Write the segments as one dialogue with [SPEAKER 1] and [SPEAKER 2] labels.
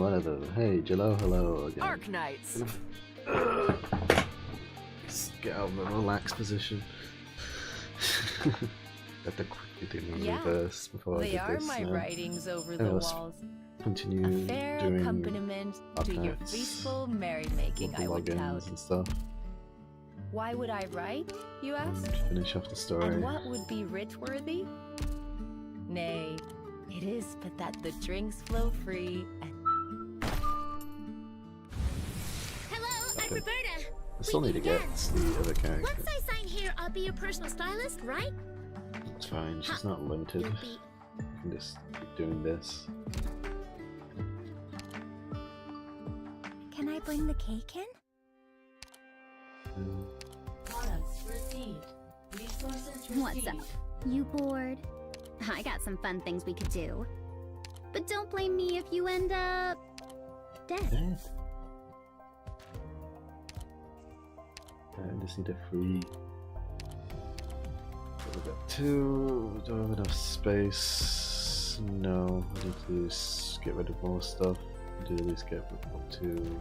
[SPEAKER 1] whatever. Hey, Jello Hello again.
[SPEAKER 2] Arknights.
[SPEAKER 1] Just get out of the relaxed position. Have to quickly do my reverse before I
[SPEAKER 2] They
[SPEAKER 1] do
[SPEAKER 2] are
[SPEAKER 1] this.
[SPEAKER 2] my writings over the
[SPEAKER 1] let's
[SPEAKER 2] walls.
[SPEAKER 1] continue
[SPEAKER 2] A fair
[SPEAKER 1] doing
[SPEAKER 2] accompaniment to your
[SPEAKER 1] Arknights,
[SPEAKER 2] peaceful merrymaking, I would
[SPEAKER 1] logins
[SPEAKER 2] tout.
[SPEAKER 1] and stuff.
[SPEAKER 2] Why would I write, you ask?
[SPEAKER 1] And finish off the story.
[SPEAKER 2] And what would be writ-worthy? Nay, it is but that the drinks flow free and...
[SPEAKER 3] Hello, I'm Roberta.
[SPEAKER 1] I still need to get the other character.
[SPEAKER 3] Once I sign here, I'll be your personal stylist, right?
[SPEAKER 1] It's fine, she's not limited. I can just keep doing this.
[SPEAKER 3] Can I bring the cake in?
[SPEAKER 2] Products received. Resources received.
[SPEAKER 3] What's up? You bored? I got some fun things we could do. But don't blame me if you end up... dead.
[SPEAKER 1] Dead? I just need a free... We've got 2, do I have enough space? No, I need to get rid of more stuff. I do at least get rid of 2,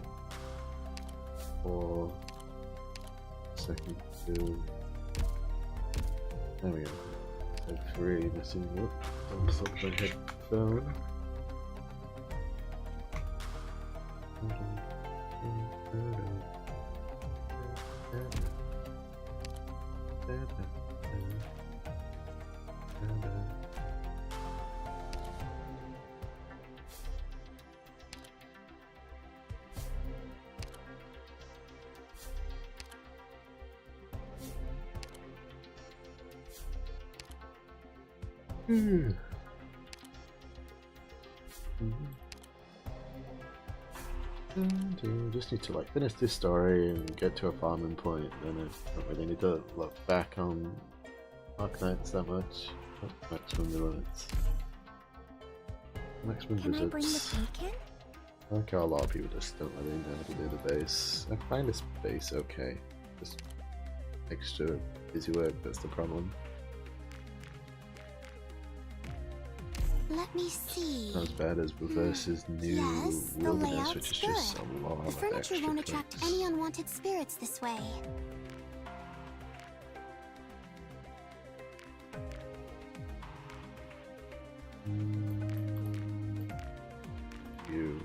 [SPEAKER 1] 4, second 2. There we go. So 3 missing. Whoop, don't stop my headphone. Just need to like finish this story and get to a farming point, then I don't really need to look back on Arknights that much. Maximum limits. Maximum
[SPEAKER 3] Can
[SPEAKER 1] visits.
[SPEAKER 3] I bring the cake in?
[SPEAKER 1] I think a lot of people just don't really know how to do the base. I find this base okay. Just extra busy work, that's the problem.
[SPEAKER 3] Let me see.
[SPEAKER 1] Not as bad as Reverse's new
[SPEAKER 3] Yes, the
[SPEAKER 1] wilderness,
[SPEAKER 3] layout's
[SPEAKER 1] which is just
[SPEAKER 3] good.
[SPEAKER 1] a lot
[SPEAKER 3] The
[SPEAKER 1] of
[SPEAKER 3] furniture
[SPEAKER 1] extra
[SPEAKER 3] won't attract
[SPEAKER 1] clicks.
[SPEAKER 3] any unwanted spirits this way.
[SPEAKER 1] You.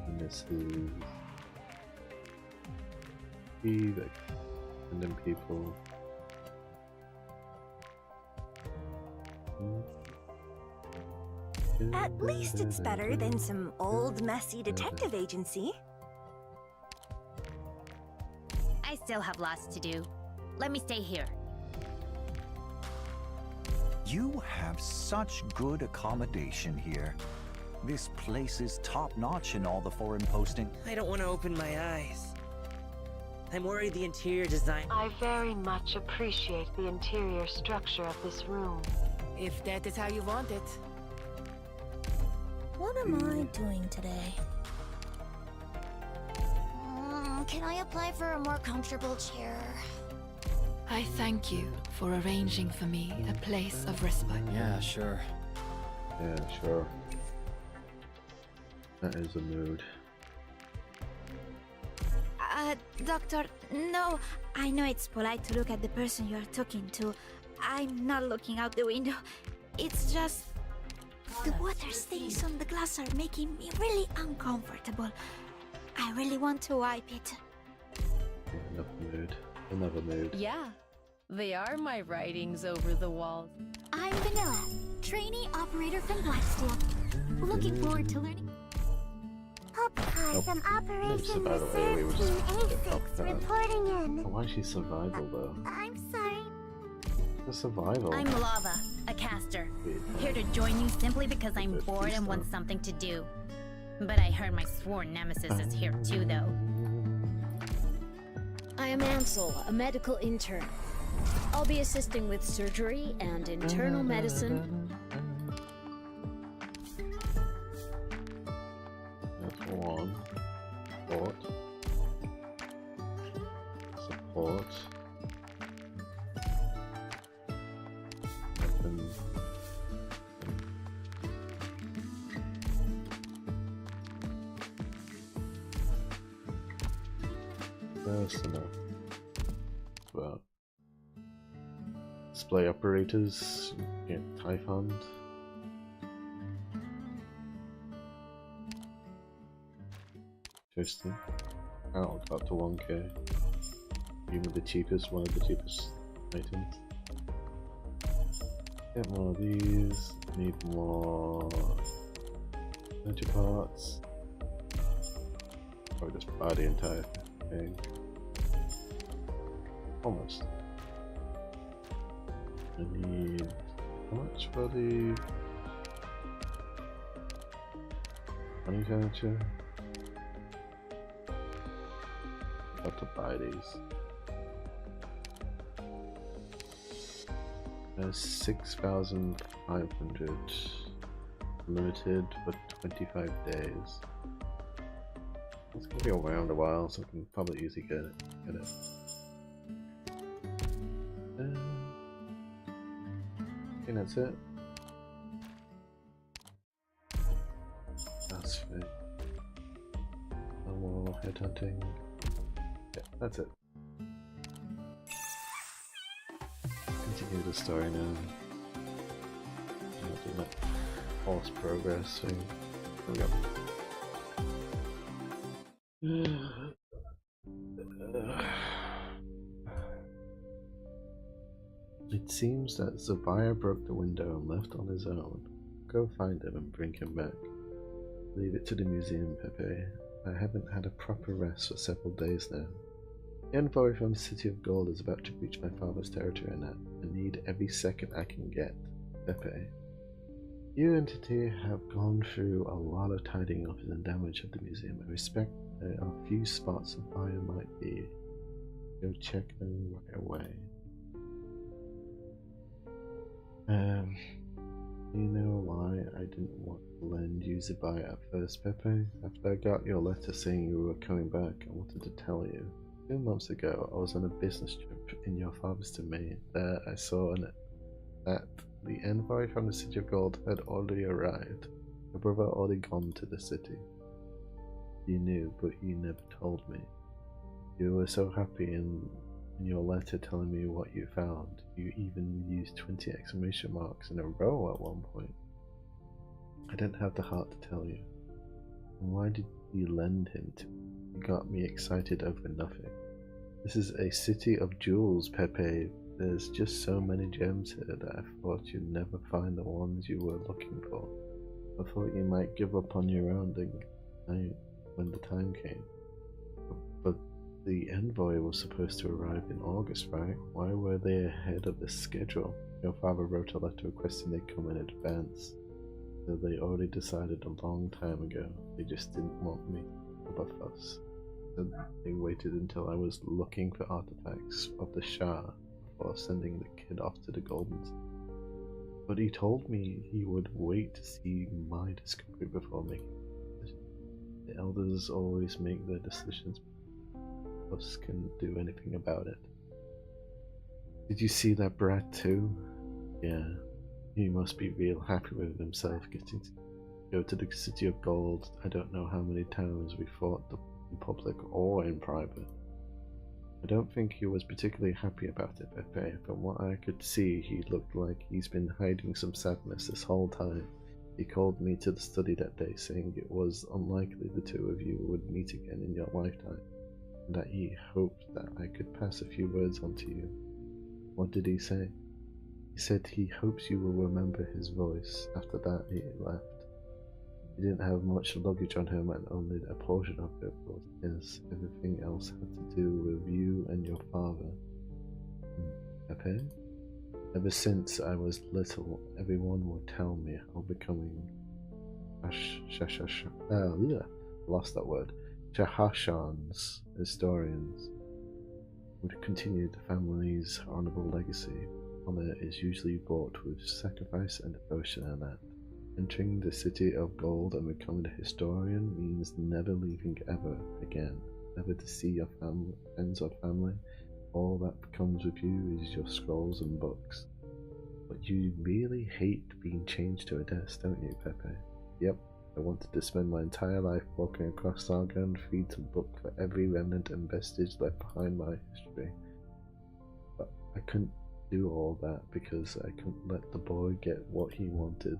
[SPEAKER 1] And this is the random people.
[SPEAKER 4] At least it's better than some old, messy detective agency.
[SPEAKER 3] I still have lots to do. Let me stay here.
[SPEAKER 5] You have such good accommodation here. This place is top-notch in all the foreign posting.
[SPEAKER 6] I don't want to open my eyes. I'm worried the interior design...
[SPEAKER 7] I very much appreciate the interior structure of this room.
[SPEAKER 2] If that is how you want it.
[SPEAKER 4] What am I doing today?
[SPEAKER 3] Can I apply for a more comfortable chair?
[SPEAKER 8] I thank you for arranging for me a place of respite.
[SPEAKER 9] Yeah, sure.
[SPEAKER 1] Yeah, sure. That is a mood.
[SPEAKER 10] Doctor, no. I know it's polite to look at the person you're talking to. I'm not looking out the window. It's just... the water stains on the glass are making me really uncomfortable. I really want to wipe it.
[SPEAKER 1] Enough mood. Another mood.
[SPEAKER 2] Yeah, they are my writings over the walls.
[SPEAKER 3] I'm Vanilla, trainee operator from Blacksteel. Looking forward to learning.
[SPEAKER 1] Oh,
[SPEAKER 3] from
[SPEAKER 1] Operation Reserve Team A6 reporting in. Why is she survival though?
[SPEAKER 3] I'm sorry.
[SPEAKER 1] The survival.
[SPEAKER 3] I'm Lava, a caster. Here to join you simply because I'm bored and want something to do. But I heard my sworn nemesis is here too, though.
[SPEAKER 11] I am Ansel, a medical intern. I'll be assisting with surgery and internal medicine.
[SPEAKER 1] That's one. Support. Support. That's enough. Well, display operators, get Typhon. Interesting. Oh, got to 1k. Even the cheapest, one of the cheapest items. Get more of these. Need more energy parts. Or just buy the entire thing. Almost. I need how much for the honey furniture? Got to buy these. There's 6,500 limited for 25 days. It's gonna be around a while, so I can probably easily get it. I think that's it. That's it. No more headhunting. Yeah, that's it. Continue the story now. I'll do that horse progress thing. There we go. It seems that Zabaya broke the window and left on his own. Go find him and bring him back. Leave it to the museum, Pepe. I haven't had a proper rest for several days now. The envoy from the City of Gold is about to reach my father's territory and I need every second I can get. Pepe. You entity have gone through a lot of tidying up and damage at the museum. I respect there are a few spots of fire might be. Go check them right away. You know why I didn't want to lend you Zabaya at first, Pepe? After I got your letter saying you were coming back, I wanted to tell you. 2 months ago, I was on a business trip in your father's domain. There I saw that the envoy from the City of Gold had already arrived. My brother had already gone to the city. You knew, but you never told me. You were so happy in your letter telling me what you found. You even used 20 exclamation marks in a row at one point. I didn't have the heart to tell you. And why did you lend him to me? You got me excited over nothing. This is a city of jewels, Pepe. There's just so many gems here that I thought you'd never find the ones you were looking for. I thought you might give up on your own when the time came. But the envoy was supposed to arrive in August, right? Why were they ahead of the schedule? Your father wrote a letter requesting they come in advance. So they already decided a long time ago. They just didn't want me to have a fuss. So they waited until I was looking for artifacts of the Shah before sending the kid off to the Golden City. But he told me he would wait to see my discovery before making a decision. The elders always make their decisions. Us can do anything about it. Did you see that brat too? Yeah, he must be real happy with himself getting to go to the City of Gold. I don't know how many times we fought in public or in private. I don't think he was particularly happy about it, Pepe. From what I could see, he looked like he's been hiding some sadness this whole time. He called me to the study that day, saying it was unlikely the two of you would meet again in your lifetime, and that he hoped that I could pass a few words on to you. What did he say? He said he hopes you will remember his voice. After that, he left. He didn't have much luggage on him, and only a portion of it was his. Everything else had to do with you and your father. Pepe? Ever since I was little, everyone would tell me how becoming lost that word. Shahashan's historians would continue the family's honorable legacy. Honor is usually bought with sacrifice and devotion and that. Entering the City of Gold and becoming a historian means never leaving ever again. Never to see your friends or family. All that comes with you is your scrolls and books. But you really hate being changed to a desk, don't you, Pepe? Yep, I wanted to spend my entire life walking across Argon free to look for every remnant and vestige left behind my history. But I couldn't do all that because I couldn't let the boy get what he wanted.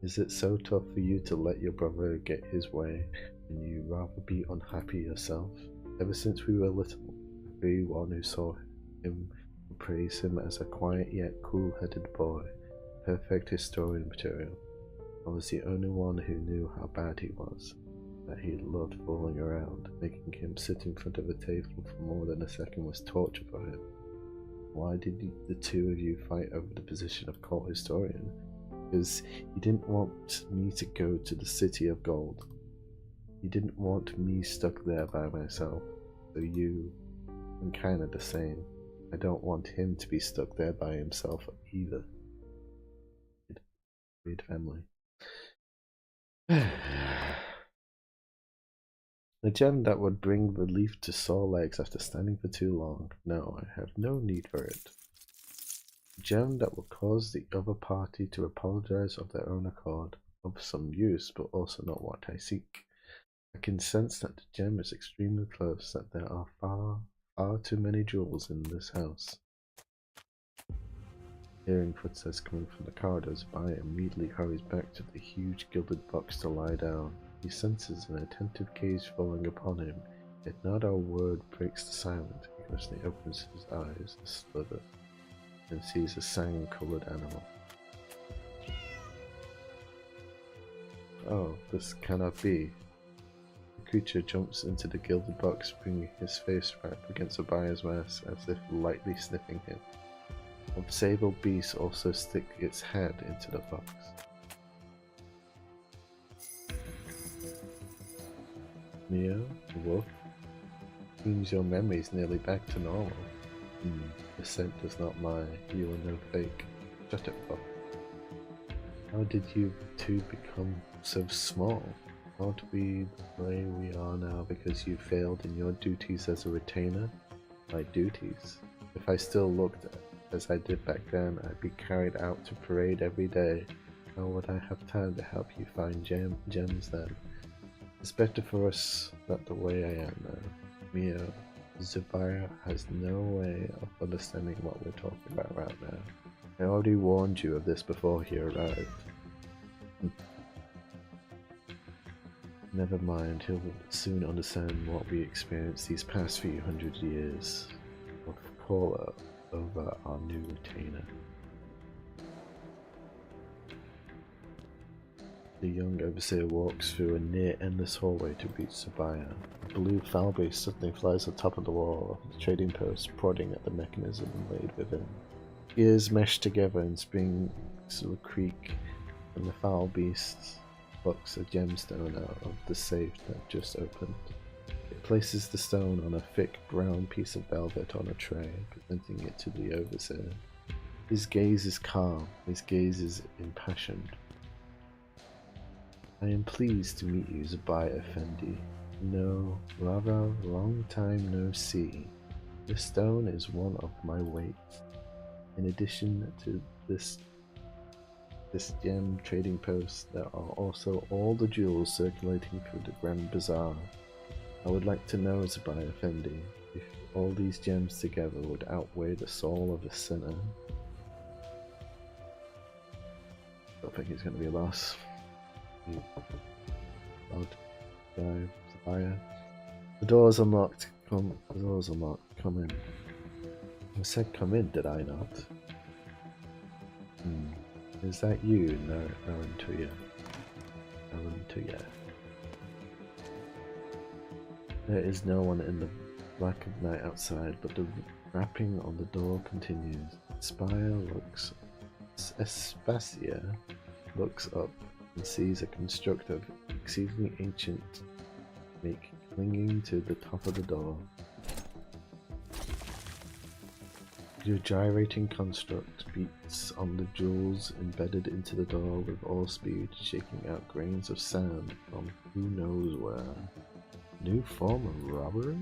[SPEAKER 1] Is it so tough for you to let your brother get his way and you rather be unhappy yourself? Ever since we were little, everyone who saw him would praise him as a quiet yet cool-headed boy, perfect historian material. I was the only one who knew how bad he was, that he loved fooling around. Making him sit in front of a table for more than a second was torture for him. Why did the two of you fight over the position of court historian? Because he didn't want me to go to the City of Gold. He didn't want me stuck there by myself. So I'm kinda the same. I don't want him to be stuck there by himself either. Weird family. A gem that would bring relief to sore legs after standing for too long. No, I have no need for it. A gem that will cause the other party to apologize of their own accord. Of some use, but also not what I seek. I can sense that the gem is extremely close, that there are far too many jewels in this house. Hearing footsteps coming from the corridors, Bai immediately hurries back to the huge gilded box to lie down. He senses an attentive gaze falling upon him, yet not a word breaks the silence because he opens his eyes a slither and sees a sand-colored animal. Oh, this cannot be. The creature jumps into the gilded box, bringing his face right up against Abaya's mask as if lightly sniffing him. A sable beast also sticks its head into the box. Mio, wolf, seems your memory's nearly back to normal. The scent does not lie. You are no fake. Shut it up. How did you two become so small? Aren't we the way we are now because you failed in your duties as a retainer? My duties? If I still looked as I did back then, I'd be carried out to parade every day. How would I have time to help you find gems then? It's better for us not the way I am now. Mio, Zubaya has no way of understanding what we're talking about right now. I already warned you of this before he arrived. Never mind, he'll soon understand what we experienced these past few hundred years of call over our new retainer. The young overseer walks through a near-endless hallway to reach Zubaya. A blue falbase suddenly flies on top of the wall, the trading post prodding at the mechanism laid within. Gears mesh together and springs to a creak, and the foul beast plucks a gemstone out of the safe that just opened. It places the stone on a thick brown piece of velvet on a tray, presenting it to the overseer. His gaze is calm, his gaze is impassioned. I am pleased to meet you, Zubaya Effendi. No, rather long time no see. This stone is one of my weights. In addition to this gem trading post, there are also all the jewels circulating through the Grand Bazaar. I would like to know, Zubaya Effendi, if all these gems together would outweigh the soul of a sinner. I don't think he's going to be a loss. Odd guy, Zubaya. The door's unlocked. The door's unlocked. Come in. I said come in, did I not? Is that you, Narantuya? Narantuya. There is no one in the black of night outside, but the rapping on the door continues. Aspasia looks up and sees a construct of exceedingly ancient make clinging to the top of the door. Your gyrating construct beats on the jewels embedded into the door with all speed, shaking out grains of sand from who knows where. New form of robbery?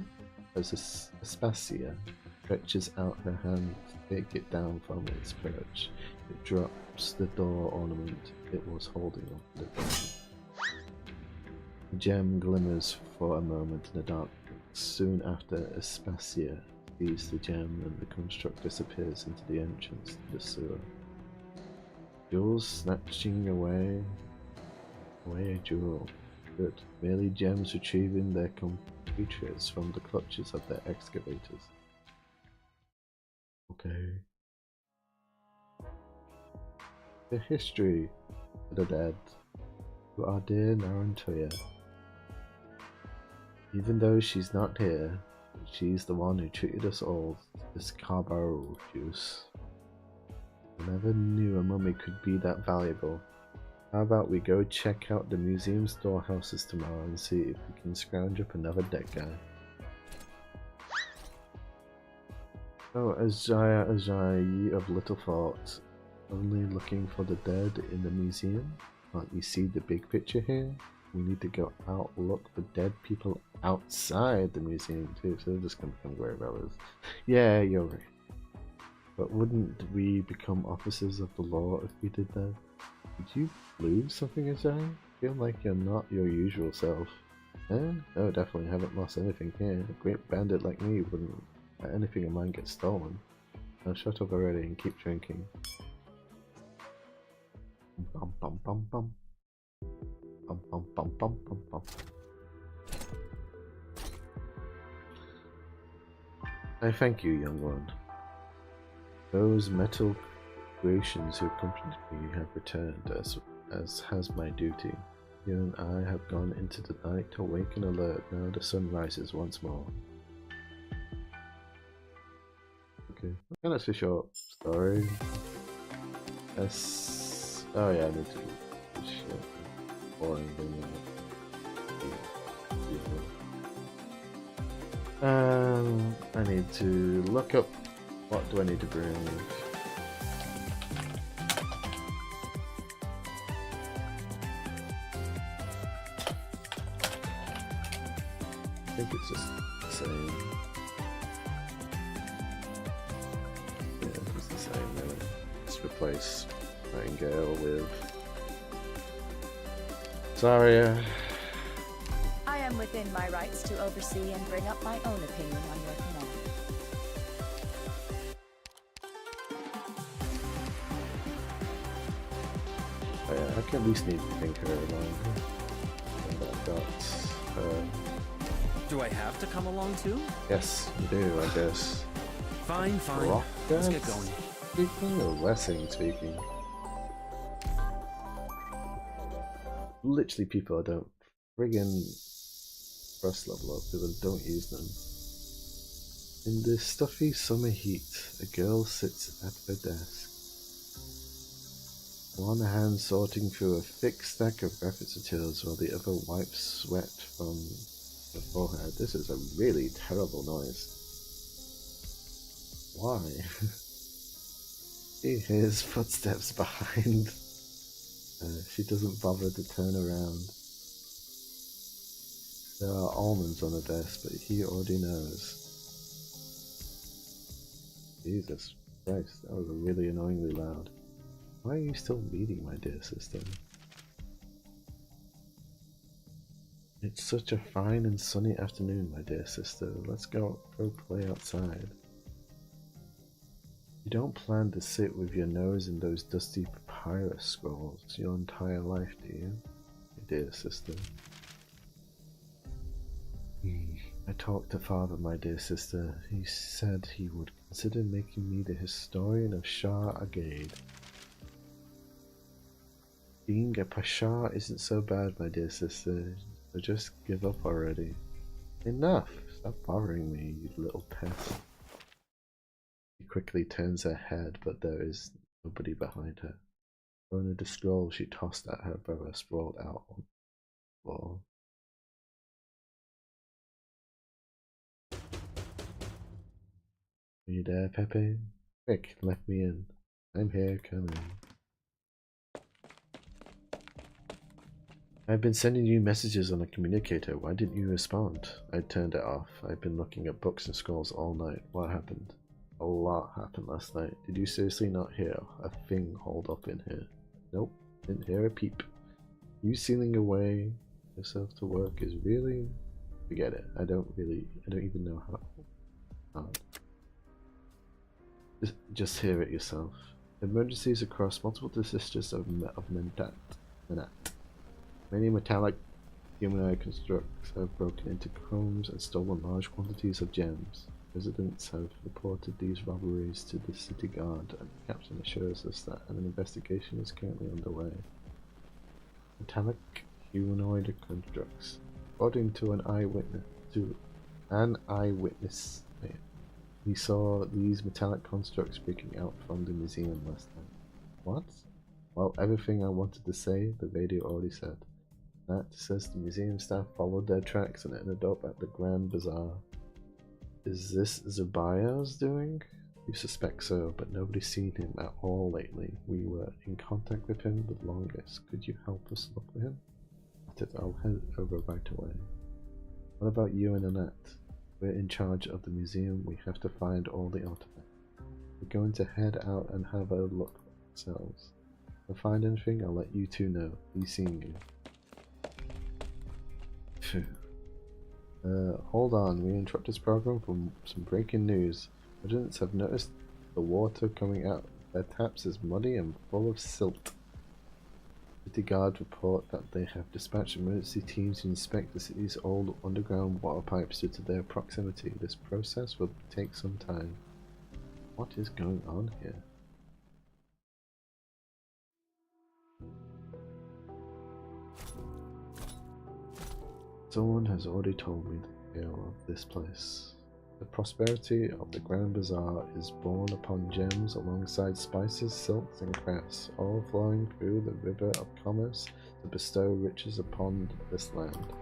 [SPEAKER 1] As Aspasia stretches out her hand to take it down from its perch. It drops the door ornament it was holding on the door. The gem glimmers for a moment in the darkness. Soon after, Aspasia sees the gem and the construct disappears into the entrance to the sewer. Jewels snatching away a jewel. Good. Merely gems retrieving their compatriots from the clutches of their excavators. Okay. The history of the dead to our dear Narantoya. Even though she's not here, she's the one who treated us all to this carbo juice. I never knew a mummy could be that valuable. How about we go check out the museum storehouses tomorrow and see if we can scrounge up another dead guy. Oh, Ajaya, ye of little thought. Only looking for the dead in the museum? Can't you see the big picture here? We need to go out look for dead people outside the museum too, so they're just gonna become grave robbers. Yeah, you're right. But wouldn't we become officers of the law if we did that? Did you lose something, Ajay? Feel like you're not your usual self. Eh? No, definitely haven't lost anything here. A great bandit like me wouldn't let anything of mine get stolen. Now shut up already and keep drinking. Bum bum bum bum. Bum bum bum bum bum bum. I thank you, young one. Those metal creations who accompanied me have returned, as has my duty. You and I have gone into the night, awake and alert. Now the sun rises once more. Okay, and that's a short story. Oh yeah, I need to shit. Boring, I need to look up what do I need to bring. I think it's just the same. Yeah, it's the same really. Just replace Nightingale with Zarya.
[SPEAKER 2] I am within my rights to oversee and bring up my own opinion on your command.
[SPEAKER 1] Oh yeah, I can at least need to think her along. And I've got
[SPEAKER 6] Do I have to come along too?
[SPEAKER 1] yes, you do, I guess.
[SPEAKER 6] Fine, fine.
[SPEAKER 1] Rock
[SPEAKER 6] Let's get going.
[SPEAKER 1] Speaking or Lessing speaking? Literally people I don't friggin' trust level up because I don't use them. In the stuffy summer heat, a girl sits at her desk. One hand sorting through a thick stack of graphics materials while the other wipes sweat from her forehead. This is a really terrible noise. Why? She hears footsteps behind. She doesn't bother to turn around. There are almonds on her desk, but he already knows. Jesus Christ, that was really annoyingly loud. Why are you still reading, my dear sister? It's such a fine and sunny afternoon, my dear sister. Let's go play outside. You don't plan to sit with your nose in those dusty papyrus scrolls your entire life, do you, my dear sister? I talked to father, my dear sister. He said he would consider making me the historian of Shah Agade. Being a pasha isn't so bad, my dear sister, so just give up already. Enough! Stop bothering me, you little pest. She quickly turns her head, but there is nobody behind her. Only the scroll she tossed at her brother sprawled out on the floor. Are you there, Pepe? Quick, let me in. I'm here, come in. I've been sending you messages on a communicator. Why didn't you respond? I turned it off. I've been looking at books and scrolls all night. What happened? A lot happened last night. Did you seriously not hear a thing hold up in here? Nope. Didn't hear a peep. You sealing away yourself to work is really... Forget it. I don't even know how. Just hear it yourself. Emergencies across multiple districts of Menat. Many metallic humanoid constructs have broken into homes and stolen large quantities of gems. Residents have reported these robberies to the city guard, and the captain assures us that an investigation is currently underway. Metallic humanoid constructs. According to an eyewitness, he saw these metallic constructs breaking out from the museum last night. What? Well, everything I wanted to say, the radio already said. That says the museum staff followed their tracks and ended up at the Grand Bazaar. Is this Zubaya's doing? We suspect so, but nobody's seen him at all lately. We were in contact with him the longest. Could you help us look for him? I'll head over right away. What about you and Annette? We're in charge of the museum. We have to find all the artifacts. We're going to head out and have a look ourselves. If I find anything, I'll let you two know. Be seeing you. Phew. Hold on, we interrupt this program for some breaking news. Residents have noticed the water coming out their taps is muddy and full of silt. City guard report that they have dispatched emergency teams to inspect the city's old underground water pipes due to their proximity. This process will take some time. What is going on here? Someone has already told me the tale of this place. The prosperity of the Grand Bazaar is born upon gems alongside spices, silks, and crafts, all flowing through the river of commerce to bestow riches upon this land.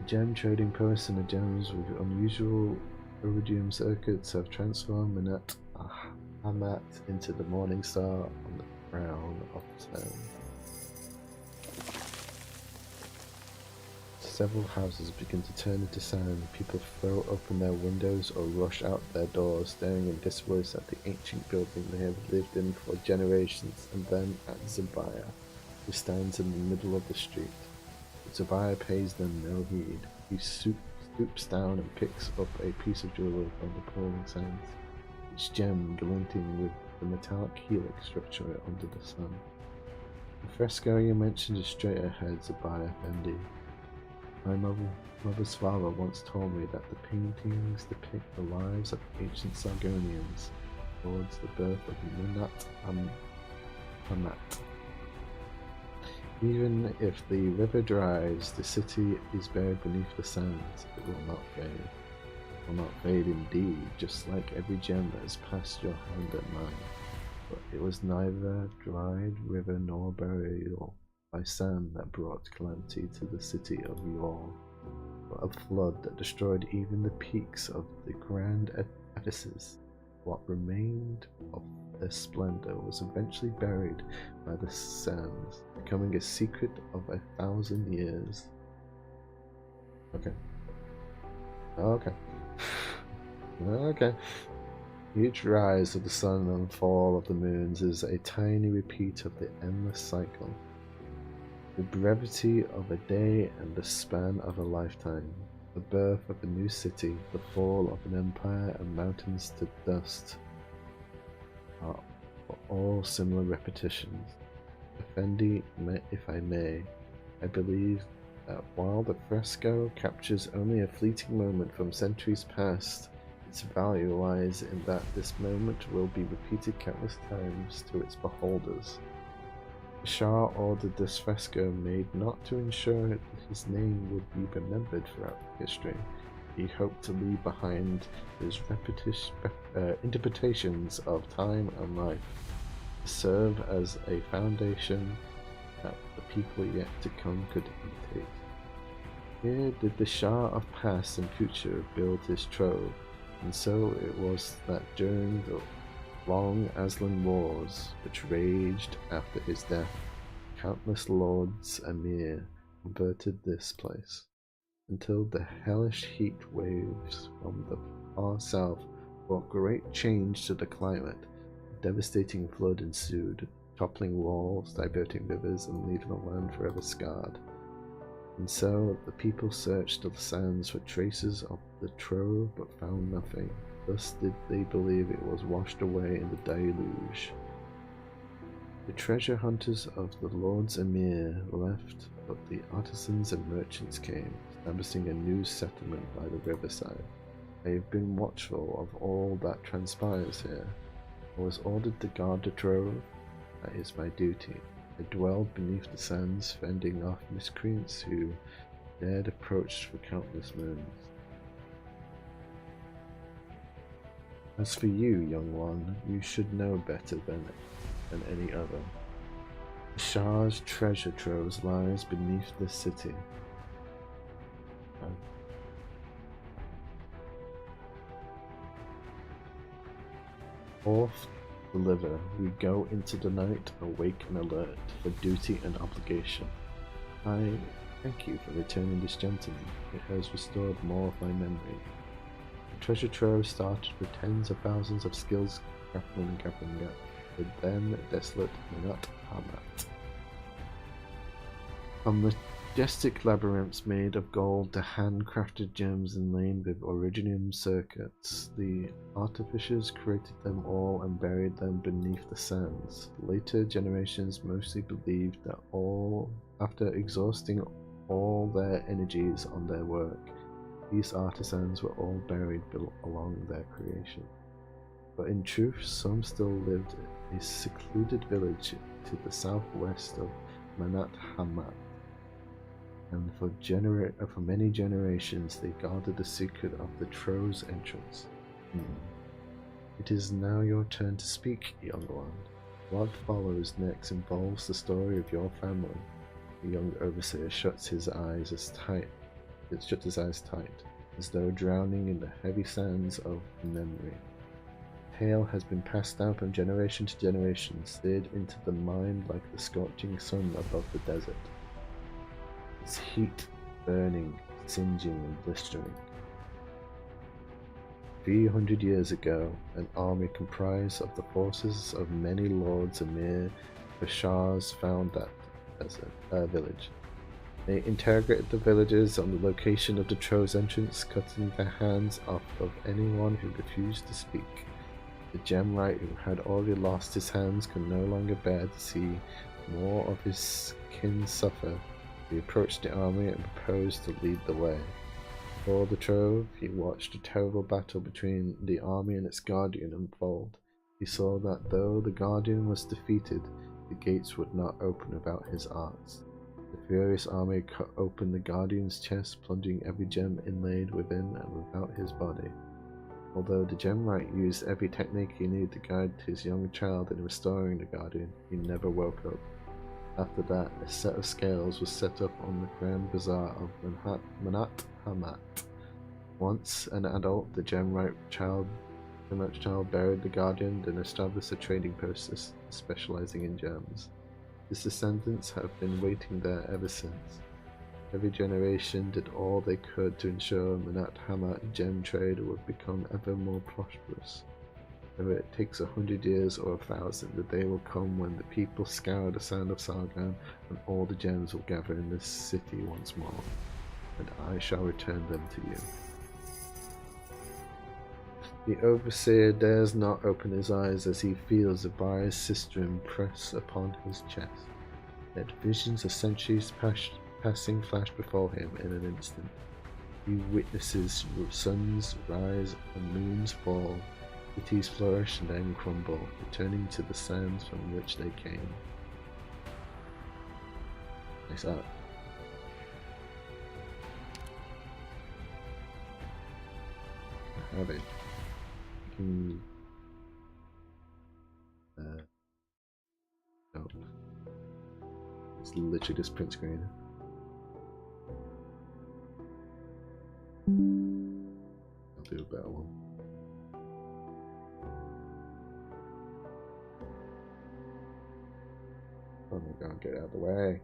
[SPEAKER 1] The gem trading posts and the gems with unusual iridium circuits have transformed Menat Hamat into the morning star on the crown of the town. Several houses begin to turn into sand. People throw open their windows or rush out their doors, staring in disbelief at the ancient building they have lived in for generations, and then at Zubaya, who stands in the middle of the street. But Zubaya pays them no heed. He stoops down and picks up a piece of jewelry from the pouring sands, each gem glinting with the metallic helix structure under the sun. The fresco you mentioned is straight ahead, Zubaya Fendi. My mother's father once told me that the paintings depict the lives of ancient Sargonians towards the birth of Menat Hamat. Even if the river dries, the city is buried beneath the sands. It will not fade. It will not fade indeed, just like every gem that has passed your hand and mine. But it was neither dried river nor burial by sand that brought calamity to the city of Yor, but a flood that destroyed even the peaks of the grand edifices. What remained of their splendor was eventually buried by the sands, becoming a secret of 1,000 years. Okay. Okay. Each rise of the sun and fall of the moons is a tiny repeat of the endless cycle. The brevity of a day and the span of a lifetime, the birth of a new city, the fall of an empire and mountains to dust are all similar repetitions. Effendi, if I may, I believe that while the fresco captures only a fleeting moment from centuries past, its value lies in that this moment will be repeated countless times to its beholders. The Shah ordered this fresco made not to ensure that his name would be remembered throughout history. He hoped to leave behind his interpretations of time and life, to serve as a foundation that the people yet to come could imitate. Here did the Shah of past and future build his trove, and so it was that during the long Aslan Wars, which raged after his death, countless lords Emir converted this place, until the hellish heat waves from the far south brought great change to the climate. A devastating flood ensued, toppling walls, diverting rivers, and leaving the land forever scarred. And so the people searched the sands for traces of the trove, but found nothing. Thus did they believe it was washed away in the deluge. The treasure hunters of the Lords Emir left, but the artisans and merchants came, establishing a new settlement by the riverside. I have been watchful of all that transpires here. I was ordered to guard the trove. That is my duty. I dwelled beneath the sands, fending off miscreants who dared approach for countless moons. As for you, young one, you should know better than any other. The Shah's treasure troves lies beneath this city. Forth deliver, we go into the night, awake and alert for duty and obligation. I thank you for returning this gentleman. It has restored more of my memory. The treasure trove started with tens of thousands of skills craftsmen and gathering up. The then desolate Manat Hamat. From majestic labyrinths made of gold to handcrafted gems inlaid with originium circuits, the artificers created them all and buried them beneath the sands. Later generations mostly believed that after exhausting all their energies on their work, these artisans were all buried along their creation. But in truth, some still lived in a secluded village to the southwest of Manat Hamat, and for many generations they guarded the secret of the trove's entrance. It is now your turn to speak, young one. What follows next involves the story of your family. The young overseer shuts his eyes tight, as though drowning in the heavy sands of memory. Tale has been passed down from generation to generation, seared into the mind like the scorching sun above the desert. Its heat burning, singeing and blistering. 300 years ago, an army comprised of the forces of many lords Emir Bashars found that village. They interrogated the villagers on the location of the trove's entrance, cutting the hands off of anyone who refused to speak. The gemwright, who had already lost his hands, could no longer bear to see more of his kin suffer. He approached the army and proposed to lead the way. For the trove, he watched a terrible battle between the army and its guardian unfold. He saw that though the guardian was defeated, the gates would not open without his arts. The furious army cut open the guardian's chest, plunging every gem inlaid within and without his body. Although the gemwright used every technique he knew to guide his young child in restoring the guardian, he never woke up. After that, a set of scales was set up on the Grand Bazaar of Manat Hamat. Once an adult, the gemwright child buried the guardian, then established a trading post specializing in gems. His descendants have been waiting there ever since. Every generation did all they could to ensure Manat Hamat gem trade would become ever more prosperous. Whether it takes 100 years or 1,000, the day will come when the people scour the sand of Sargon and all the gems will gather in this city once more, and I shall return them to you. The overseer dares not open his eyes as he feels the biased sistrum press upon his chest. Yet visions of centuries passing flash before him in an instant. He witnesses suns rise and moons fall, cities flourish and then crumble, returning to the sands from which they came. Nice art. I have it. No. It's literally just print screen. I'll do a better one. Oh my god, get out of the way.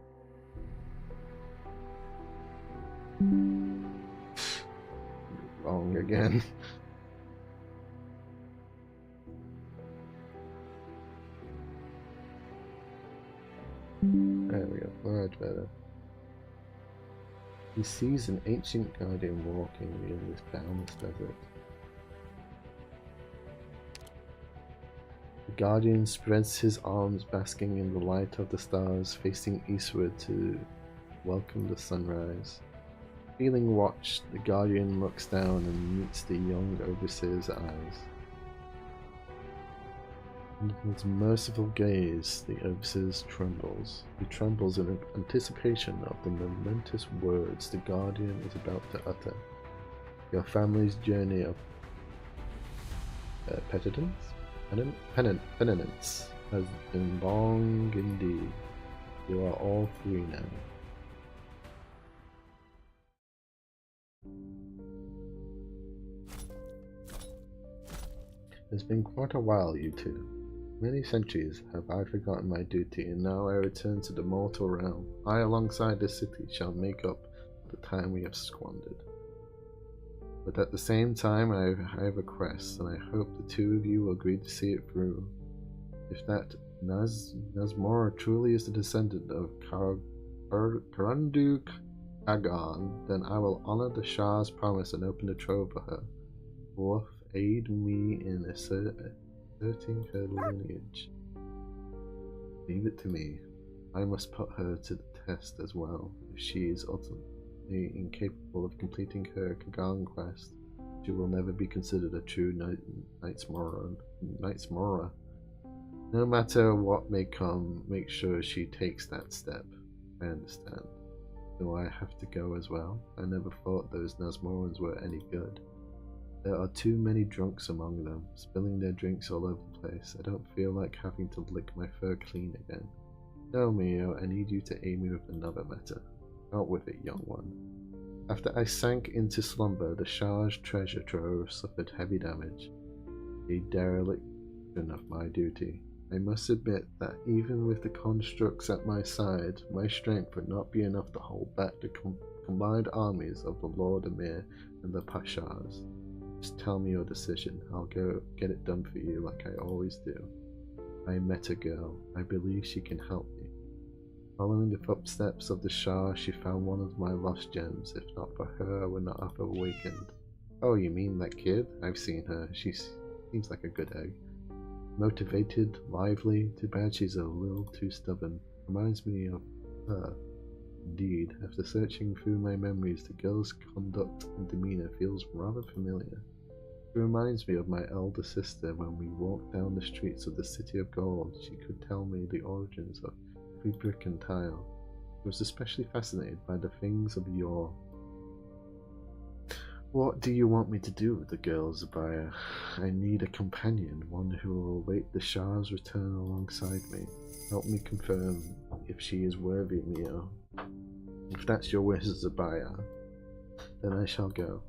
[SPEAKER 1] Wrong again. There we go, much better. He sees an ancient guardian walking in this boundless desert. The guardian spreads his arms, basking in the light of the stars, facing eastward to welcome the sunrise. Feeling watched, the guardian looks down and meets the young overseer's eyes. In his merciful gaze, the overseer trembles. He trembles in anticipation of the momentous words the guardian is about to utter. Your family's journey of penitence has been long indeed. You are all free now. It's been quite a while, you two. Many centuries have I forgotten my duty, and now I return to the mortal realm. I, alongside the city, shall make up for the time we have squandered. But at the same time, I have a quest, and I hope the two of you will agree to see it through. If that Nazmora truly is the descendant of Karanduk Agon, then I will honor the Shah's promise and open the trove for her. Wolf, aid me in asserting her lineage. Leave it to me. I must put her to the test as well. If she is ultimately incapable of completing her Kagan quest, she will never be considered a true Knight's Mora. No matter what may come, make sure she takes that step. I understand. Do I have to go as well? I never thought those Nazmorans were any good. There are too many drunks among them, spilling their drinks all over the place. I don't feel like having to lick my fur clean again. No, Mio, I need you to aid me with another matter. Out with it, young one. After I sank into slumber, the Shah's treasure trove suffered heavy damage. A dereliction of my duty. I must admit that even with the constructs at my side, my strength would not be enough to hold back the combined armies of the Lord Emir and the Pashas. Just tell me your decision. I'll go get it done for you like I always do. I met a girl. I believe she can help me. Following the footsteps of the Shah, she found one of my lost gems. If not for her, I would not have awakened. Oh, you mean that kid? I've seen her. She seems like a good egg. Motivated, lively. Too bad she's a little too stubborn. Reminds me of her. Indeed, after searching through my memories, the girl's conduct and demeanor feels rather familiar. It reminds me of my elder sister when we walked down the streets of the City of Gold. She could tell me the origins of every brick and tile. I was especially fascinated by the things of yore. What do you want me to do with the girl, Zabaya? I need a companion, one who will await the Shah's return alongside me. Help me confirm if she is worthy, Mio. If that's your wish, Zabaya, then I shall go.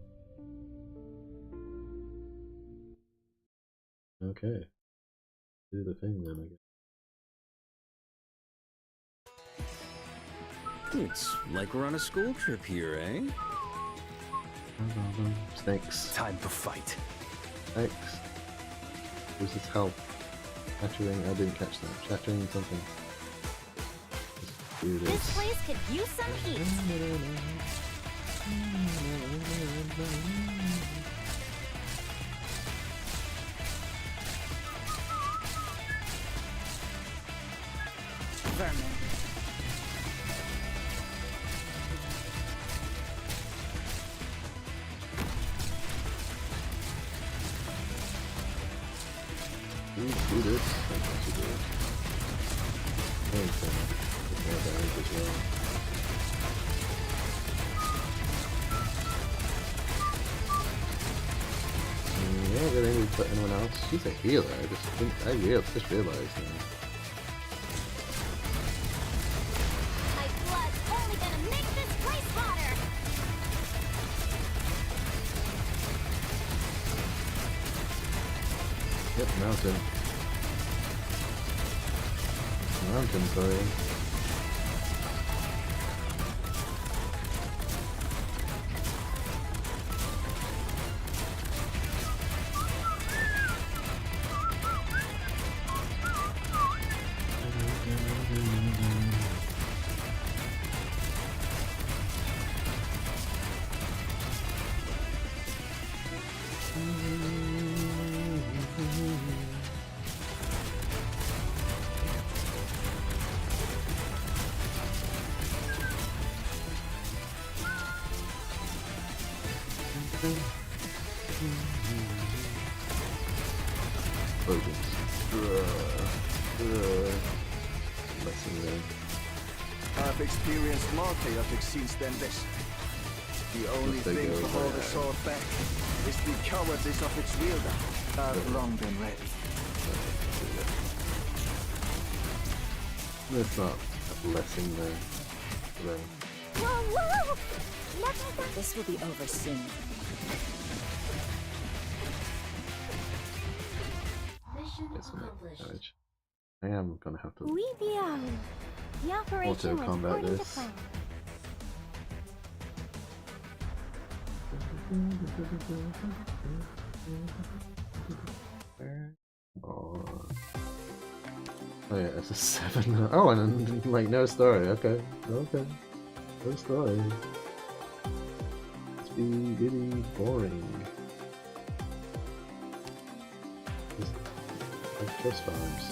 [SPEAKER 1] Okay. Do the thing then, I guess.
[SPEAKER 9] It's like we're on a school trip here, eh?
[SPEAKER 1] Snakes.
[SPEAKER 5] Time to fight.
[SPEAKER 1] Snakes. Who's this help? Shattering, I didn't catch that. Shattering something. Let's do this.
[SPEAKER 3] This place could use some heat. Vermin.
[SPEAKER 1] Do this. I guess you do it. There's more damage as well. Yeah, did anyone put anyone else? She's a healer. I just realized now.
[SPEAKER 3] My blood's only gonna make this place hotter.
[SPEAKER 1] Yep, mountain. Mountain, sorry.
[SPEAKER 5] I've experienced more chaotic scenes than this. The only thing to hold the sword back is the cowardice of its wielder. I've long been ready.
[SPEAKER 1] That's not a blessing there.
[SPEAKER 10] Whoa, whoa! Let me go.
[SPEAKER 2] This will be over soon.
[SPEAKER 1] Damage. I am gonna have to
[SPEAKER 10] We be out. The operation went
[SPEAKER 1] auto-combat
[SPEAKER 10] according to
[SPEAKER 1] this.
[SPEAKER 10] plan.
[SPEAKER 1] Oh yeah, it's a 7. Oh, and then, like, no story. Okay. No story. It's be really boring. Just vibes.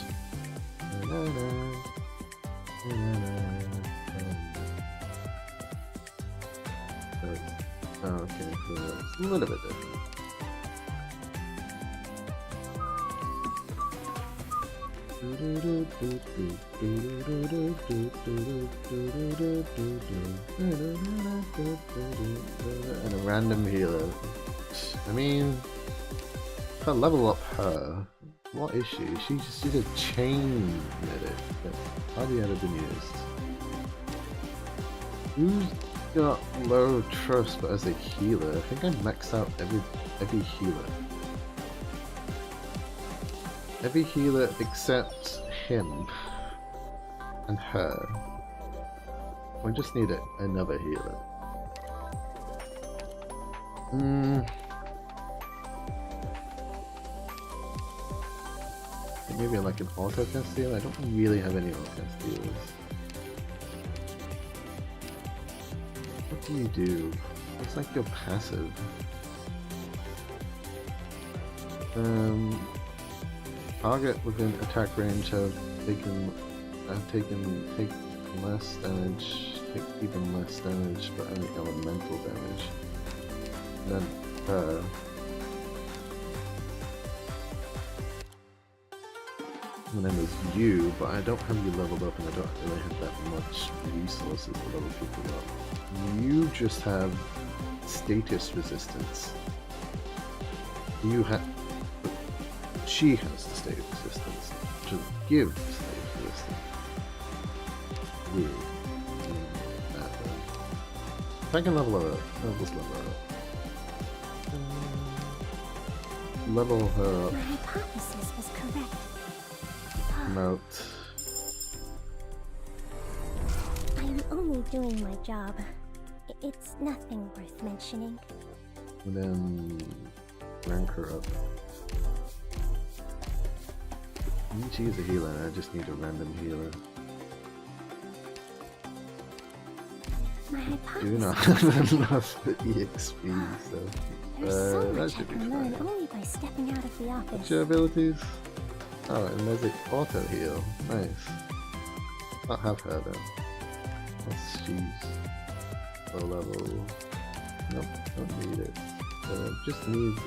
[SPEAKER 1] Oh, okay, so it's a little bit different. And a random healer. I mean, if I level up her, what is she? She's a chain medic that's hardly ever been used. Who's got low trust but as a healer? I think I maxed out every healer. Every healer except him and her. We just need another healer. Maybe like an auto cast heal? I don't really have any auto cast heals. What do you do? It's like your passive. Target within attack range have taken less damage, take even less damage for any elemental damage. And then and then there's you, but I don't have you leveled up and I don't really have that much resources to level people up. You just have status resistance. You have... She has the status resistance to give status resistance. Weird. If I can level her up, I'll just level her up. Level her up.
[SPEAKER 10] My hypothesis was correct.
[SPEAKER 1] Promote.
[SPEAKER 10] I am only doing my job. It's nothing worth mentioning.
[SPEAKER 1] And then rank her up. She's a healer, I just need a random healer.
[SPEAKER 10] My hypothesis.
[SPEAKER 1] Do not have enough EXP, so
[SPEAKER 10] There's so
[SPEAKER 1] that
[SPEAKER 10] much I
[SPEAKER 1] should be
[SPEAKER 10] can learn
[SPEAKER 1] fine.
[SPEAKER 10] only by stepping out of the
[SPEAKER 1] What's
[SPEAKER 10] office.
[SPEAKER 1] your abilities? Oh, and there's an auto heal. Nice. I'll have her then. She's low level. Nope, don't need it. Just need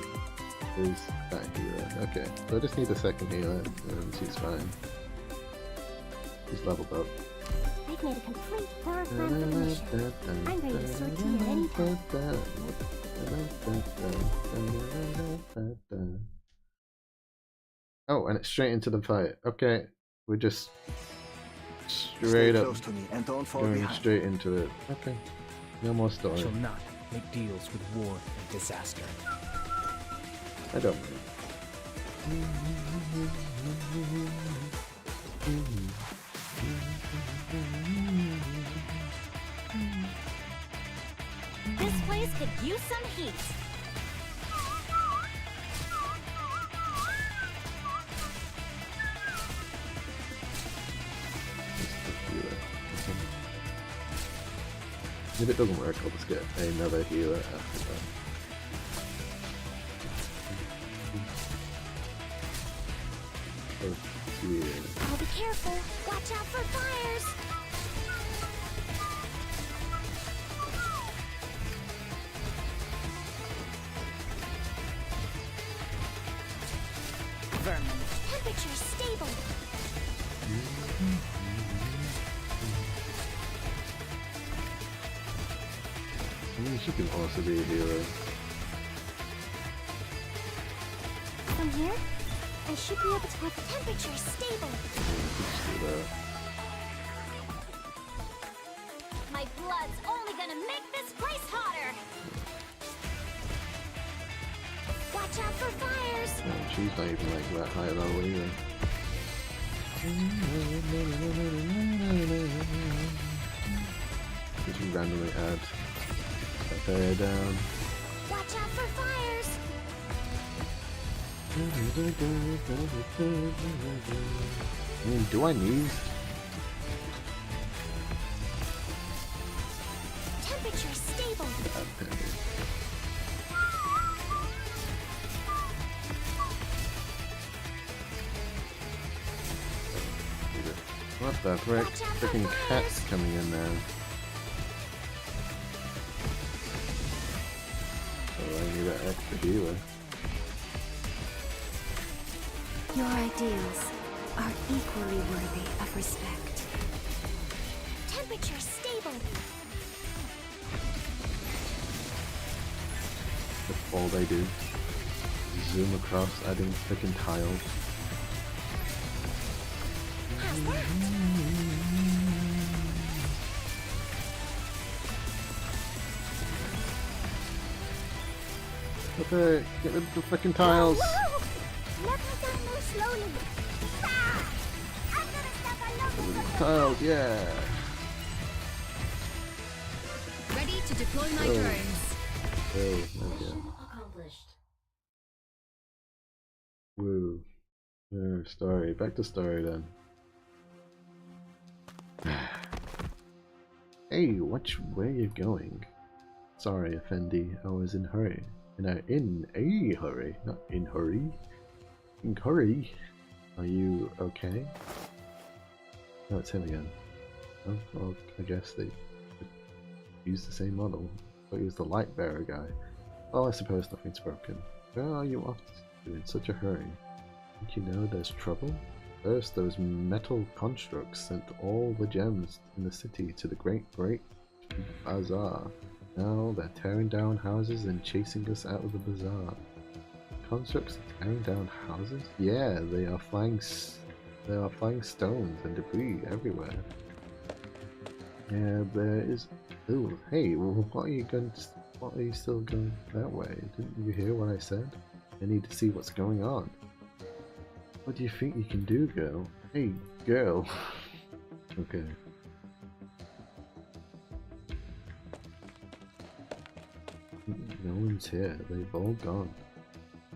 [SPEAKER 1] is that healer. Okay, so I just need a second healer, and she's fine. She's leveled up.
[SPEAKER 10] I've made a complete thorough plan for the mission. I'm ready to sort you at any time.
[SPEAKER 1] Oh, and it's straight into the fight. Okay, we're just straight up
[SPEAKER 5] close to me and don't fall
[SPEAKER 1] going
[SPEAKER 5] behind.
[SPEAKER 1] straight into it. Okay, no more
[SPEAKER 12] I
[SPEAKER 1] story.
[SPEAKER 12] shall not make deals with war and disaster.
[SPEAKER 1] I don't mind.
[SPEAKER 3] This place could use some heat.
[SPEAKER 1] If it doesn't work, I'll just get another healer after that. Oh, yeah.
[SPEAKER 10] I'll be careful. Watch out for fires.
[SPEAKER 3] vermin.
[SPEAKER 10] Temperature stable.
[SPEAKER 1] I mean, she can also be a hero.
[SPEAKER 10] From here, I should be able to have the temperature stable.
[SPEAKER 1] Just do that.
[SPEAKER 3] My blood's only gonna make this place hotter.
[SPEAKER 10] Watch out for fires.
[SPEAKER 1] No, she's not even like that high level either. Did you randomly add that area down?
[SPEAKER 10] Watch out for fires.
[SPEAKER 1] I mean, do I need?
[SPEAKER 10] Temperature stable.
[SPEAKER 1] What the frick? Freaking cat's coming in now. Oh, I need that extra healer.
[SPEAKER 4] Your ideals are equally worthy of respect.
[SPEAKER 10] Temperature stable.
[SPEAKER 1] That's all they do. Zoom across, adding freaking tiles.
[SPEAKER 10] How's that?
[SPEAKER 1] Okay, get rid of the freaking tiles.
[SPEAKER 10] Let me go more slowly. Ah! I'm gonna step all over
[SPEAKER 1] Get rid of
[SPEAKER 10] the
[SPEAKER 1] the tiles, yeah.
[SPEAKER 2] Ready to deploy my drones.
[SPEAKER 1] Oh, okay. Woo. Oh, story. Back to story then. Hey, watch where you're going. Sorry, Effendi, I was in hurry. In a hurry, not in hurry. In hurry. Are you okay? No, it's him again. Oh, well, I guess they used the same model. But he was the light bearer guy. Well, I suppose nothing's broken. Where are you off to in such a hurry? Don't you know there's trouble? First, those metal constructs sent all the gems in the city to the Great Bazaar. Now they're tearing down houses and chasing us out of the bazaar. Constructs tearing down houses? Yeah, they are flying stones and debris everywhere. Yeah, there is. Ooh, hey, what are you still going that way? Didn't you hear what I said? I need to see what's going on. What do you think you can do, girl? Hey, girl. Okay. No one's here. They've all gone.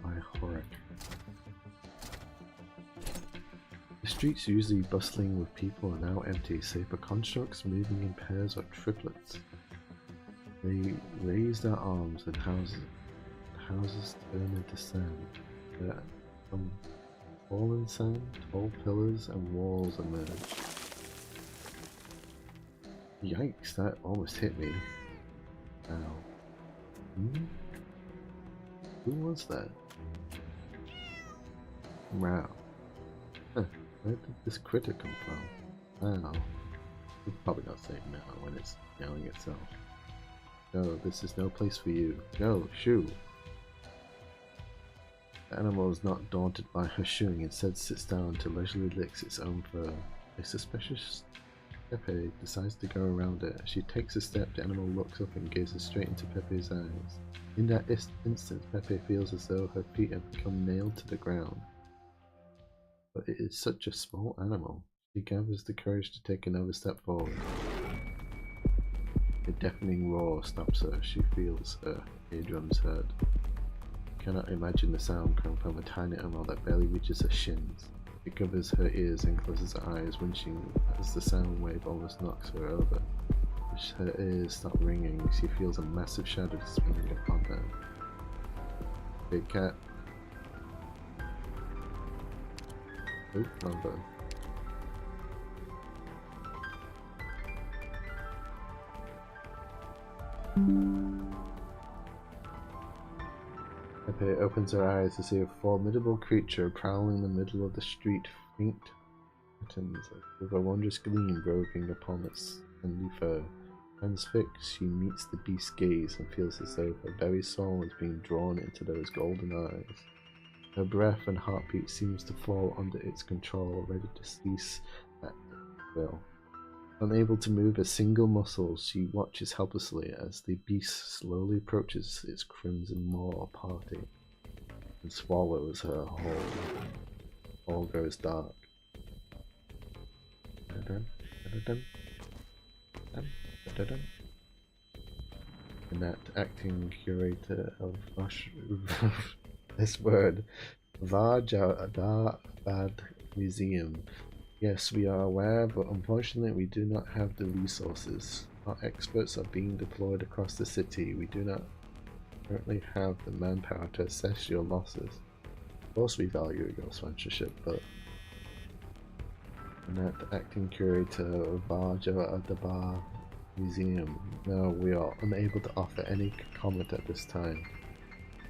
[SPEAKER 1] My horror. The streets usually bustling with people are now empty, save for constructs moving in pairs or triplets. They raise their arms and houses turn into sand. From fallen sand, tall pillars and walls emerge. Yikes, that almost hit me. Ow. Who was that? Wow. Huh, where did this critter come from? Wow. We're probably not saying now when it's yelling itself. No, this is no place for you. Go, shoo! The animal is not daunted by her shooing, instead sits down to leisurely licks its own fur. A suspicious Pepe decides to go around it. As she takes a step, the animal looks up and gazes straight into Pepe's eyes. In that instant, Pepe feels as though her feet have become nailed to the ground. But it is such a small animal. She gathers the courage to take another step forward. A deafening roar stops her. She feels her eardrums hurt. Cannot imagine the sound coming from a tiny animal that barely reaches her shins. It covers her ears and closes her eyes, winching as the sound wave almost knocks her over. As her ears stop ringing, she feels a massive shadow spinning upon her. Big cat. Oh, well done. Pepe opens her eyes to see a formidable creature prowling in the middle of the street. Faint patterns with a wondrous gleam broken upon its sandy fur. Transfixed, she meets the beast's gaze and feels as though her very soul is being drawn into those golden eyes. Her breath and heartbeat seems to fall under its control, ready to cease at will. Unable to move a single muscle, she watches helplessly as the beast slowly approaches its crimson maw party and swallows her whole. All goes dark. And that acting curator of this word, Vajabad Museum. Yes, we are aware, but unfortunately we do not have the resources. Our experts are being deployed across the city. We do not currently have the manpower to assess your losses. Of course we value your sponsorship, but that acting curator of Vajabad Museum. No, we are unable to offer any comment at this time.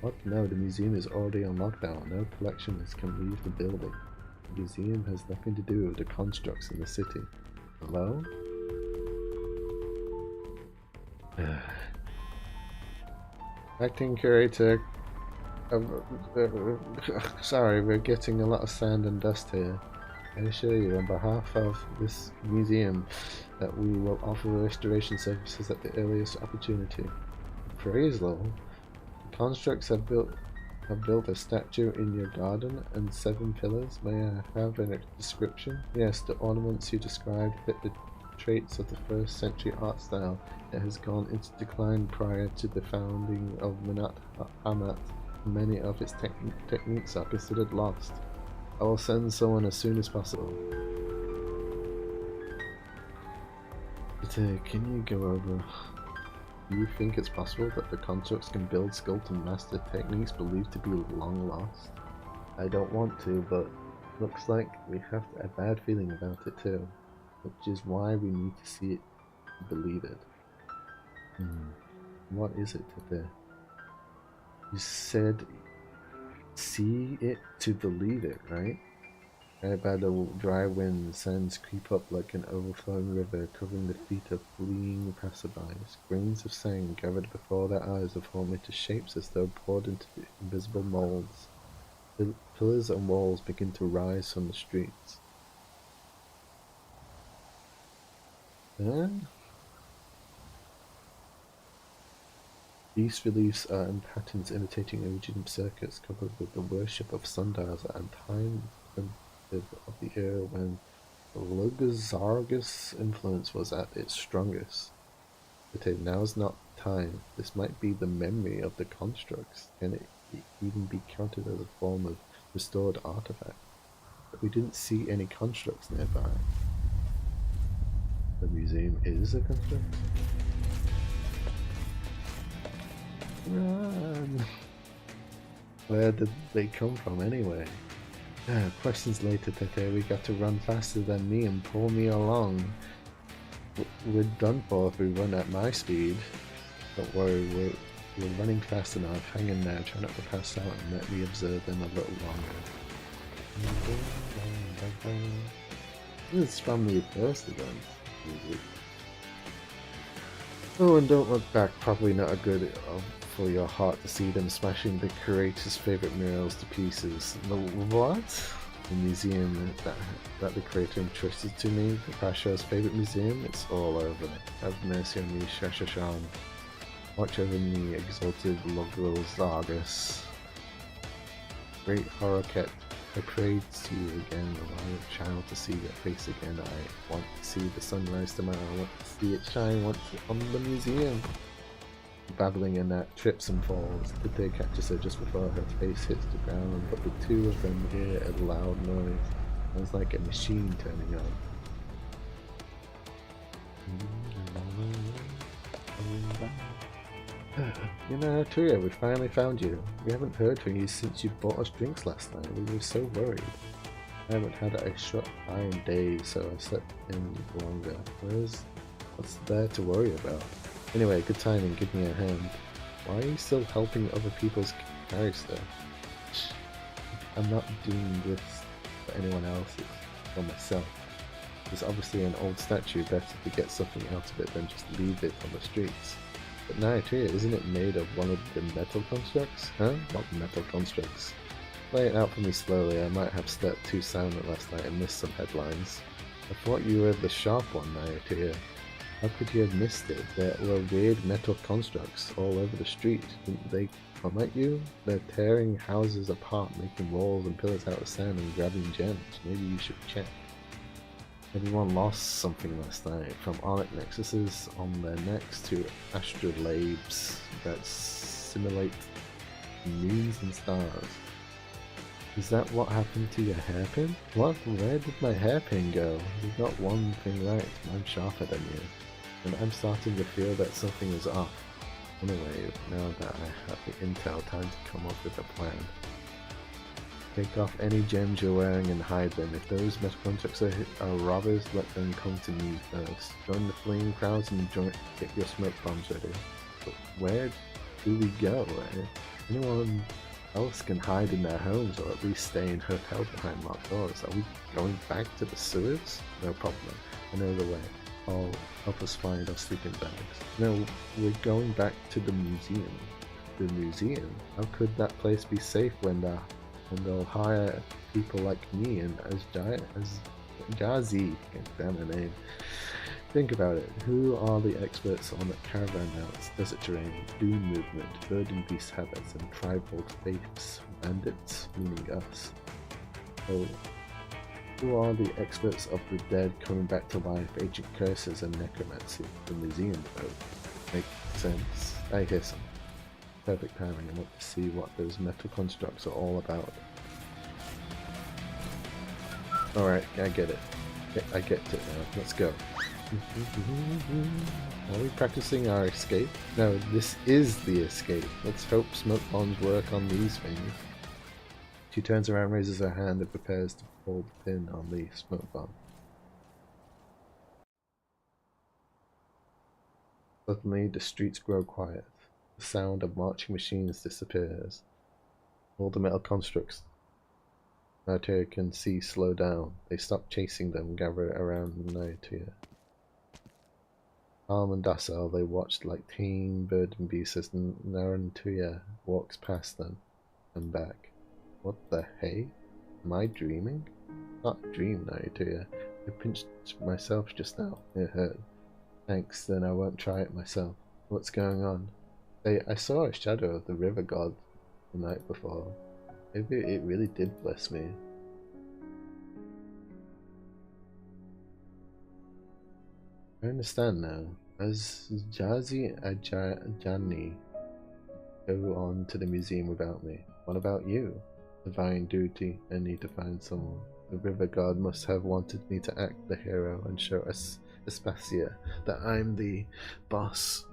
[SPEAKER 1] What? No, the museum is already on lockdown. No collectionist can leave the building. The museum has nothing to do with the constructs in the city. Hello? Acting curator. Sorry, we're getting a lot of sand and dust here. I assure you, on behalf of this museum, that we will offer restoration services at the earliest opportunity. Praise Lord. The constructs have built a statue in your garden and 7 pillars. May I have a description? Yes, the ornaments you described fit the traits of the 1st century art style. It has gone into decline prior to the founding of Manat Hamat. Many of its techniques are considered lost. I will send someone as soon as possible. But can you go over... Do you think it's possible that the constructs can build, sculpt and master techniques believed to be long lost? I don't want to, but looks like we have a bad feeling about it too. Which is why we need to see it to believe it. What is it today? You said see it to believe it, right? By the dry wind, sands creep up like an overflowing river, covering the feet of fleeing passerbys. Grains of sand gathered before their eyes are formed into shapes as though poured into invisible molds. The pillars and walls begin to rise from the streets. These reliefs are in patterns imitating original circuits covered with the worship of sundials and time of the era when the Lugazargus influence was at its strongest. But now's not time. This might be the memory of the constructs. Can it even be counted as a form of restored artifact? But we didn't see any constructs nearby. The museum is a construct? Run! Where did they come from anyway? Questions later, Tete. We got to run faster than me and pull me along. We're done for if we run at my speed. Don't worry, we're running fast enough. Hang in there, try not to pass out and let me observe them a little longer. This is from the first event. Oh, and don't look back. Probably not a good for your heart to see them smashing the curator's favorite murals to pieces. The what? The museum that the creator entrusted to me, the Pasha's favorite museum. It's all over. Have mercy on me, Shashashan. Watch over me, exalted Logos. Great horror cat. I prayed to you again, allow your child to see your face again. I want to see the sunrise tomorrow. I want to see it shine once on the museum. Babbling in that trips and falls. The day catches her just before her face hits the ground, but the two of them hear a loud noise. Sounds like a machine turning on. You know, Tuya, we finally found you. We haven't heard from you since you bought us drinks last night. We were so worried. I haven't had a shut eye in days, so I slept in longer. What's there to worry about? Anyway, good timing, give me a hand. Why are you still helping other people's carry stuff. I'm not doing this for anyone else, it's for myself. There's obviously an old statue, better to get something out of it than just leave it on the streets. But Naotea, isn't it made of one of the metal constructs? Huh? What metal constructs? Lay it out for me slowly, I might have slept too silent last night and missed some headlines. I thought you were the sharp one, Naotea. How could you have missed it? There were weird metal constructs all over the street. Didn't they come at you? They're tearing houses apart, making walls and pillars out of sand and grabbing gems. Maybe you should check. Everyone lost something last night, from onyx necklaces on their necks to astrolabes that simulate moons and stars. Is that what happened to your hairpin? What? Where did my hairpin go? You got one thing right, I'm sharper than you. And I'm starting to feel that something is off. Anyway, now that I have the intel, time to come up with a plan. Take off any gems you're wearing and hide them. If those metal constructs are robbers, let them come to me first. Join the fleeing crowds and get your smoke bombs ready. But where do we go? Anyone else can hide in their homes or at least stay in hotels behind locked doors. Are we going back to the sewers? No problem. I know the way. I'll help us find our sleeping bags. No, we're going back to the museum. The museum? How could that place be safe when they'll hire people like me and as Jazi, damn her name. Think about it. Who are the experts on the caravan routes, desert terrain, dune movement, bird and beast habits, and tribal faiths? Bandits, meaning us. So, who are the experts of the dead coming back to life, ancient curses, and necromancy? The museum boat. Makes sense. I hear some. Perfect timing. I want to see what those metal constructs are all about. Alright, I get it. I get it now. Let's go. Are we practicing our escape? No, this is the escape. Let's hope smoke bombs work on these things. She turns around, raises her hand, and prepares to pull the pin on the smoke bomb. Suddenly, the streets grow quiet. The sound of marching machines disappears. All the metal constructs Naotea can see slow down. They stop chasing them, gather around Naotea. Calm and docile, they watched like tame bird and beasts as Naotea walks past them and back. What the hey? Am I dreaming? Not a dream, Naotea. I pinched myself just now. It hurt. Thanks, then I won't try it myself. What's going on? I saw a shadow of the river god the night before. Maybe it really did bless me. I understand now. As Jazi Ajani go on to the museum without me. What about you? Divine duty. I need to find someone. The river god must have wanted me to act the hero and show us Aspasia that I'm the boss.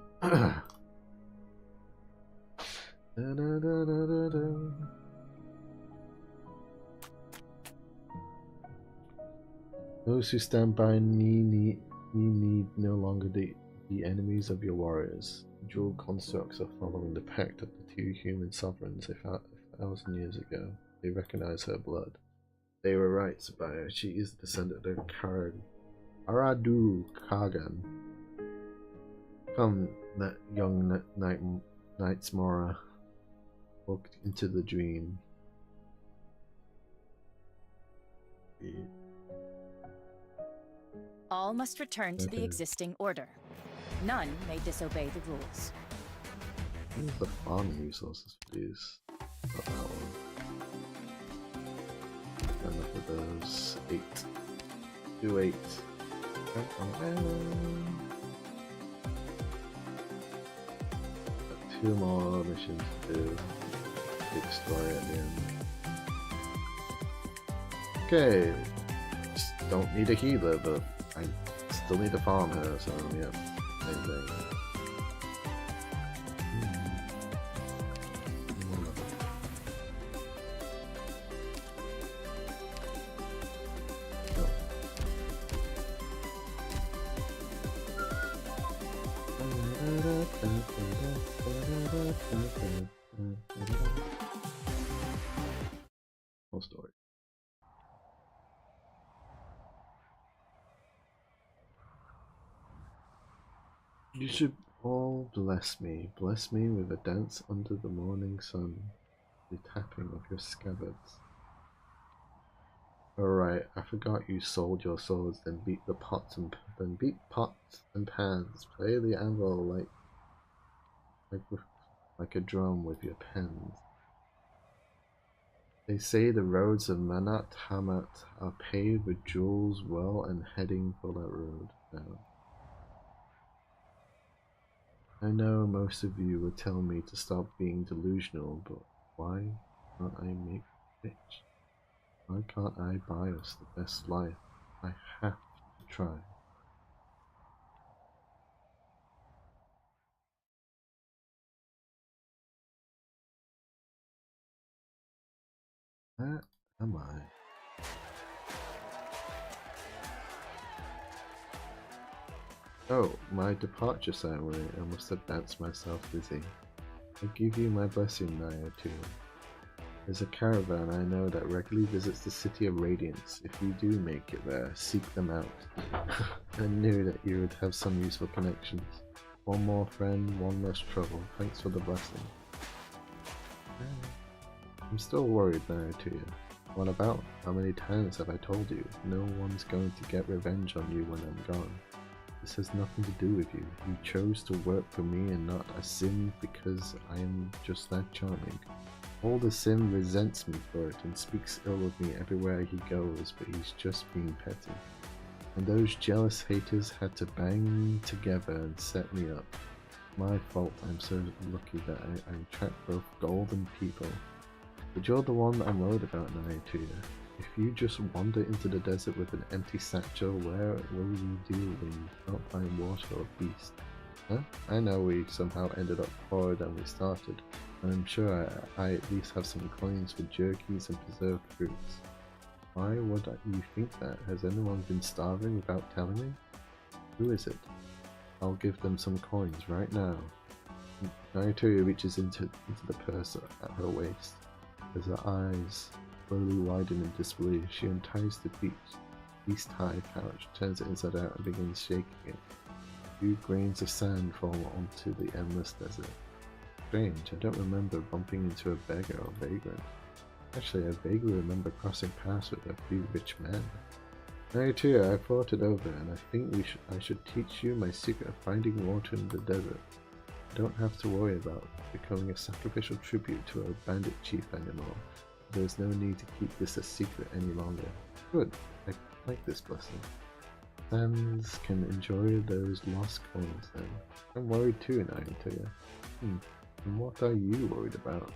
[SPEAKER 1] Those who stand by me need no longer be enemies of your warriors. The dual constructs are following the pact of the two human sovereigns 1,000 years ago. They recognize her blood. They were right, Sabaya. She is the descendant of Aradu Kagan. Come, that young Knight's Mora. Walk into the dream.
[SPEAKER 2] All must return to the existing order. None may disobey the rules.
[SPEAKER 1] Where's the farming resources for these? Not that one. Enough of those. 8. Do 8. Got 2 more missions to do. Big story at the end. Okay. Just don't need a healer, but I still need to farm her, so yeah. Same thing. More story. You should all bless me with a dance under the morning sun, the tapping of your scabbards. Alright, I forgot you sold your swords, then beat pots and pans, play the anvil like a drum with your pens. They say the roads of Manat Hamat are paved with jewels, well, and heading for that road now. I know most of you would tell me to stop being delusional, but why can't I make rich? Why can't I buy us the best life? I have to try. Where am I? Oh, my departure ceremony. I must have danced myself busy. I give you my blessing, Naya, too. There's a caravan I know that regularly visits the City of Radiance. If you do make it there, seek them out. I knew that you would have some useful connections. One more friend, one less trouble. Thanks for the blessing. I'm still worried, Naya, too. What about? How many times have I told you? No one's going to get revenge on you when I'm gone. This has nothing to do with you. You chose to work for me and not a sim because I am just that charming. All the sim resents me for it and speaks ill of me everywhere he goes, but he's just being petty. And those jealous haters had to bang me together and set me up. My fault. I'm so lucky that I attract both golden people. But you're the one that I'm worried about, Nayatuya. If you just wander into the desert with an empty satchel, where will you do when you can't find water or beast? Huh? I know we somehow ended up poorer than we started, and I'm sure I at least have some coins for jerkies and preserved fruits. Why would you think that? Has anyone been starving without telling me? Who is it? I'll give them some coins right now. Nayatuya reaches into the purse at her waist. As her eyes slowly widen in disbelief, she unties the beast tie pouch, turns it inside out and begins shaking it. A few grains of sand fall onto the endless desert. Strange, I don't remember bumping into a beggar or vagrant. Actually, I vaguely remember crossing paths with a few rich men. Nayatuya, I thought it over, and I think I should teach you my secret of finding water in the desert. I don't have to worry about becoming a sacrificial tribute to a bandit chief anymore. There's no need to keep this a secret any longer. Good, I like this blessing. Sands can enjoy those lost coins then. I'm worried too, Nayatuya. And what are you worried about?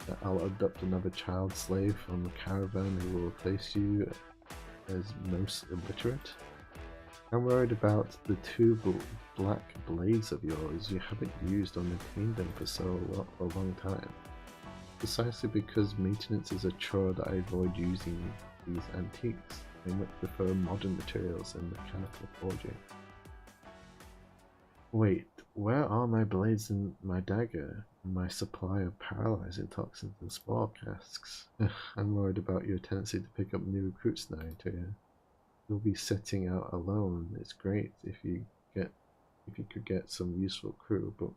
[SPEAKER 1] That I'll adopt another child slave from the caravan who will replace you as most illiterate? I'm worried about the two black blades of yours. You haven't used or maintained them for a long time. Precisely because maintenance is a chore that I avoid using these antiques. I much prefer modern materials and mechanical forging. Wait, where are my blades and my dagger? And my supply of paralyzing toxins and spore casks? I'm worried about your tendency to pick up new recruits now, Nayatuya. You'll be setting out alone. It's great if you could get some useful crew, but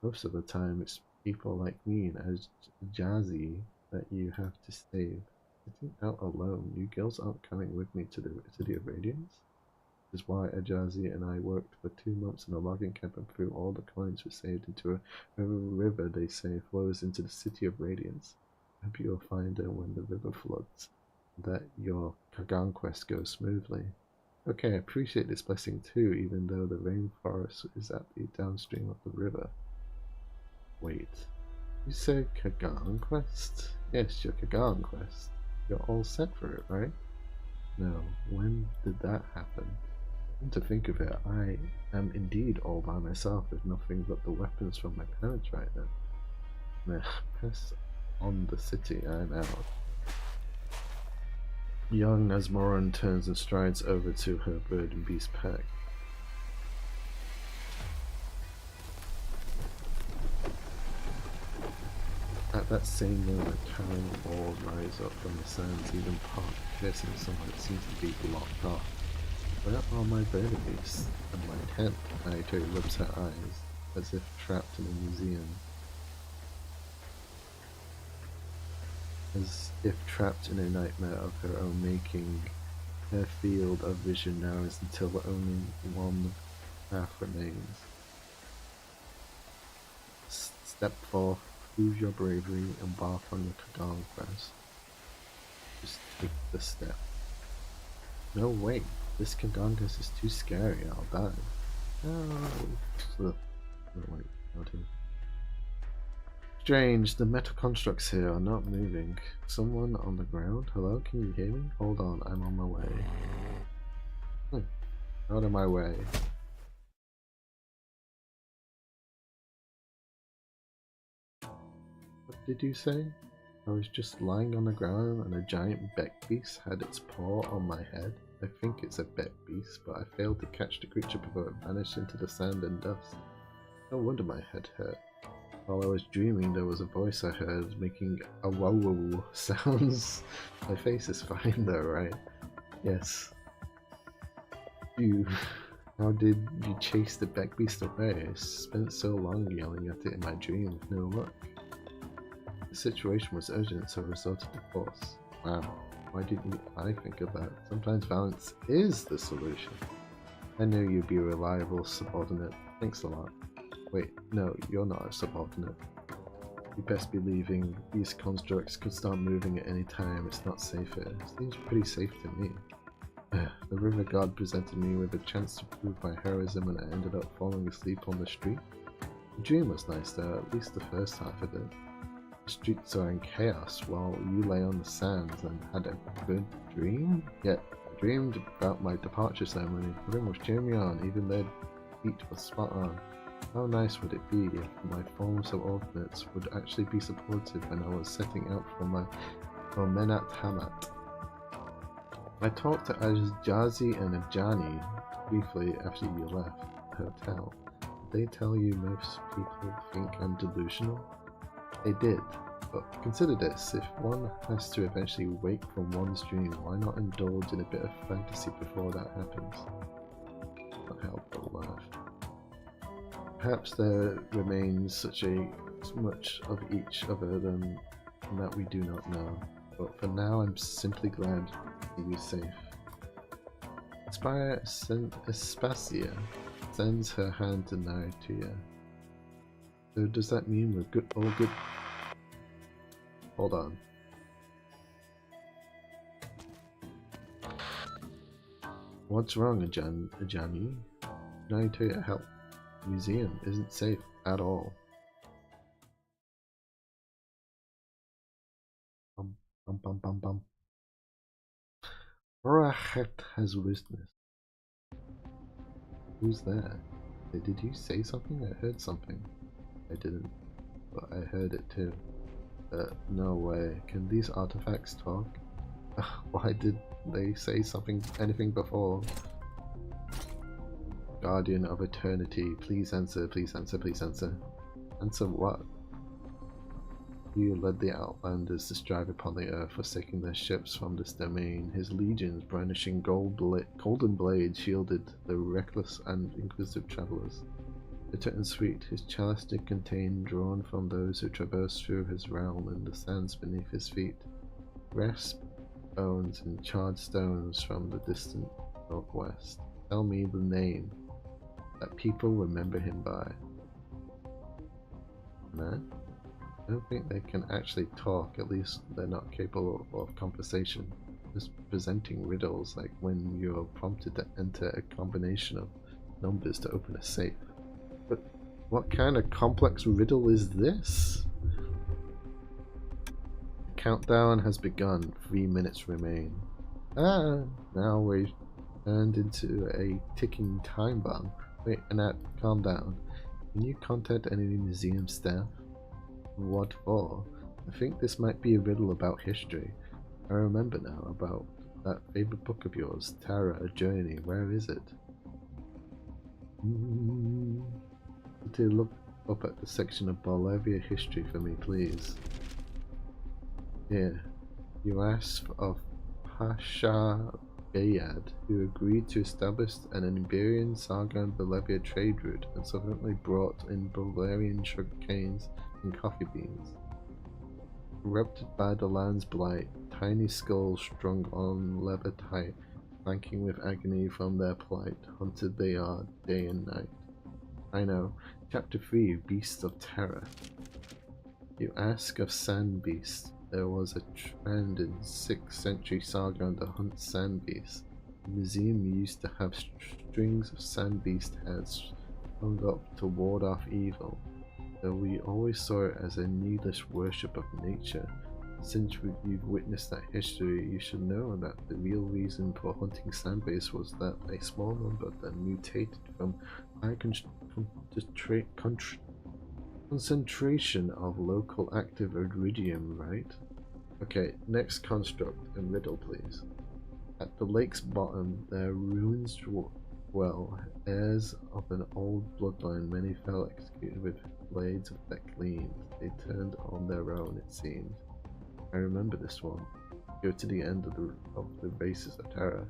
[SPEAKER 1] most of the time it's people like me and Jazzy that you have to save. Sitting out alone, you girls aren't coming with me to the City of Radiance? This is why Ajazi and I worked for 2 months in a logging camp and threw all the coins we saved into a river they say flows into the City of Radiance. I hope you'll find her when the river floods, that your Kagan quest goes smoothly. Okay, I appreciate this blessing too, even though the rainforest is at the downstream of the river. Wait, you said Kagan quest? Yes, your Kagan quest. You're all set for it, right? No, when did that happen? Come to think of it, I am indeed all by myself with nothing but the weapons from my parents right now. Now, press on the city, I'm out. Young Nasmoran turns and strides over to her bird and beast pack. At At that same moment, towering walls rise up from the sands, even part piercing someone that seems to be blocked off. Where are my bird beasts and my tent? Naito rubs her eyes, as if trapped in a museum. As if trapped in a nightmare of her own making, her field of vision narrows until only one path remains. Step forth, prove your bravery, embark on your Kagan quest. Just take the step. No, wait, this Kagan quest is too scary, I'll die. No, wait, not here. Strange, the metal constructs here are not moving. Someone on the ground? Hello, can you hear me? Hold on, I'm on my way. Out of my way. What did you say? I was just lying on the ground and a giant beck beast had its paw on my head. I think it's a beck beast, but I failed to catch the creature before it vanished into the sand and dust. No wonder my head hurt. While I was dreaming, there was a voice I heard making a wow sounds. My face is fine though, right? Yes. How did you chase the beck beast away? I spent so long yelling at it in my dream with no luck. The situation was urgent, so I resorted to force. Wow, why didn't I think of that? Sometimes violence is the solution. I knew you'd be a reliable subordinate. Thanks a lot. Wait, no, you're not a subordinate. You best be leaving. These constructs could start moving at any time. It's not safe here. It seems pretty safe to me. The river god presented me with a chance to prove my heroism and I ended up falling asleep on the street. The dream was nice though, at least the first half of it. The streets are in chaos while you lay on the sands and had a good dream? Yet, I dreamed about my departure ceremony. Everyone was cheering me on, even their feet were spot on. How nice would it be if my former subordinates would actually be supportive when I was setting out for Menat Hamat? I talked to Jazi and Ajani briefly after you left the hotel. Did they tell you most people think I'm delusional? They did, but consider this, if one has to eventually wake from one's dream, why not indulge in a bit of fantasy before that happens? Can't help but laugh. Perhaps there remains so much of each other than that we do not know, but for now I'm simply glad that you're safe. Aspasia sends her hand to Naruto. So does that mean we're good? All good? Hold on. What's wrong, Ajani? Naruto, help. Museum isn't safe at all. Bum. Rahat has witnessed. Who's there? Did you say something? I heard something. I didn't, but I heard it too. No way. Can these artifacts talk? Why did they say anything before? Guardian of Eternity, please answer, please answer, please answer. Answer what? You led the Outlanders to strive upon the earth, forsaking their ships from this domain. His legions, brandishing golden blades, shielded the reckless and inquisitive travelers. Bitter and sweet, his chalice did contain, drawn from those who traversed through his realm and the sands beneath his feet. Rasp bones and charred stones from the distant northwest. Tell me the name that people remember him by. Man? I don't think they can actually talk, at least they're not capable of conversation. Just presenting riddles like when you're prompted to enter a combination of numbers to open a safe. But what kind of complex riddle is this? The countdown has begun, 3 minutes remain. Now we've turned into a ticking time bomb. Wait, Annette, calm down. Can you contact any museum staff? What for? I think this might be a riddle about history. I remember now about that favorite book of yours, Tara, A Journey. Where is it? To look up at the section of Bolivia history for me, please? Here, you asked of Pasha Bayad, who agreed to establish an Iberian Sargon Bolivia trade route and subsequently brought in Bulgarian sugar canes and coffee beans. Corrupted by the land's blight, tiny skulls strung on leather tight, flanking with agony from their plight, hunted they are day and night. I know. Chapter 3, Beasts of Terror. You ask of sand beasts. There was a trend in 6th century Sargon to hunt sand beasts. The museum used to have strings of sand beast heads hung up to ward off evil, though we always saw it as a needless worship of nature. Since you've witnessed that history, you should know that the real reason for hunting sand beasts was that a small number that mutated from high concentration of local active iridium, right? Okay, next construct and riddle, please. At the lake's bottom, there ruins well, heirs of an old bloodline. Many fell executed with blades of that gleamed. They turned on their own, it seemed. I remember this one. Go to the end of the Bases of Terror.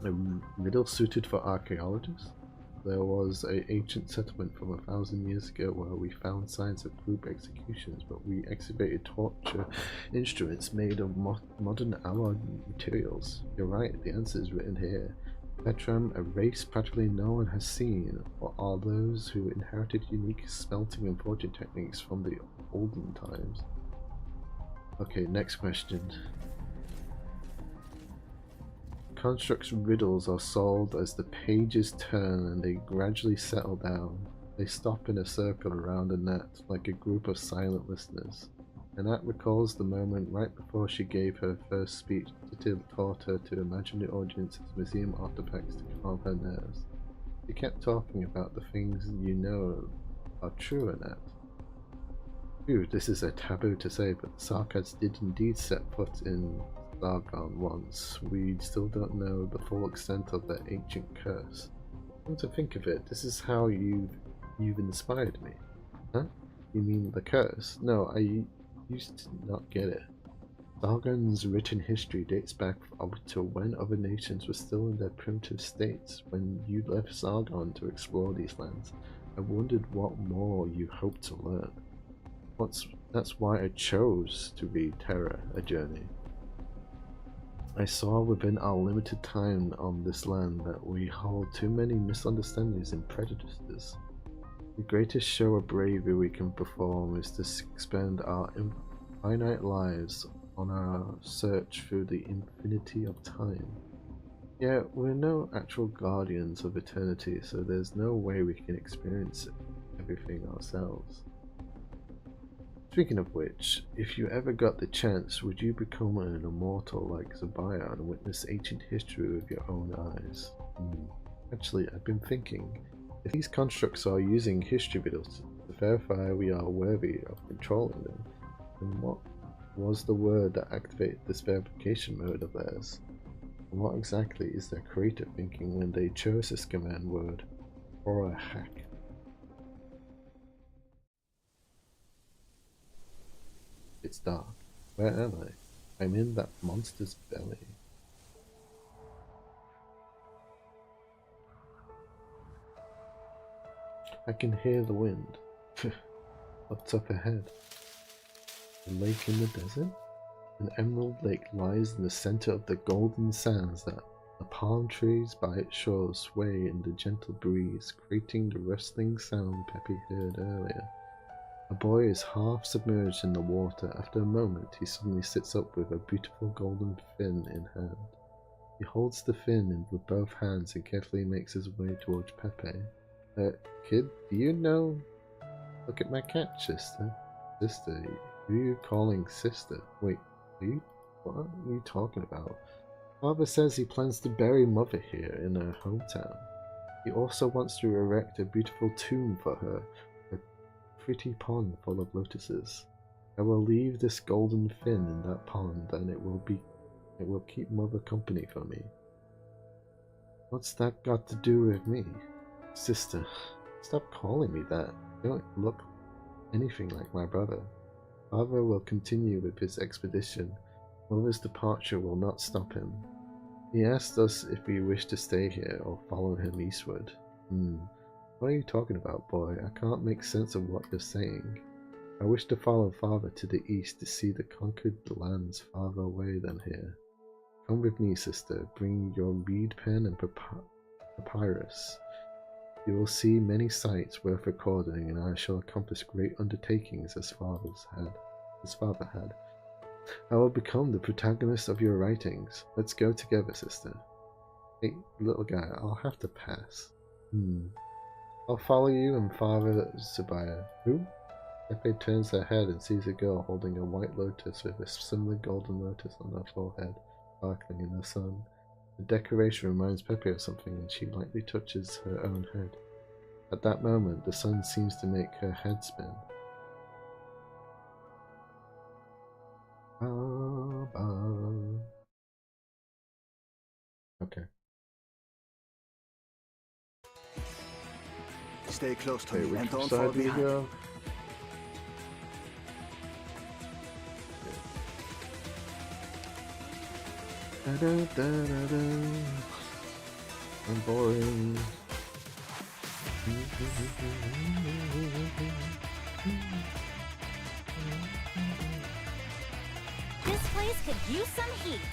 [SPEAKER 1] A riddle suited for archaeologists? There was an ancient settlement from 1,000 years ago where we found signs of group executions, but we excavated torture instruments made of modern alloy materials. You're right, the answer is written here. Petram, a race practically no one has seen, or are those who inherited unique smelting and forging techniques from the olden times. Okay, next question. Constructs riddles are solved as the pages turn and they gradually settle down. They stop in a circle around a net, like a group of silent listeners. Annette recalls the moment right before she gave her first speech. Titi taught her to imagine the audience as museum artifacts to calm her nerves. She kept talking about the things you know are true, Annette. True, this is a taboo to say, but the Sarkats did indeed set foot in Sargon once. We still don't know the full extent of their ancient curse. Come to think of it, this is how you've inspired me. Huh? You mean the curse? No, I used to not get it. Sargon's written history dates back up to when other nations were still in their primitive states. When you left Sargon to explore these lands, I wondered what more you hoped to learn. That's why I chose to read Terror, A Journey. I saw within our limited time on this land that we hold too many misunderstandings and prejudices. The greatest show of bravery we can perform is to expend our finite lives on our search through the infinity of time. Yet we're no actual guardians of eternity, so there's no way we can experience everything ourselves. Speaking of which, if you ever got the chance, would you become an immortal like Zabaya and witness ancient history with your own eyes? Actually, I've been thinking, if these constructs are using history riddles to verify we are worthy of controlling them, then what was the word that activated this verification mode of theirs? And what exactly is their creative thinking when they chose this command word, or a hack? It's dark. Where am I? I'm in that monster's belly. I can hear the wind. What's up ahead? A lake in the desert? An emerald lake lies in the center of the golden sands that the palm trees by its shores sway in the gentle breeze, creating the rustling sound Peppy heard earlier. A boy is half submerged in the water. After a moment, he suddenly sits up with a beautiful golden fin in hand. He holds the fin with both hands and carefully makes his way towards Pepe. Kid, do you know? Look at my catch, sister. Sister? Who are you calling sister? Wait, what are you talking about? Father says he plans to bury Mother here in her hometown. He also wants to erect a beautiful tomb for her. Pretty pond full of lotuses. I will leave this golden fin in that pond and it will keep Mother company for me. What's that got to do with me? Sister, Stop calling me that. You don't look anything like my brother. Father will continue with his expedition. Mother's departure will not stop him. He asked us if we wish to stay here or follow him eastward. What are you talking about, boy? I can't make sense of what you're saying. I wish to follow Father to the east to see the conquered lands farther away than here. Come with me, sister. Bring your reed pen and papyrus. You will see many sights worth recording, and I shall accomplish great undertakings as his father had. I will become the protagonist of your writings. Let's go together, sister. Hey, little guy, I'll have to pass. I'll follow you and Father Zubaya. Who? Pepe turns her head and sees a girl holding a white lotus with a similar golden lotus on her forehead, sparkling in the sun. The decoration reminds Pepe of something, and she lightly touches her own head. At that moment, the sun seems to make her head spin. Okay.
[SPEAKER 5] Stay close to me
[SPEAKER 1] Which
[SPEAKER 5] and don't
[SPEAKER 1] side
[SPEAKER 5] fall
[SPEAKER 1] do you
[SPEAKER 5] behind.
[SPEAKER 1] go? I'm boring.
[SPEAKER 3] This place could use some heat.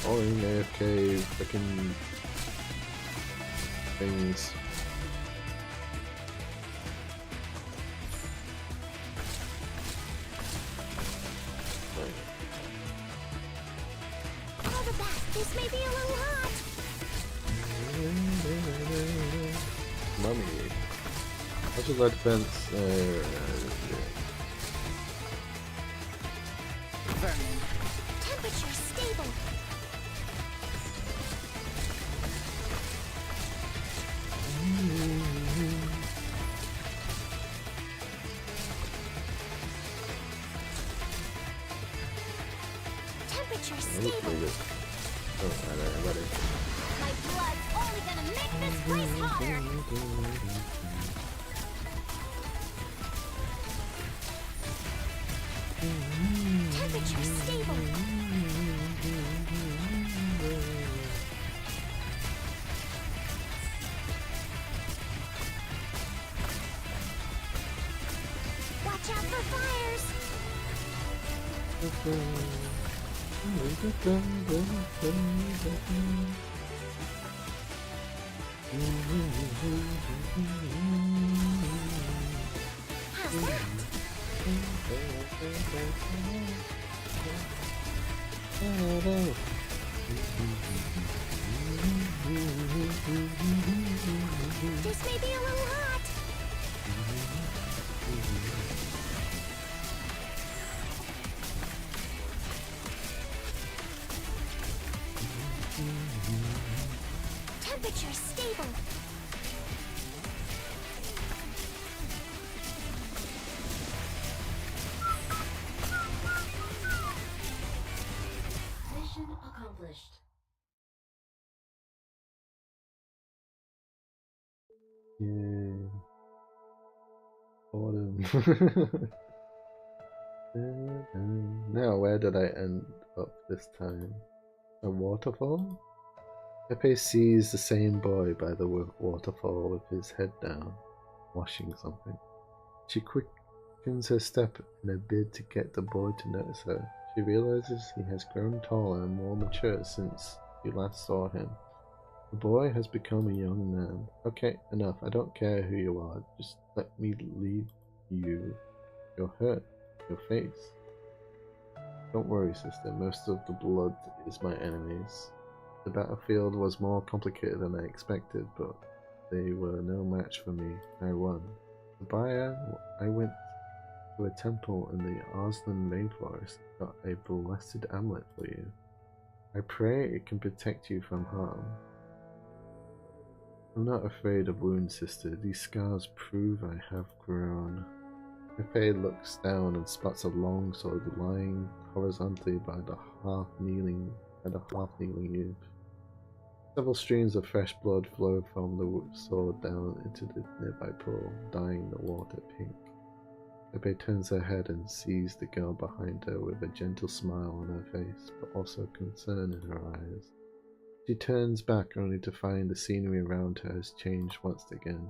[SPEAKER 1] Boring AFK freaking things.
[SPEAKER 3] All the best. This may be a little hot.
[SPEAKER 1] Mummy. What's your defense?
[SPEAKER 3] Vermin. Temperature stable. Temperature stable.
[SPEAKER 1] Oh, buddy.
[SPEAKER 3] My blood's only gonna make this place hotter. Temperature stable. Watch out for fires. How's that? This may be a little hot. Temperature stable.
[SPEAKER 11] Mission accomplished.
[SPEAKER 1] Yay. Autumn. Now, where did I end up this time? A waterfall? Pepe sees the same boy by the waterfall with his head down, washing something. She quickens her step in a bid to get the boy to notice her. She realizes he has grown taller and more mature since you last saw him. The boy has become a young man. Okay, enough. I don't care who you are. Just let me leave you. You're hurt. Your face. Don't worry, sister. Most of the blood is my enemy's. The battlefield was more complicated than I expected, but they were no match for me. I won. Sabaya, I went to a temple in the Arslan rainforest and got a blessed amulet for you. I pray it can protect you from harm. I'm not afraid of wounds, sister. These scars prove I have grown. Pepe looks down and spots a long sword lying horizontally by the half-kneeling youth. Several streams of fresh blood flow from the sword down into the nearby pool, dyeing the water pink. Pepe turns her head and sees the girl behind her with a gentle smile on her face, but also concern in her eyes. She turns back only to find the scenery around her has changed once again.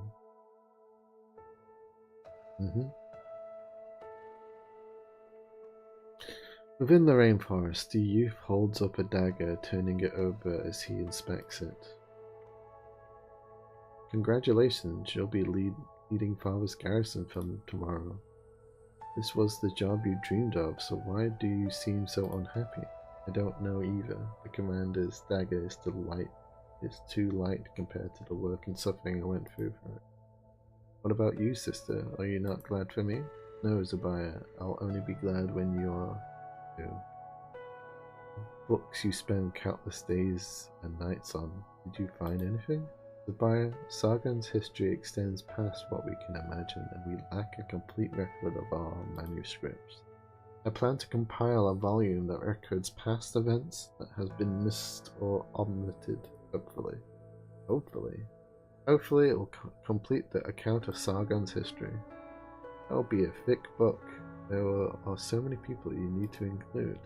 [SPEAKER 1] Within the rainforest, the youth holds up a dagger, turning it over as he inspects it. Congratulations, you'll be leading Father's garrison from tomorrow. This was the job you dreamed of, so why do you seem so unhappy? I don't know either. The commander's dagger is too light compared to the work and suffering I went through for it. What about you, sister? Are you not glad for me? No, Zabaya. I'll only be glad when you are too. Books you spend countless days and nights on. Did you find anything? Zabaya, Sargon's history extends past what we can imagine, and we lack a complete record of our manuscripts. I plan to compile a volume that records past events that has been missed or omitted, hopefully. Hopefully it will complete the account of Sargon's history. That will be a thick book. There are so many people you need to include.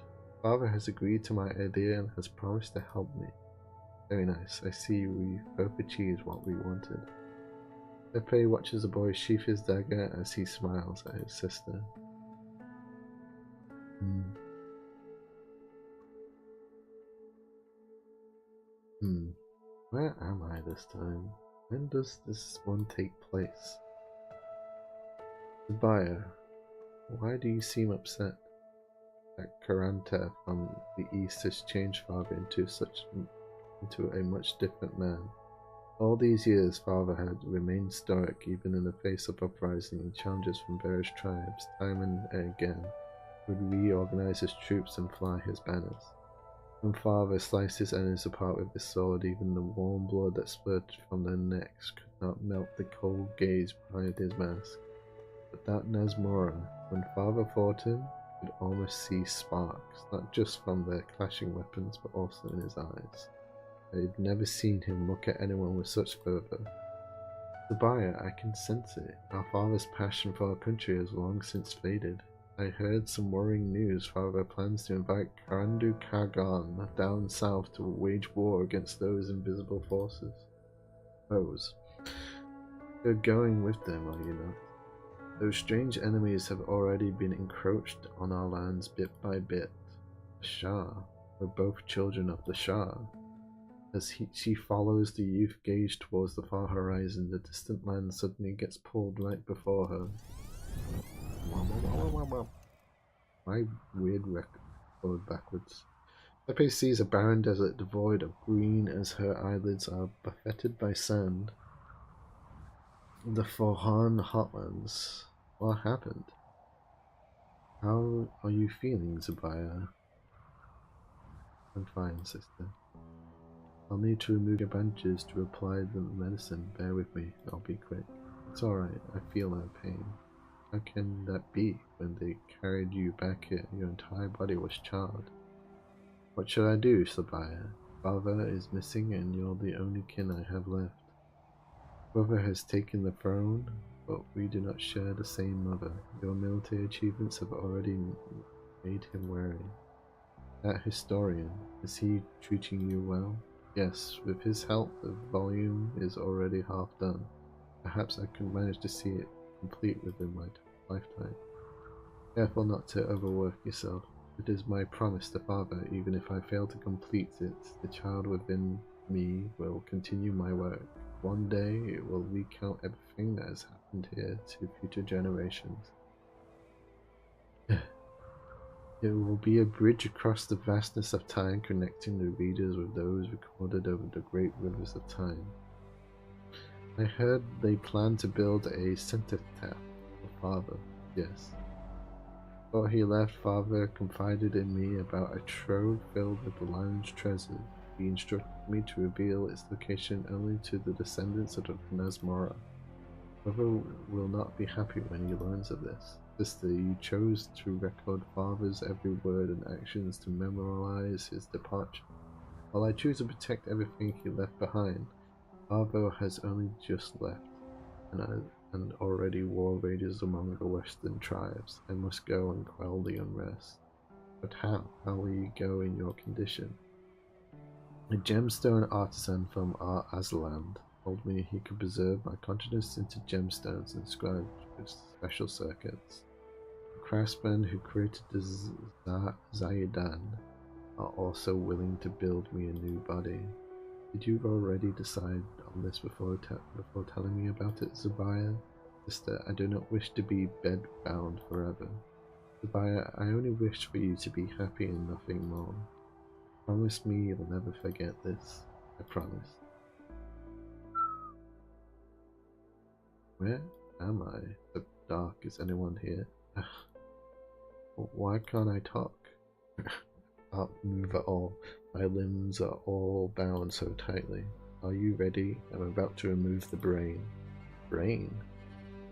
[SPEAKER 1] Father has agreed to my idea and has promised to help me. Very nice. I see we both achieved what we wanted. Pepe watches the boy sheath his dagger as he smiles at his sister. Where am I this time? When does this one take place? Zabaya, why do you seem upset? That Karanta from the east has changed Father into a much different man. All these years, Father had remained stoic even in the face of uprising and challenges from various tribes. Time and again, would reorganize his troops and fly his banners. When Father sliced his enemies apart with his sword, even the warm blood that spurted from their necks could not melt the cold gaze behind his mask. But that Nazmora, when Father fought him, could almost see sparks, not just from their clashing weapons, but also in his eyes. I had never seen him look at anyone with such fervor. Zabaya, I can sense it. Our father's passion for our country has long since faded. I heard some worrying news. Father plans to invite Karandu Kagan down south to wage war against those invisible forces. You're going with them, are you not? Those strange enemies have already been encroached on our lands bit by bit. The Shah. We're both children of the Shah. As she follows the youth gaze towards the far horizon, the distant land suddenly gets pulled right before her. My weird record forward backwards. Pepe sees a barren desert devoid of green as her eyelids are buffeted by sand. The Forhan hotlands. What happened? How are you feeling, Zabaya? I'm fine, sister. I'll need to remove your bandages to apply the medicine. Bear with me, I'll be quick. It's alright, I feel no pain. How can that be? When they carried you back here, your entire body was charred. What should I do, Zabaya? Father is missing and you're the only kin I have left. Brother has taken the throne, but we do not share the same mother. Your military achievements have already made him wary. That historian, is he treating you well? Yes, with his help the volume is already half done. Perhaps I can manage to see it complete within my lifetime. Careful not to overwork yourself. It is my promise to Father, even if I fail to complete it, the child within me will continue my work. One day it will recount everything that has happened here to future generations. It will be a bridge across the vastness of time, connecting the readers with those recorded over the great rivers of time. I heard they plan to build a cenotaph for Father. Yes. Before he left, Father confided in me about a trove filled with the lion's treasure. He instructed me to reveal its location only to the descendants of the Nazmora. Brother will not be happy when he learns of this. Sister, you chose to record Father's every word and actions to memorialize his departure. While I choose to protect everything he left behind, Arvo has only just left, and already war rages among the western tribes. I must go and quell the unrest. But how? How will you go in your condition? A gemstone artisan from our Asland told me he could preserve my consciousness into gemstones inscribed with special circuits. The craftsmen who created the Zayadan are also willing to build me a new body. Did you already decide on this before telling me about it, Zabaya? Sister, I do not wish to be bed-bound forever. Zabaya, I only wish for you to be happy and nothing more. Promise me you'll never forget this. I promise. Where am I? So dark. Is anyone here? Why can't I talk? Can't move at all. My limbs are all bound so tightly. Are you ready? I'm about to remove the brain. Brain?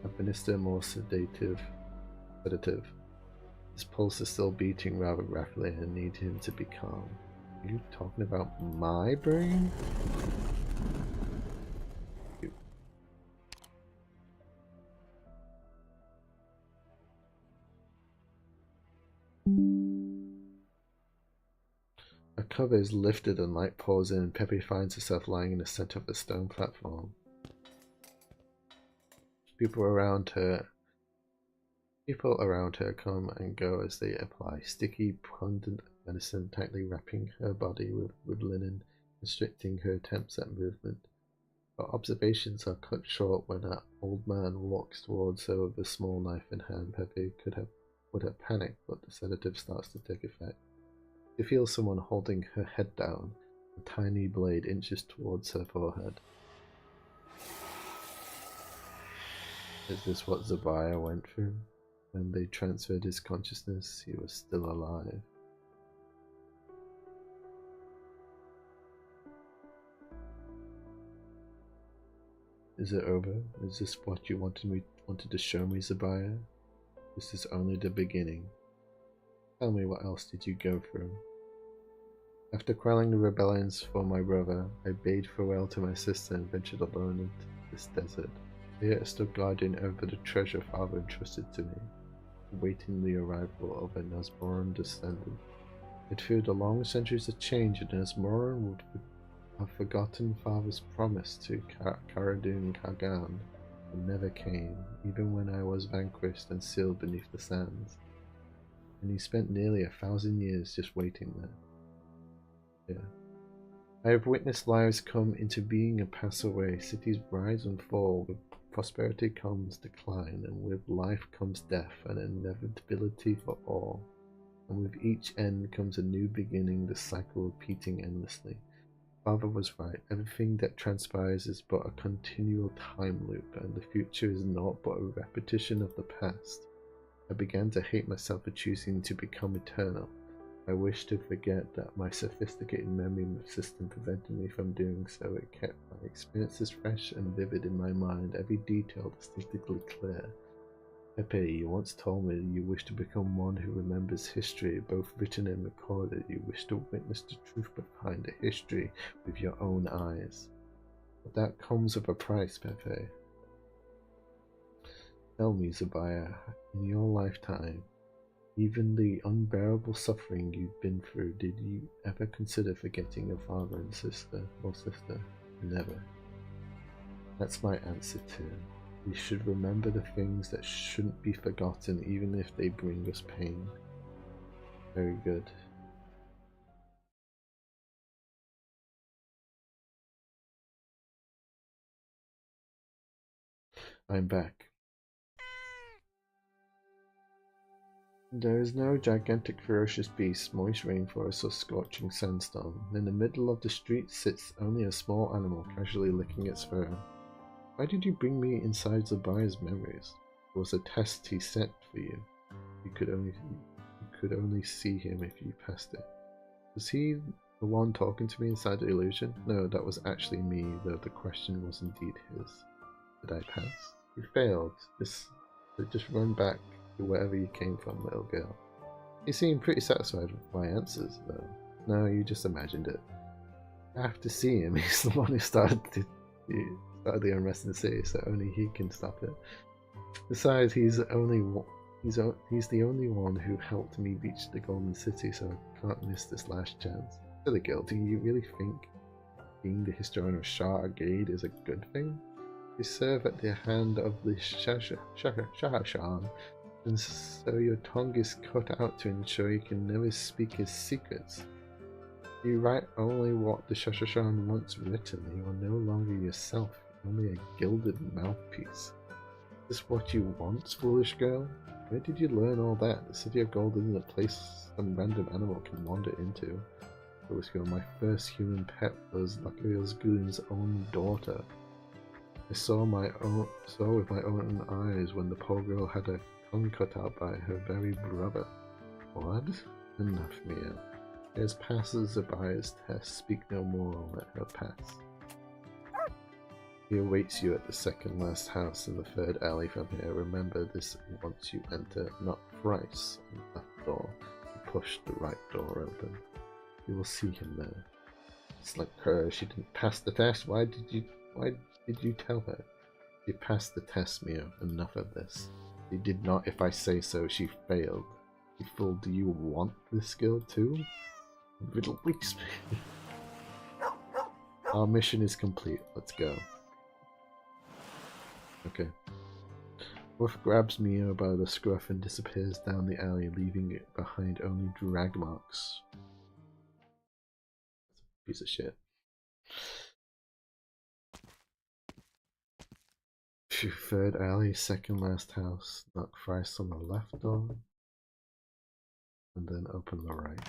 [SPEAKER 1] Administer more sedative. His pulse is still beating rather rapidly and I need him to be calm. Are you talking about my brain? A cover is lifted and light pours in. Pepe finds herself lying in the center of the stone platform. People around her come and go as they apply sticky, pungent medicine, tightly wrapping her body with linen, restricting her attempts at movement. Her observations are cut short when an old man walks towards her with a small knife in hand. Pepe would have panicked, but the sedative starts to take effect. She feels someone holding her head down. A tiny blade inches towards her forehead. Is this what Zabaya went through? When they transferred his consciousness, he was still alive. Is it over? Is this what you wanted to show me, Zabaya? This is only the beginning. Tell me, what else did you go through? After quelling the rebellions for my brother, I bade farewell to my sister and ventured alone into this desert. Here I stood guarding over the treasure father entrusted to me, awaiting the arrival of a Nasmoran descendant. Yet through the long centuries of change, a Nasmoran would have forgotten father's promise to Karadun Kagan and never came, even when I was vanquished and sealed beneath the sands. And he spent nearly 1,000 years just waiting there. I have witnessed lives come into being and pass away, cities rise and fall, with prosperity comes decline, and with life comes death, an inevitability for all. And with each end comes a new beginning, the cycle repeating endlessly. Father was right, everything that transpires is but a continual time loop, and the future is naught but a repetition of the past. I began to hate myself for choosing to become eternal. I wished to forget that my sophisticated memory system prevented me from doing so. It kept my experiences fresh and vivid in my mind, every detail distinctly clear. Pepe, you once told me you wish to become one who remembers history, both written and recorded. You wish to witness the truth behind the history with your own eyes. But that comes with a price, Pepe. Tell me, Zabaya, in your lifetime, even the unbearable suffering you've been through, did you ever consider forgetting your father and sister? Never. That's my answer too. We should remember the things that shouldn't be forgotten, even if they bring us pain. Very good. I'm back. There is no gigantic ferocious beast, moist rainforest or scorching sandstone. In the middle of the street sits only a small animal casually licking its fur. Why did you bring me inside Zabaya's memories? It was a test he set for you. You could only see him if you passed it. Was he the one talking to me inside the illusion? No, that was actually me, though the question was indeed his. Did I pass? You failed. Just run back to wherever you came from, little girl. You seem pretty satisfied with my answers, though. No, you just imagined it. I have to see him. He's the one who started the unrest in the city, so only he can stop it. Besides, he's the only one who helped me reach the Golden City, so I can't miss this last chance. Silly girl, do you really think being the historian of Shah Agade is a good thing? You serve at the hand of the Shah, and so your tongue is cut out to ensure you can never speak his secrets. You write only what the Shah wants written. You are no longer yourself, only a gilded mouthpiece. Is this what you want, foolish girl? Where did you learn all that? The City of Gold isn't a place some random animal can wander into. Foolish girl, my first human pet was Lakriel's Goon's own daughter. I saw with my own eyes when the poor girl had her tongue cut out by her very brother. What? Enough, Mia. There's passers-by's test. Speak no more, let her pass. He awaits you at the second last house in the third alley from here. Remember this once you enter, not thrice on the left door. You push the right door open. You will see him there. It's like her, she didn't pass the test. Why did you tell her? She passed the test, Mia. Enough of this. She did not, if I say so, she failed. You fool, do you want this girl too? Release me. Our mission is complete. Let's go. Okay. Wolf grabs Mia by the scruff and disappears down the alley, leaving it behind only drag marks. Piece of shit. Third alley, second last house. Knock thrice on the left door, and then open the right.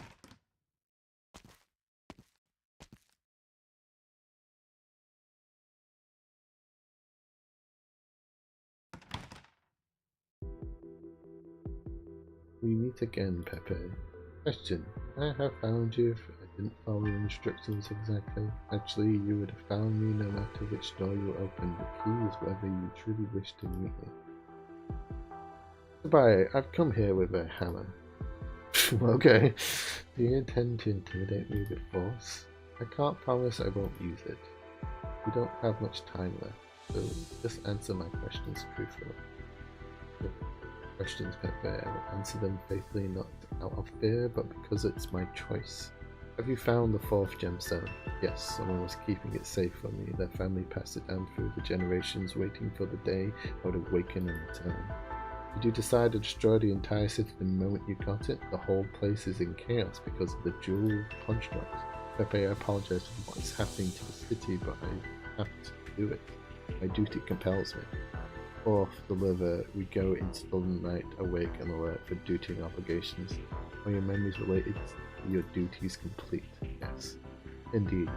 [SPEAKER 1] We meet again, Pepe. Question. I have found you. I didn't follow your instructions exactly. Actually, you would have found me no matter which door you opened. The key is whether you truly wish to meet me. Goodbye. I've come here with a hammer. Okay. Do you intend to intimidate me with force? I can't promise I won't use it. We don't have much time left, so just answer my questions truthfully. Questions, Pepe. I will answer them faithfully, not out of fear, but because it's my choice. Have you found the fourth gemstone? Yes, someone was keeping it safe for me. Their family passed it down through the generations, waiting for the day I would awaken and return. Did you decide to destroy the entire city the moment you got it? The whole place is in chaos because of the jewel construct. Pepe, I apologize for what is happening to the city, but I have to do it. My duty compels me. Fourth, deliver. We go into the night, awake and alert for duty and obligations. Are your memories related to your duties complete? Yes. Indeed.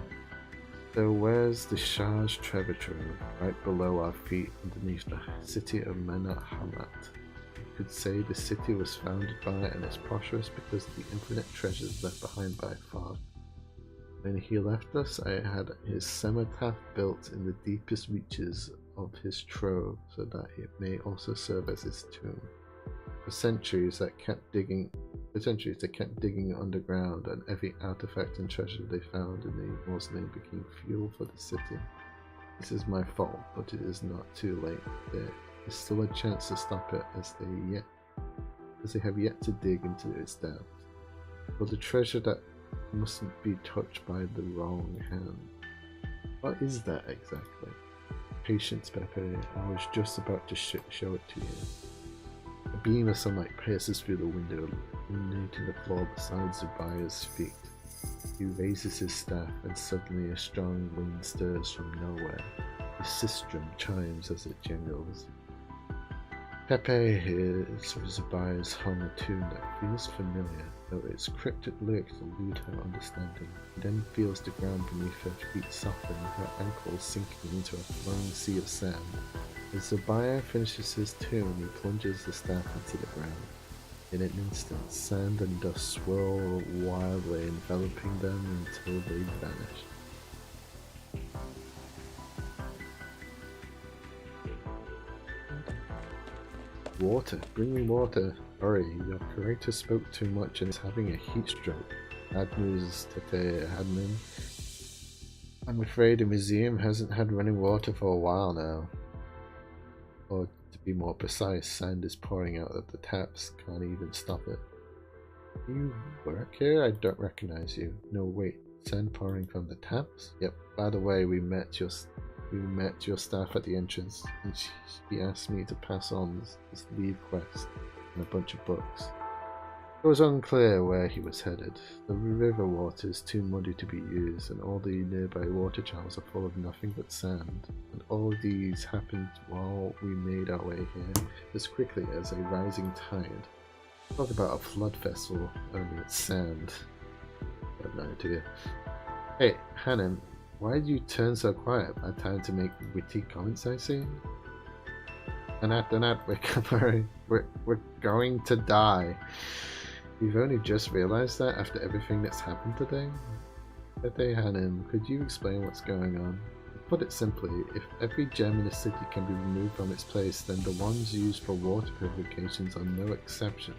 [SPEAKER 1] So where's the Shah's treasure trove? Right below our feet, underneath the city of Menat Hamat. You could say the city was founded by and is prosperous because of the infinite treasures left behind by Fard. When he left us, I had his cenotaph built in the deepest reaches of his trove, so that it may also serve as his tomb. For centuries, they kept digging underground, and every artifact and treasure they found in the mausoleum became fuel for the city. This is my fault, but it is not too late. There is still a chance to stop it, as they have yet to dig into its depths. For the treasure that mustn't be touched by the wrong hand. What is that exactly? Patience, Pepe. I was just about to show it to you. A beam of sunlight pierces through the window, illuminating the floor beside Zubair's feet. He raises his staff, and suddenly a strong wind stirs from nowhere. The sistrum chimes as it jingles. Pepe hears Zubair's hum a tune that feels familiar, though its cryptic lyrics elude her understanding. He then feels the ground beneath her feet soften, her ankles sinking into a flowing sea of sand. As Zubair finishes his tune, he plunges the staff into the ground. In an instant, sand and dust swirl wildly, enveloping them until they vanish. Water. Bring me water. Hurry, your curator spoke too much and is having a heat stroke. Bad news, Tete Hadmin. I'm afraid the museum hasn't had running water for a while now. Or to be more precise, sand is pouring out of the taps. Can't even stop it. You work here? I don't recognize you. No, wait. Sand pouring from the taps? Yep. By the way, we met your staff at the entrance, and she asked me to pass on this leave quest and a bunch of books. It was unclear where he was headed. The river water is too muddy to be used, and all the nearby water channels are full of nothing but sand. And all of these happened while we made our way here as quickly as a rising tide. Talk about a flood festival, only it's sand. I have no idea. Hey, Hannon, why did you turn so quiet? Bad time to make witty comments, I see? Anat, we're going to die. You've only just realized that after everything that's happened today? Hey, Hannon, could you explain what's going on? To put it simply, if every gem in a city can be removed from its place, then the ones used for water purifications are no exception.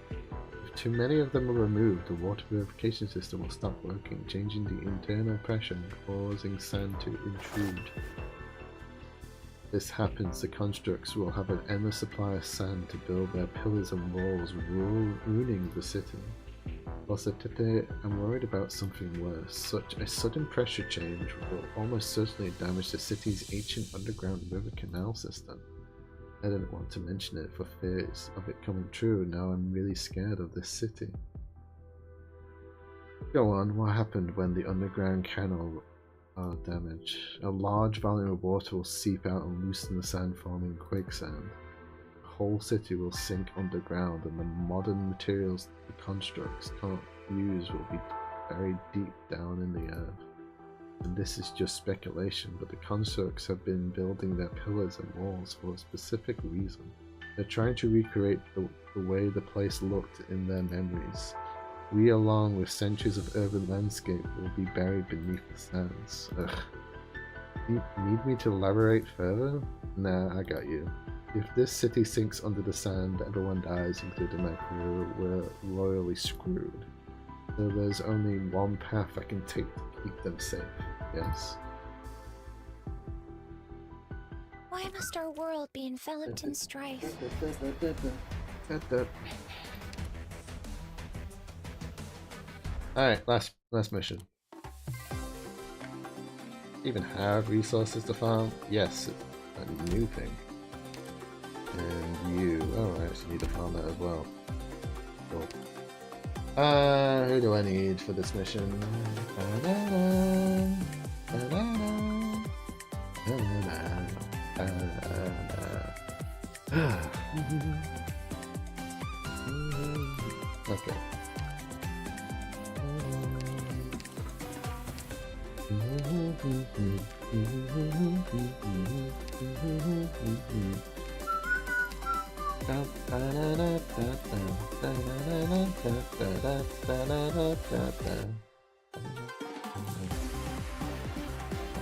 [SPEAKER 1] If too many of them are removed, the water purification system will stop working, changing the internal pressure and causing sand to intrude. If this happens, the constructs will have an endless supply of sand to build their pillars and walls, ruining the city. Also, today I'm worried about something worse. Such a sudden pressure change will almost certainly damage the city's ancient underground river canal system. I didn't want to mention it for fears of it coming true. Now I'm really scared of this city. Go on, what happened when the underground canal damaged? A large volume of water will seep out and loosen the sand, forming quicksand. The whole city will sink underground, and the modern materials the constructs can't use will be buried deep down in the earth. And this is just speculation, but the constructs have been building their pillars and walls for a specific reason. They're trying to recreate the way the place looked in their memories. We, along with centuries of urban landscape, will be buried beneath the sands. Ugh. You need me to elaborate further? Nah, I got you. If this city sinks under the sand, everyone dies, including my crew. We're royally screwed. So there's only one path I can take to keep them safe, yes?
[SPEAKER 10] Why must our world be enveloped in strife?
[SPEAKER 1] Alright, last mission. Even have resources to farm? Yes, it's a new thing. And you. Alright, so you need to farm that as well. Cool. Who do I need for this mission? Okay.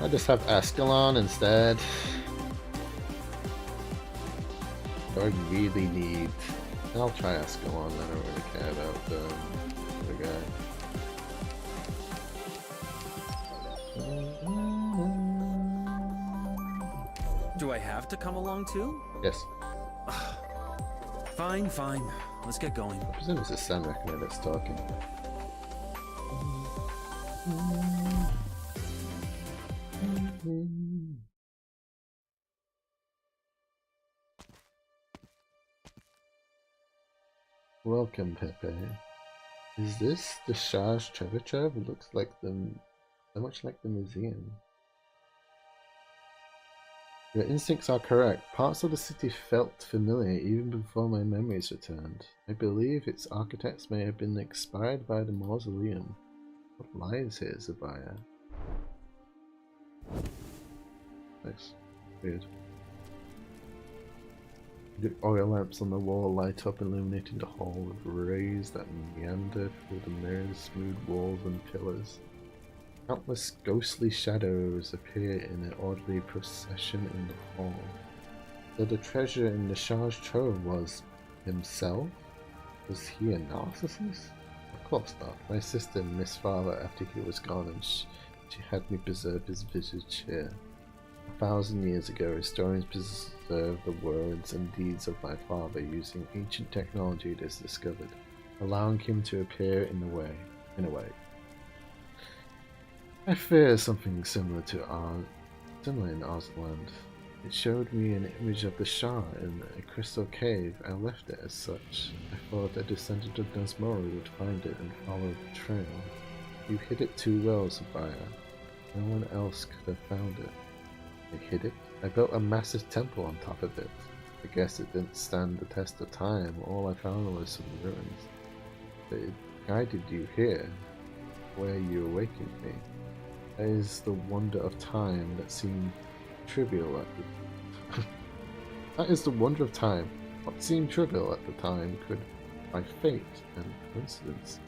[SPEAKER 1] I'll just have Ascalon instead. I really need. I'll try Ascalon. I don't really care about the guy.
[SPEAKER 9] Do I have to come along too?
[SPEAKER 1] Yes.
[SPEAKER 9] Fine, fine. Let's get going.
[SPEAKER 1] I presume it's a Sand Reckoner that's talking. Welcome, Pepe. Is this the Shah's treasure trove? It looks like so much like the museum. Your instincts are correct. Parts of the city felt familiar even before my memories returned. I believe its architects may have been inspired by the mausoleum. What lies here, Zabaya? Nice. Weird. The oil lamps on the wall light up, illuminating the hall with rays that meander through the mirror's smooth walls and pillars. Countless ghostly shadows appear in an orderly procession in the hall. So the treasure in the Shah's trove was himself? Was he a narcissist? Of course not. My sister missed father after he was gone, and She had me preserve his visage here. 1,000 years ago, historians preserved the words and deeds of my father using ancient technology it has discovered, allowing him to appear in a way. I fear something similar in Ozland. It showed me an image of the Shah in a crystal cave. I left it as such. I thought a descendant of Nazmori would find it and follow the trail. You hid it too well, Sabaya. No one else could have found it. I hid it? I built a massive temple on top of it. I guess it didn't stand the test of time. All I found was some ruins. But it guided you here, where you awakened me. That is the wonder of time that seemed trivial at the That is the wonder of time. What seemed trivial at the time could, by fate and coincidence,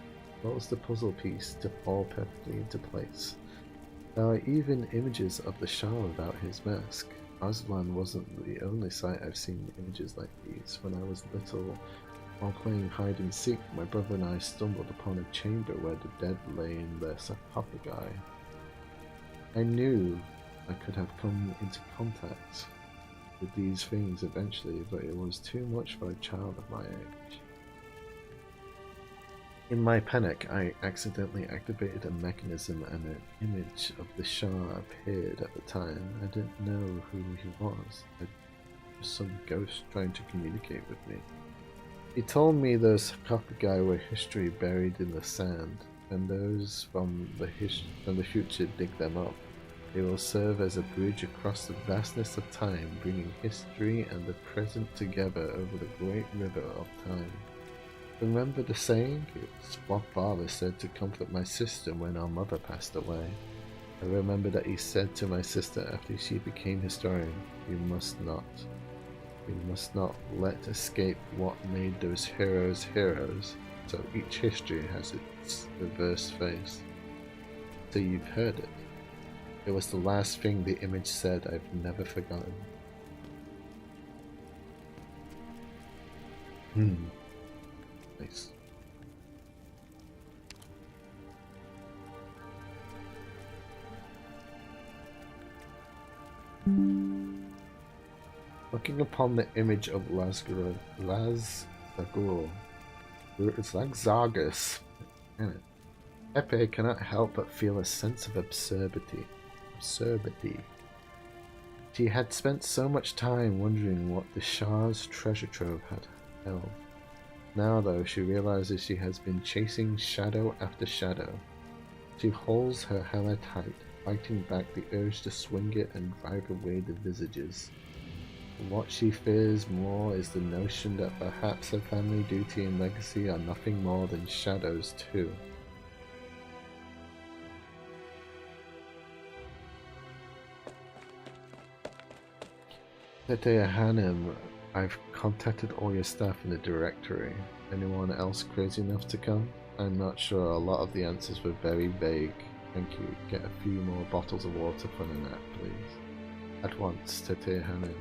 [SPEAKER 1] cause the puzzle piece to fall perfectly into place. There are even images of the Shah without his mask. Aslan wasn't the only site I've seen images like these. When I was little, while playing hide and seek, my brother and I stumbled upon a chamber where the dead lay in their sarcophagi. I knew I could have come into contact with these things eventually, but it was too much for a child of my age. In my panic, I accidentally activated a mechanism and an image of the Shah appeared at the time. I didn't know who he was. It was some ghost trying to communicate with me. He told me those sarcophagi were history buried in the sand, and those from the future dig them up. They will serve as a bridge across the vastness of time, bringing history and the present together over the great river of time. Remember the saying? It's what father said to comfort my sister when our mother passed away. I remember that he said to my sister after she became historian, we must not let escape what made those heroes heroes, so each history has its reverse face. So you've heard it. It was the last thing the image said. I've never forgotten. Nice. Looking upon the image of Lazarus, it's like Zargus. Pepe cannot help but feel a sense of absurdity. She had spent so much time wondering what the Shah's treasure trove had held. Now, though, she realizes she has been chasing shadow after shadow. She holds her hammer tight, fighting back the urge to swing it and drive away the visages. What she fears more is the notion that perhaps her family duty and legacy are nothing more than shadows too. Tetea Hanem, I've contacted all your staff in the directory. Anyone else crazy enough to come? I'm not sure. A lot of the answers were very vague. Thank you. Get a few more bottles of water for Nanette, please. At once, Tetea Hanem.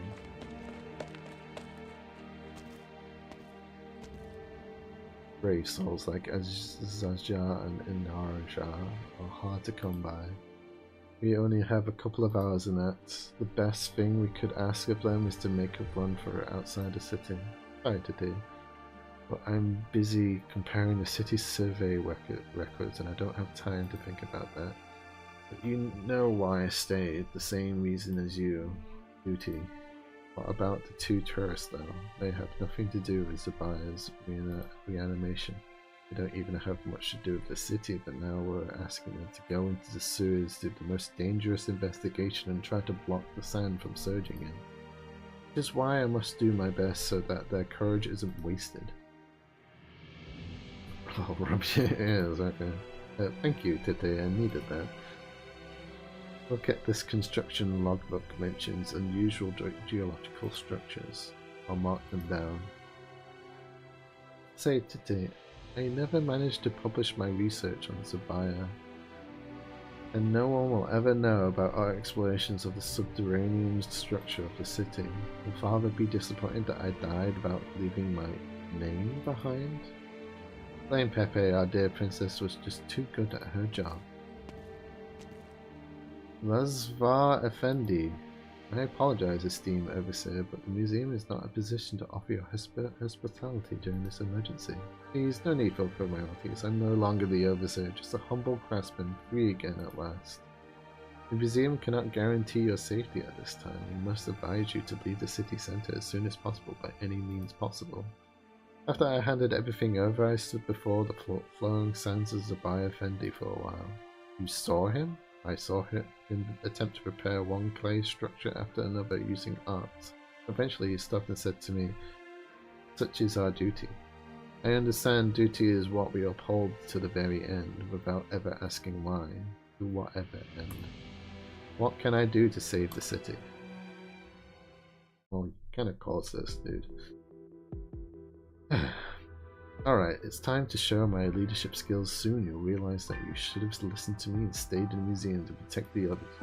[SPEAKER 1] Brave souls like Azja and Inaraja are hard to come by. We only have a couple of hours in that. The best thing we could ask of them is to make a run for it outside the city. Sorry today, but I'm busy comparing the city's survey records and I don't have time to think about that. But you know why I stayed, the same reason as you, duty. What about the two tourists though? They have nothing to do with Zabaya's reanimation. They don't even have much to do with the city, but now we're asking them to go into the sewers, do the most dangerous investigation and try to block the sand from surging in. Which is why I must do my best so that their courage isn't wasted. Oh, rub your ears, okay. Thank you, Tete, I needed that. Look at this construction logbook mentions unusual geological structures. I'll mark them down. Say, Tete, I never managed to publish my research on Zabaya, and no one will ever know about our explorations of the subterranean structure of the city. Will Father be disappointed that I died without leaving my name behind? Blame Pepe, our dear princess was just too good at her job. Razvar Effendi. I apologize, esteemed overseer, but the museum is not in a position to offer your hospitality during this emergency. Please, no need for formalities. I'm no longer the overseer, just a humble craftsman, free again at last. The museum cannot guarantee your safety at this time. We must advise you to leave the city centre as soon as possible by any means possible. After I handed everything over, I stood before the flowing sands of Zabaya Effendi for a while. You saw him? I saw him attempt to prepare one clay structure after another using art. Eventually he stopped and said to me, "Such is our duty. I understand duty is what we uphold to the very end, without ever asking why, to whatever end. What can I do to save the city?" Well, you kinda caused this, dude. Alright, it's time to show my leadership skills. Soon you'll realize that you should have listened to me and stayed in the museum to protect the others.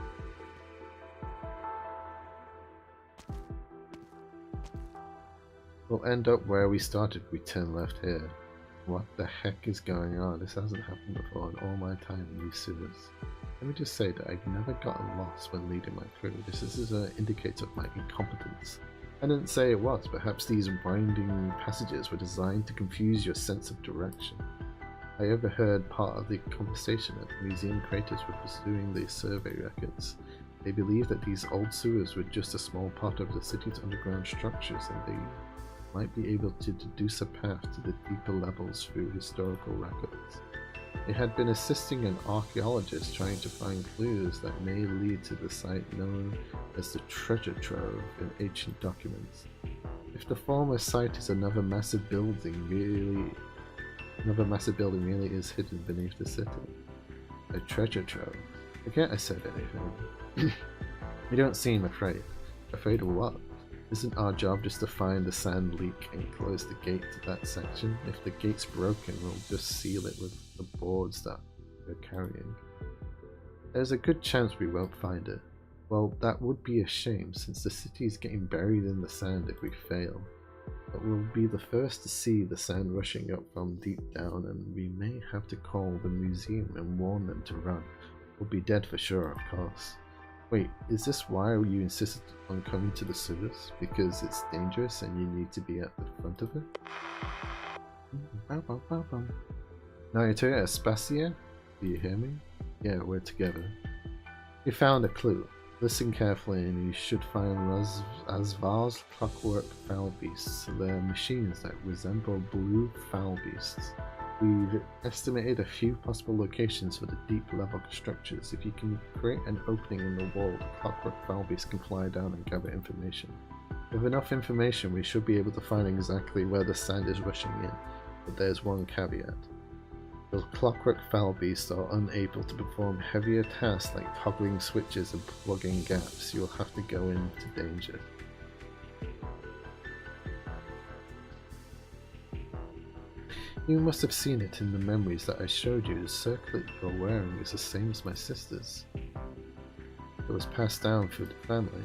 [SPEAKER 1] We'll end up where we started if we turn left here. What the heck is going on? This hasn't happened before in all my time in these sewers. Let me just say that I've never gotten lost when leading my crew. This is an indicator of my incompetence. I didn't say it was. Perhaps these winding passages were designed to confuse your sense of direction. I overheard part of the conversation that the museum creators were pursuing the survey records. They believed that these old sewers were just a small part of the city's underground structures, and they might be able to deduce a path to the deeper levels through historical records. They had been assisting an archaeologist trying to find clues that may lead to the site known as the treasure trove in ancient documents. If the former site is another massive building really is hidden beneath the city. A treasure trove. Forget I said anything. You don't seem afraid. Afraid of what? Isn't our job just to find the sand leak and close the gate to that section? If the gate's broken, we'll just seal it with the boards that we're carrying. There's a good chance we won't find it. Well, that would be a shame, since the city is getting buried in the sand if we fail. But we'll be the first to see the sand rushing up from deep down, and we may have to call the museum and warn them to run. We'll be dead for sure, of course. Wait, is this why you insisted on coming to the sewers? Because it's dangerous and you need to be at the front of it? Naruto Aspasia? Do you hear me? Yeah, we're together. You found a clue. Listen carefully and you should find Razvar's clockwork foul beasts. They're machines that resemble blue foul beasts. We've estimated a few possible locations for the deep level structures. If you can create an opening in the wall, the clockwork foul beast can fly down and gather information. With enough information, we should be able to find exactly where the sand is rushing in, but there's one caveat. The clockwork foul beasts are unable to perform heavier tasks like toggling switches and plugging gaps. You'll have to go into danger. You must have seen it in the memories that I showed you. The circlet you're wearing is the same as my sister's. It was passed down through the family.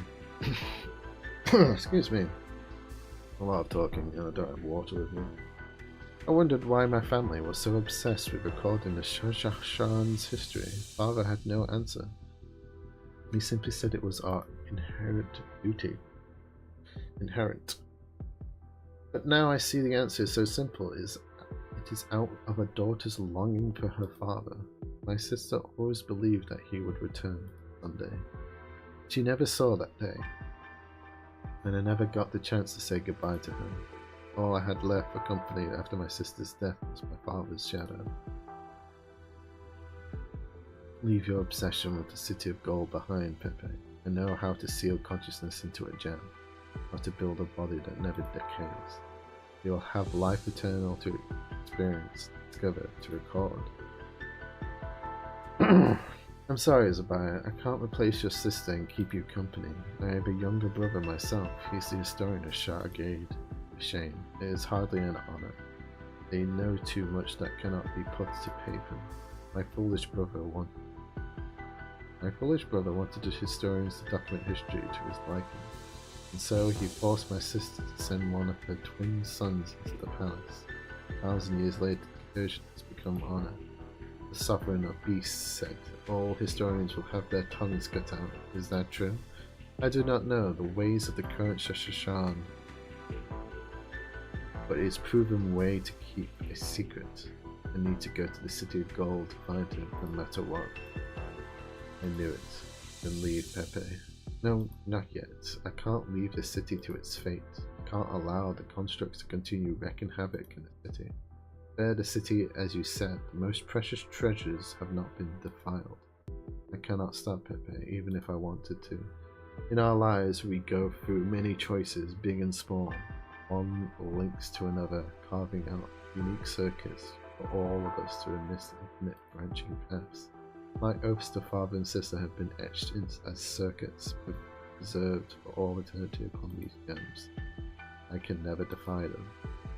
[SPEAKER 1] Excuse me. A lot of talking, and I don't have water with me. I wondered why my family was so obsessed with recording the Shah-Shan's history. Father had no answer. He simply said it was our inherent duty. Inherent. But now I see the answer is so simple. It is out of a daughter's longing for her father. My sister always believed that he would return someday. She never saw that day, and I never got the chance to say goodbye to her. All I had left for company after my sister's death was my father's shadow. Leave your obsession with the city of gold behind, Pepe, and know how to seal consciousness into a gem, how to build a body that never decays. You'll have life eternal to experience, discover, to record. I'm sorry, Zabaya, I can't replace your sister and keep you company. I have a younger brother myself. He's the historian of Shargade. A shame. It is hardly an honor. They know too much that cannot be put to paper. My foolish brother wanted the historians to document history to his liking, and so he forced my sister to send one of her twin sons into the palace. 1,000 years later, the conversion has become honor. The sovereign of beasts said, all historians will have their tongues cut out. Is that true? I do not know the ways of the current Shashasan, but it's proven way to keep a secret. I need to go to the City of Gold to find him, no matter what. I knew it. Then leave, Pepe. No, not yet. I can't leave the city to its fate. I can't allow the constructs to continue wreaking havoc in the city. There, the city, as you said, the most precious treasures have not been defiled. I cannot stop Pepe, even if I wanted to. In our lives, we go through many choices, big and small. One links to another, carving out unique circuits for all of us to miss infinite branching paths. My oaths to father and sister have been etched in as circuits, preserved for all eternity upon these gems. I can never defy them.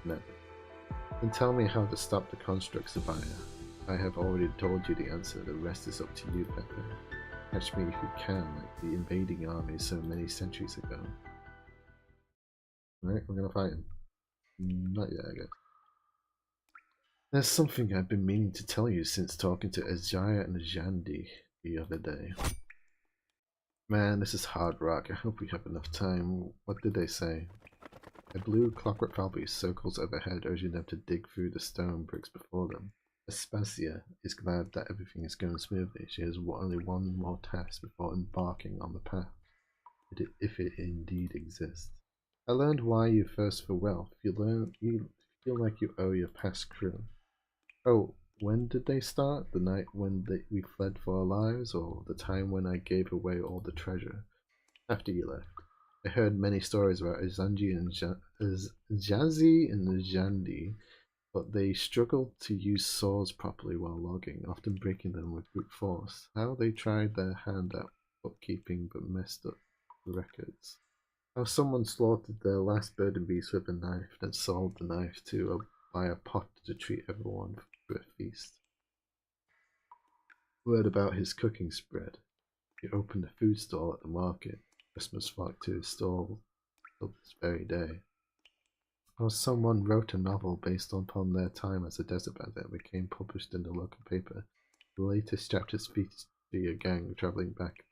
[SPEAKER 1] Never. Then tell me how to stop the constructs, Abaya. I have already told you the answer, the rest is up to you, Pepe. Catch me if you can, like the invading army so many centuries ago. Alright, we're gonna fight him. Not yet, I guess. There's something I've been meaning to tell you since talking to Ajaya and Jandi the other day. Man, this is hard rock. I hope we have enough time. What did they say? A blue clockwork falcon circles overhead, urging them to dig through the stone bricks before them. Aspasia is glad that everything is going smoothly. She has only one more task before embarking on the path, if it indeed exists. I learned why you thirst for wealth. You feel like you owe your past crew. Oh, when did they start? The night when we fled for our lives, or the time when I gave away all the treasure? After you left. I heard many stories about Jazzy and Jandi, but they struggled to use swords properly while logging, often breaking them with brute force. How they tried their hand at bookkeeping but messed up the records. How someone slaughtered their last burden beast with a knife, then sold the knife to buy a pot to treat everyone to a feast. Word about his cooking spread. He opened a food stall at the market. Christmas flocked to his stall till this very day. How someone wrote a novel based upon their time as a desert bandit became published in the local paper. The latest chapters feature a gang travelling back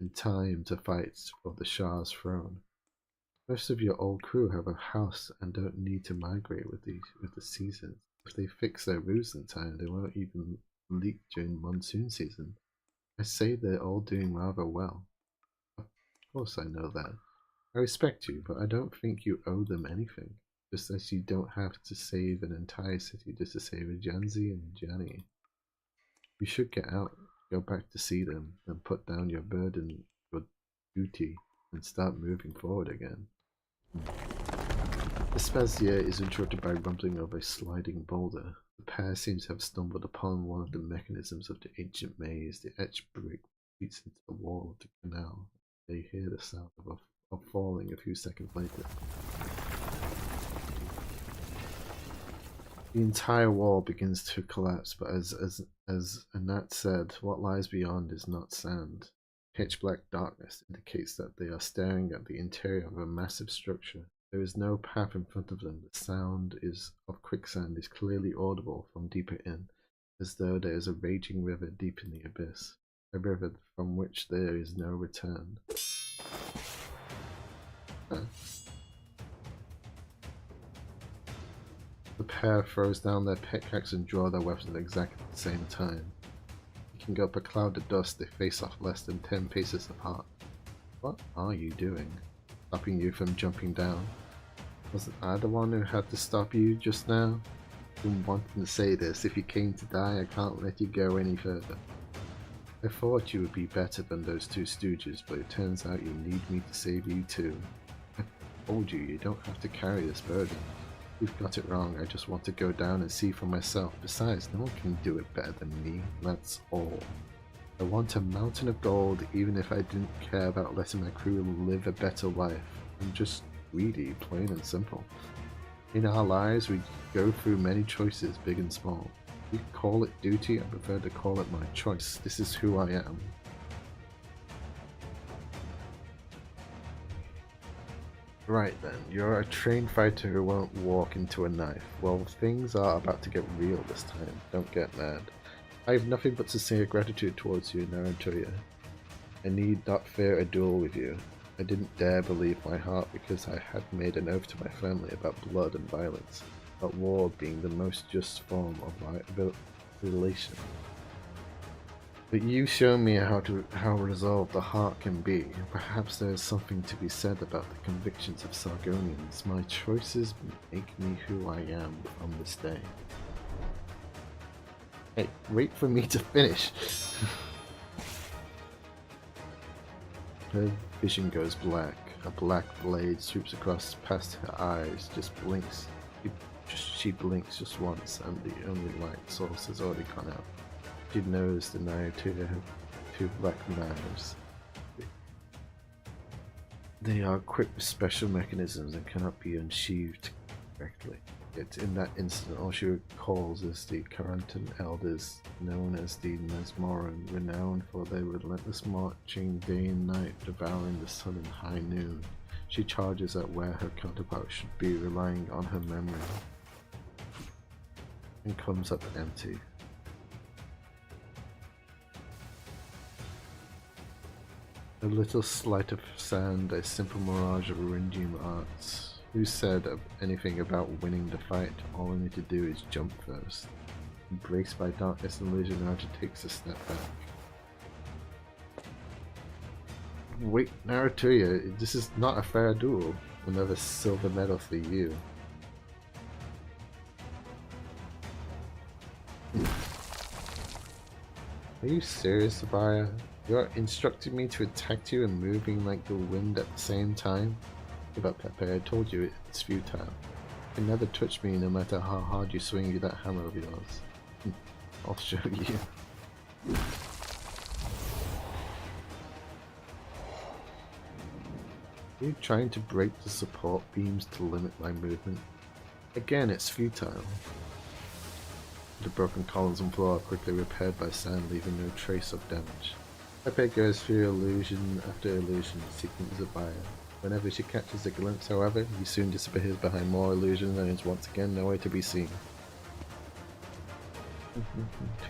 [SPEAKER 1] in time to fight for the Shah's throne. Most of your old crew have a house and don't need to migrate with the seasons. If they fix their roofs in time, they won't even leak during monsoon season. I say they're all doing rather well. Of course I know that. I respect you, but I don't think you owe them anything. Just as you don't have to save an entire city just to save Janzi and Jani. You should get out, go back to see them, and put down your burden, your duty, and start moving forward again. Aspasia is interrupted by rumbling of a sliding boulder. The pair seems to have stumbled upon one of the mechanisms of the ancient maze. The etched brick beats into the wall of the canal. They hear the sound of falling a few seconds later. The entire wall begins to collapse, but as Anat said, what lies beyond is not sand. Pitch black darkness indicates that they are staring at the interior of a massive structure. There is no path in front of them. The sound of quicksand is clearly audible from deeper in, as though there is a raging river deep in the abyss, a river from which there is no return. The pair throws down their pickaxe and draw their weapons at exactly the same time. Picking up a cloud of dust, they face off less than 10 paces apart. What are you doing? Stopping you from jumping down? Wasn't I the one who had to stop you just now? I've been wanting to say this. If you came to die, I can't let you go any further. I thought you would be better than those two stooges, but it turns out you need me to save you too. I told you, you don't have to carry this burden. You've got it wrong. I just want to go down and see for myself. Besides, no one can do it better than me. That's all. I want a mountain of gold, even if I didn't care about letting my crew live a better life. I'm just greedy, plain and simple. In our lives, we go through many choices, big and small. You call it duty, I prefer to call it my choice. This is who I am. Right then, you're a trained fighter who won't walk into a knife. Well, things are about to get real this time. Don't get mad. I have nothing but sincere gratitude towards you, Narutoya. I need not fear a duel with you. I didn't dare believe my heart because I had made an oath to my family about blood and violence, about war being the most just form of relation. But you show me how resolved the heart can be. Perhaps there is something to be said about the convictions of Sargonians. My choices make me who I am on this day. Hey, wait for me to finish! Her vision goes black. A black blade sweeps across past her eyes, just blinks. She blinks just once, and the only light source has already gone out. She knows the Narutoya have two black knives. They are equipped with special mechanisms and cannot be unsheathed correctly. Yet in that instant, all she recalls is the Karantan elders, known as the Mesmoran, renowned for their relentless marching day and night, devouring the sun in high noon. She charges at where her counterpart should be, relying on her memory, and comes up empty. A little sleight of sand, a simple mirage of Rindium arts. Who said anything about winning the fight? All I need to do is jump first. Embraced by darkness and illusion, Naruto takes a step back. Wait, Narutoya, this is not a fair duel. Another silver medal for you. Are you serious, Sabaya? You're instructing me to attack you and moving like the wind at the same time? Give up, Pepe. I told you it's futile. You can never touch me no matter how hard you swing that hammer of yours. I'll show you. Are you trying to break the support beams to limit my movement? Again, it's futile. The broken columns and floor are quickly repaired by sand, leaving no trace of damage. Pepe goes through illusion after illusion, seeking Zabaya. Whenever she catches a glimpse, however, he soon disappears behind more illusions and is once again nowhere to be seen.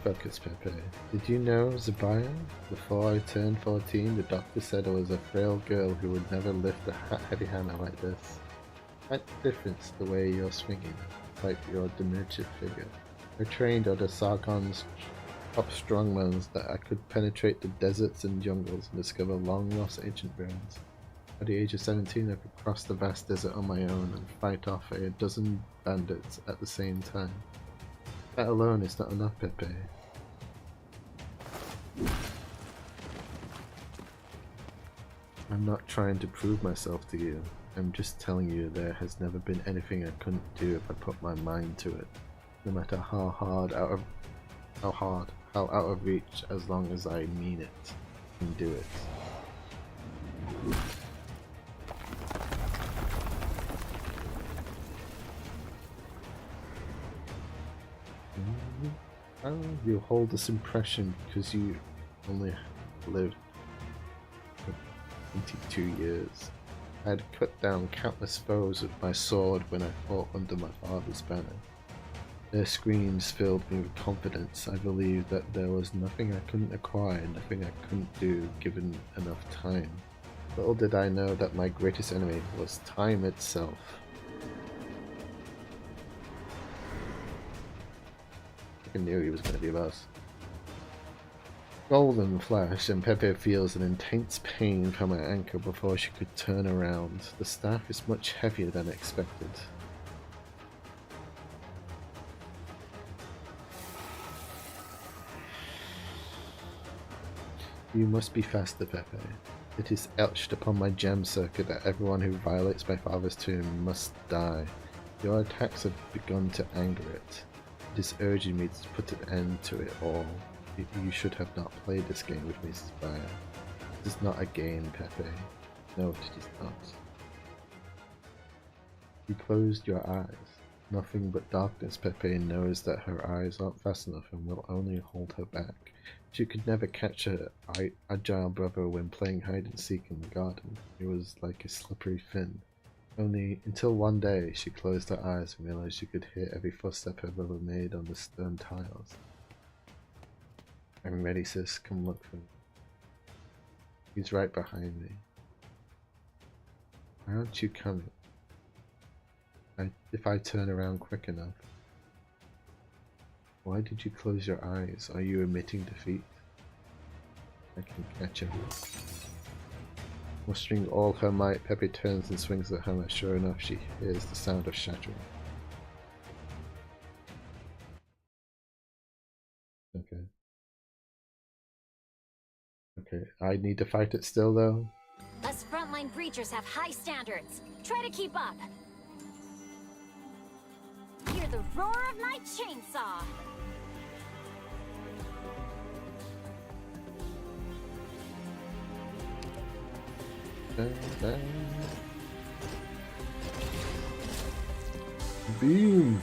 [SPEAKER 1] Focus, Pepe. Did you know, Zabaya? Before I turned 14, the doctor said I was a frail girl who would never lift a heavy hammer like this. Quite the difference the way you're swinging, like your diminutive figure. I trained under Sargon's top strongmans that I could penetrate the deserts and jungles and discover long-lost ancient ruins. At the age of 17, I could cross the vast desert on my own and fight off a dozen bandits at the same time. That alone is not enough, Pepe. I'm not trying to prove myself to you. I'm just telling you there has never been anything I couldn't do if I put my mind to it. No matter how out of reach, as long as I mean it, I can do it. You hold this impression because you only lived for 22 years. I had cut down countless foes with my sword when I fought under my father's banner. Their screams filled me with confidence. I believed that there was nothing I couldn't acquire, nothing I couldn't do given enough time. Little did I know that my greatest enemy was time itself. I knew he was going to be a boss. Golden flash, and Pepe feels an intense pain from her ankle before she could turn around. The staff is much heavier than expected. You must be faster, Pepe. It is etched upon my gem circuit that everyone who violates my father's tomb must die. Your attacks have begun to anger it. It is urging me to put an end to it all. You should have not played this game with me, Sabaya. This is not a game, Pepe. No, it is not. You closed your eyes. Nothing but darkness. Pepe knows that her eyes aren't fast enough and will only hold her back. She could never catch her agile brother when playing hide and seek in the garden. It was like a slippery fin. Only until one day she closed her eyes and realized she could hear every footstep her brother made on the stone tiles. I'm ready, sis. Come look for me. He's right behind me. Why aren't you coming? If I turn around quick enough. Why did you close your eyes? Are you admitting defeat? I can catch him. Mustering all her might, Pepe turns and swings the hammer. Sure enough, she hears the sound of shattering. Okay. Okay, I need to fight it still though?
[SPEAKER 3] Us frontline preachers have high standards. Try to keep up. Hear the roar of my chainsaw.
[SPEAKER 1] Beam!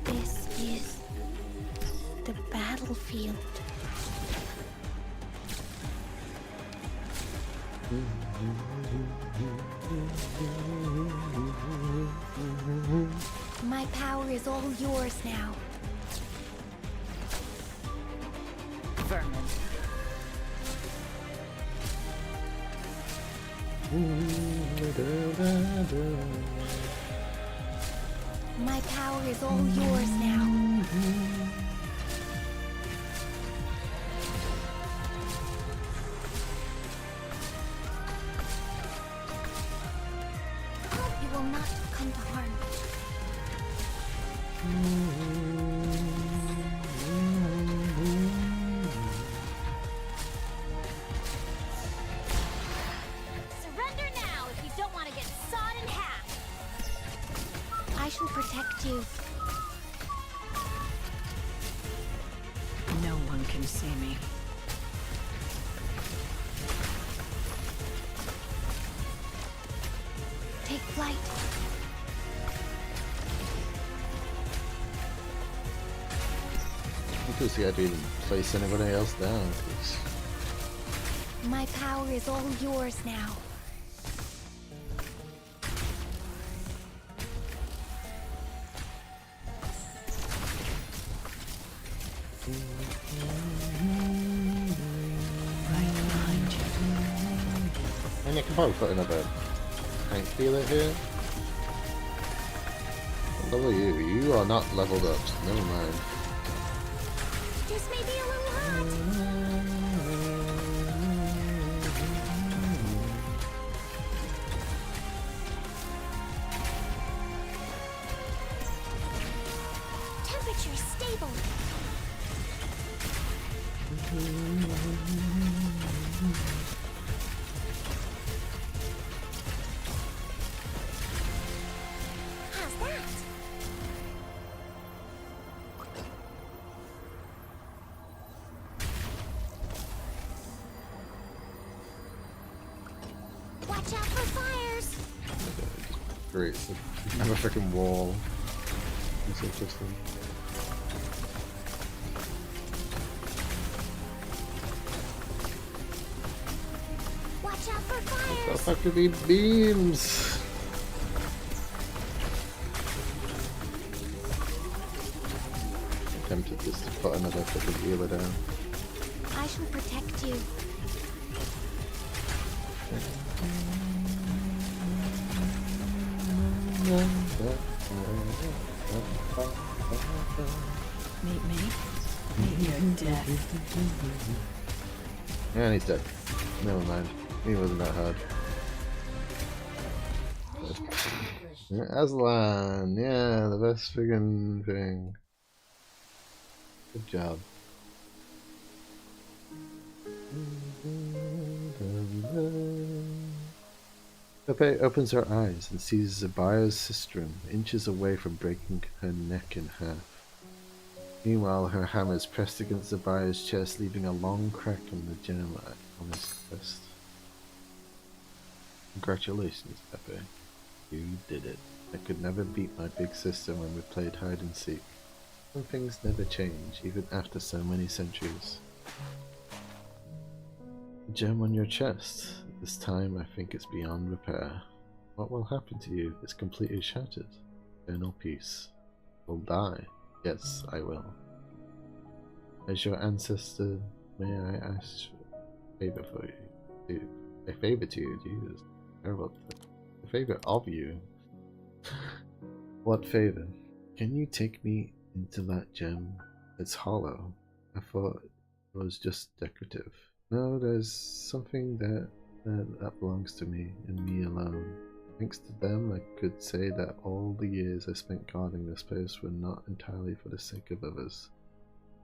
[SPEAKER 10] This is the battlefield. My power is all yours now.
[SPEAKER 3] Vermin.
[SPEAKER 10] My power is all yours now. You will not come to harm.
[SPEAKER 3] Surrender now if you don't want to get sawed in half.
[SPEAKER 10] I shall protect you.
[SPEAKER 8] No one can see me.
[SPEAKER 10] Take flight.
[SPEAKER 1] Because you had to even place anybody else down.
[SPEAKER 10] My power is all yours now.
[SPEAKER 8] Right behind you.
[SPEAKER 1] And you can probably put another tank healer here. What level are you? You are not leveled up, so never mind.
[SPEAKER 3] This may be a little hot. Temperature stable. How's that? Watch out for fires.
[SPEAKER 1] Great, so I have a freaking wall. That's interesting.
[SPEAKER 3] Watch out for
[SPEAKER 1] What the
[SPEAKER 3] fires.
[SPEAKER 1] fuck are these beams? I'm tempted just to put another freaking healer down.
[SPEAKER 10] I shall protect you.
[SPEAKER 8] Meet me. Meet your death.
[SPEAKER 1] And he's dead. Never mind. He wasn't that hard. Aslan! Yeah, the best friggin' thing. Good job. Pepe opens her eyes and sees Zabaya's sistrum inches away from breaking her neck in half. Meanwhile, her hammer is pressed against Zabaya's chest, leaving a long crack in the gem on his chest. Congratulations, Pepe. You did it. I could never beat my big sister when we played hide and seek. Some things never change, even after so many centuries. The gem on your chest. This time I think it's beyond repair. What will happen to you if it's completely shattered? Eternal peace. Will die. Yes, I will. As your ancestor, may I ask a favor for you? A favor to you, Jesus. Terrible. A favor of you. What favor? Can you take me into that gem? It's hollow. I thought it was just decorative. No, there's something that belongs to me and me alone. Thanks to them, I could say that all the years I spent guarding this place were not entirely for the sake of others.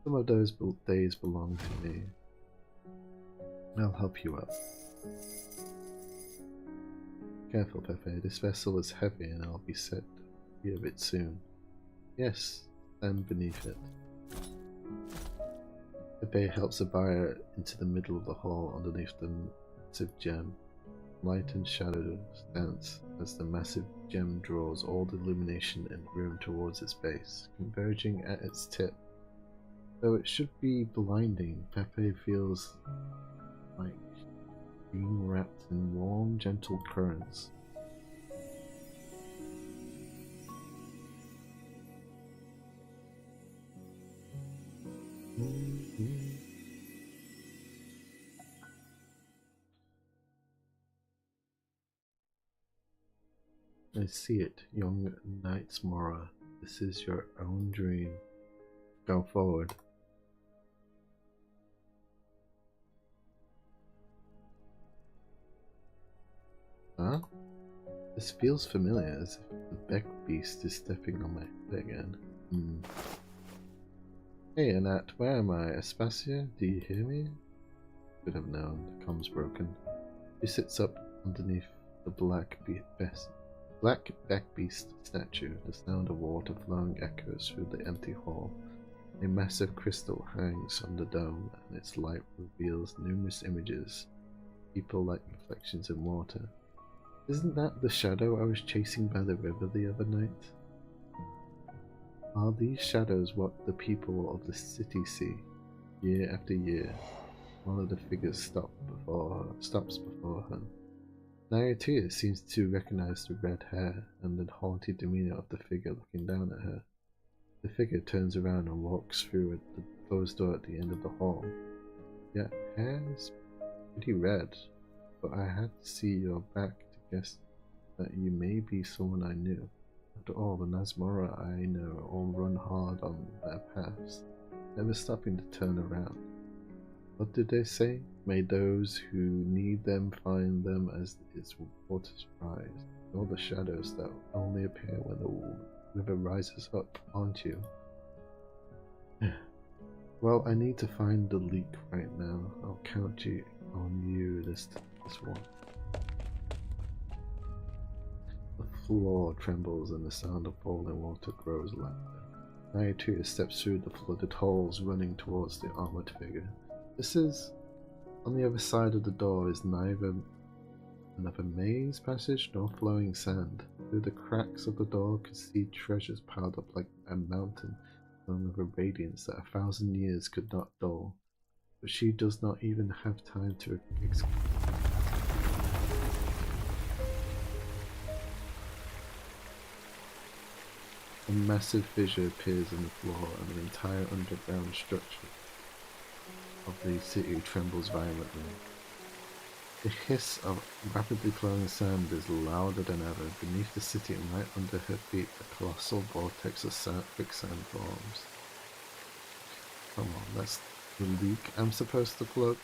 [SPEAKER 1] Some of those days belong to me. I'll help you up. Careful, Pepe. This vessel is heavy and I'll be set free of it soon. Yes, stand beneath it. Pepe helps the buyer into the middle of the hall underneath the massive gem. Light and shadow dance as the massive gem draws all the illumination in the room towards its base, converging at its tip. Though it should be blinding, Pepe feels like being wrapped in warm, gentle currents. I see it, young Knights Mora. This is your own dream. Go forward. Huh? This feels familiar, as if the Beck Beast is stepping on my foot again. Hey, Annette, where am I? Aspasia, do you hear me? Could have known. The comm's broken. She sits up underneath the black Beck Beast statue. The sound of water flowing echoes through the empty hall. A massive crystal hangs on the dome, and its light reveals numerous images. People like reflections in water. Isn't that the shadow I was chasing by the river the other night? Are these shadows what the people of the city see, year after year? One of the figures stops before her. Nairotia seems to recognize the red hair and the haughty demeanor of the figure looking down at her. The figure turns around and walks through the closed door at the end of the hall. Your hair is pretty red, but I had to see your back to guess that you may be someone I knew. After all, the Nazmora I know all run hard on their paths, never stopping to turn around. What did they say? May those who need them find them as its waters rise. All the shadows that only appear when the river rises up, aren't you? Well, I need to find the leak right now. I'll count on you this one. The floor trembles and the sound of falling water grows louder. Nairotia steps through the flooded holes, running towards the armored figure. This is... on the other side of the door is neither another maze passage nor flowing sand. Through the cracks of the door could see treasures piled up like a mountain, filled with a radiance that 1,000 years could not dull. But she does not even have time to A massive fissure appears in the floor, and the entire underground structure of the city trembles violently. The hiss of rapidly flowing sand is louder than ever. Beneath the city and right under her feet, a colossal vortex of quicksand forms. Come on, that's the leak I'm supposed to plug.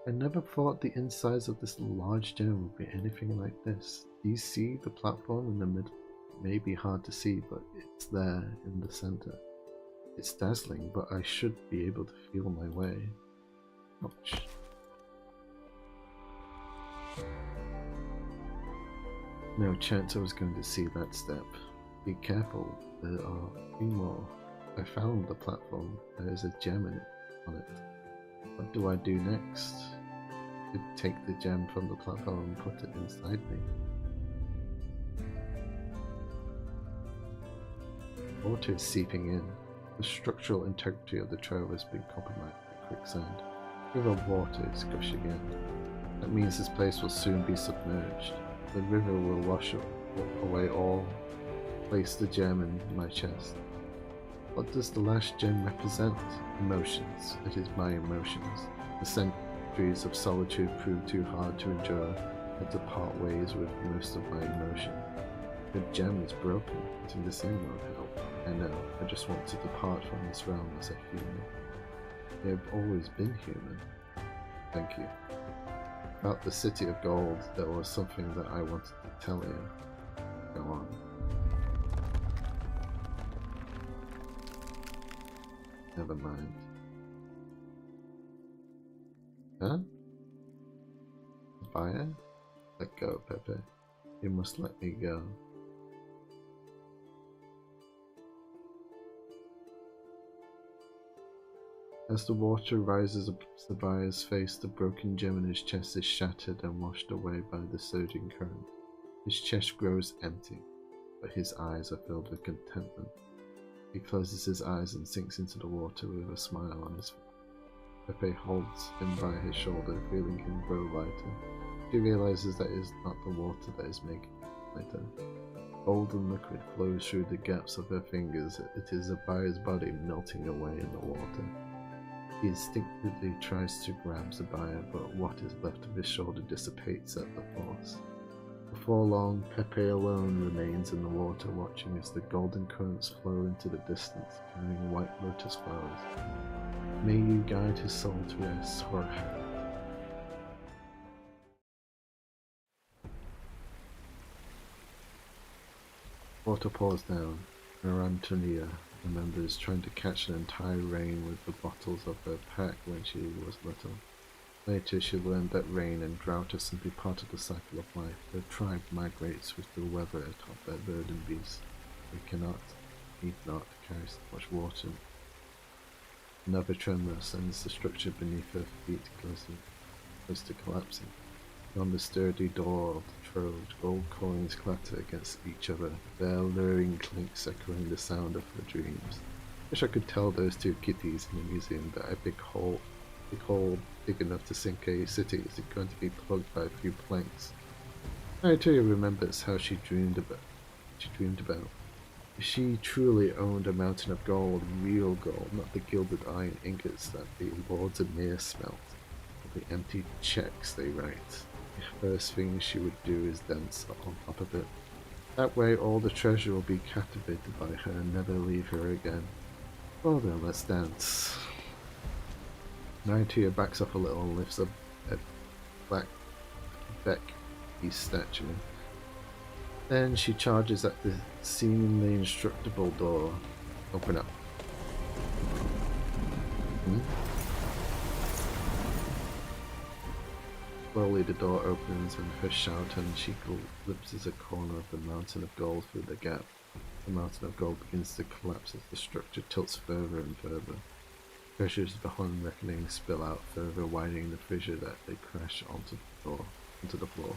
[SPEAKER 1] I never thought the insides of this large gem would be anything like this. Do you see the platform in the middle? It may be hard to see, but it's there in the center. It's dazzling, but I should be able to feel my way. Ouch. No chance I was going to see that step. Be careful, there are 3 more. I found the platform. There is a gem on it. What do I do next? I could take the gem from the platform and put it inside me. Water is seeping in. The structural integrity of the trail has been compromised by quicksand. River water is gushing in. That means this place will soon be submerged. The river will wash away all. Place the gem in my chest. What does the last gem represent? Emotions. It is my emotions. The centuries of solitude proved too hard to endure. I had to part ways with most of my emotion. The gem is broken. Getting this in won't help. I know. I just want to depart from this realm as a human. I have always been human. Thank you. About the City of Gold, there was something that I wanted to tell you. Go on. Never mind. Huh? Buyer? Let go, Pepe. You must let me go. As the water rises up the buyer's face, the broken gem in his chest is shattered and washed away by the surging current. His chest grows empty, but his eyes are filled with contentment. He closes his eyes and sinks into the water with a smile on his face. Pepe holds him by his shoulder, feeling him grow lighter. She realizes that it is not the water that is making him lighter. Golden liquid flows through the gaps of her fingers. It is Zabaya's body melting away in the water. He instinctively tries to grab Zabaya, but what is left of his shoulder dissipates at the force. Before long, Pepe alone remains in the water, watching as the golden currents flow into the distance, carrying white lotus flowers. May you guide his soul to rest, or water pours down. Antonia remembers trying to catch an entire rain with the bottles of her pack when she was little. Later she learned that rain and drought are simply part of the cycle of life. Their tribe migrates with the weather atop their burden beasts. They cannot, need not, carry so much water. Another tremor sends the structure beneath her feet close to collapsing. Beyond the sturdy door of the trove, gold coins clatter against each other, their alluring clinks echoing the sound of her dreams. Wish I could tell those two kitties in the museum that a big hole big enough to sink a city is going to be plugged by a few planks. Antonia remembers how she dreamed about. If she truly owned a mountain of gold, real gold, not the gilded iron ingots that the Lords of Mir smelt, or the empty checks they write. The first thing she would do is dance on top of it. That way all the treasure will be captivated by her and never leave her again. Well then, let's dance. Antonia backs up a little and lifts up a black Beck-East statue. Then she charges at the seemingly indestructible door. Open up. Slowly the door opens and her shout and she glimpses a corner of the mountain of gold through the gap. The mountain of gold begins to collapse as the structure tilts further and further. Treasures behind reckoning spill out further, widening the fissure that they crash onto the floor.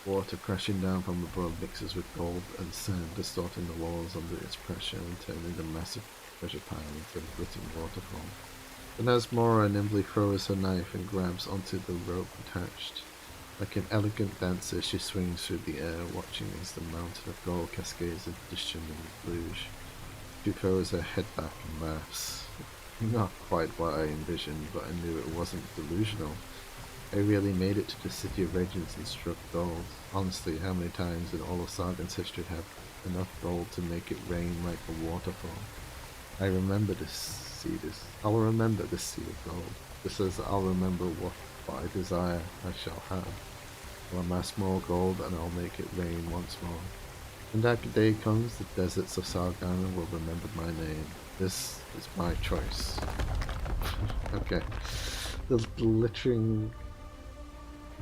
[SPEAKER 1] Water crashing down from above mixes with gold and sand, distorting the walls under its pressure and turning the massive treasure pile into a glittering waterfall. Then as Mora nimbly throws her knife and grabs onto the rope attached. Like an elegant dancer, she swings through the air, watching as the mountain of gold cascades into the shimmering deluge. She throws her head back and laughs. Not quite what I envisioned, but I knew it wasn't delusional. I really made it to the City of Radiance and struck gold. Honestly, how many times in all of Sagan's history have enough gold to make it rain like a waterfall? I remember I'll remember this sea of gold. Just as I'll remember what I desire, I shall have. I'll amass more gold and I'll make it rain once more. When that day comes, the deserts of Sargana will remember my name. This is my choice. Okay. The glittering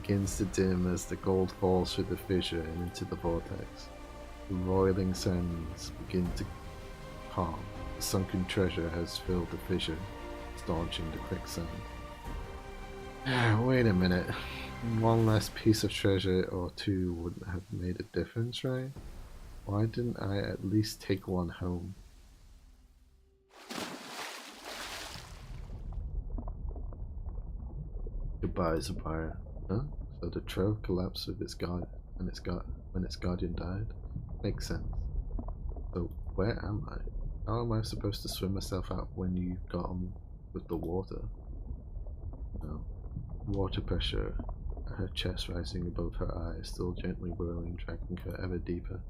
[SPEAKER 1] begins to dim as the gold falls through the fissure and into the vortex. The roiling sands begin to calm. The sunken treasure has filled the fissure, staunching the quicksand. Wait a minute. One last piece of treasure or two wouldn't have made a difference, right? Why didn't I at least take one home? Goodbye, Zabira. Huh? So the trove collapsed with its guard when its guardian died? Makes sense. So where am I? How am I supposed to swim myself out when you got on with the water? No. Water pressure, her chest rising above her eyes, still gently whirling, dragging her ever deeper.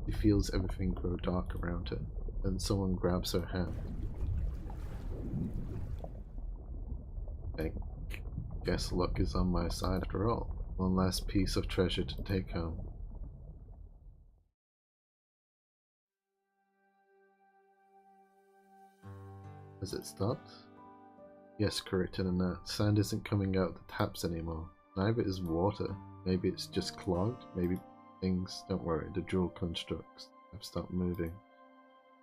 [SPEAKER 1] She feels everything grow dark around her. Then someone grabs her hand. I guess luck is on my side after all. One last piece of treasure to take home. Has it stopped? Yes, corrected in that. Sand isn't coming out the taps anymore. Neither is water. Maybe it's just clogged. Maybe things... Don't worry, the jewel constructs have stopped moving.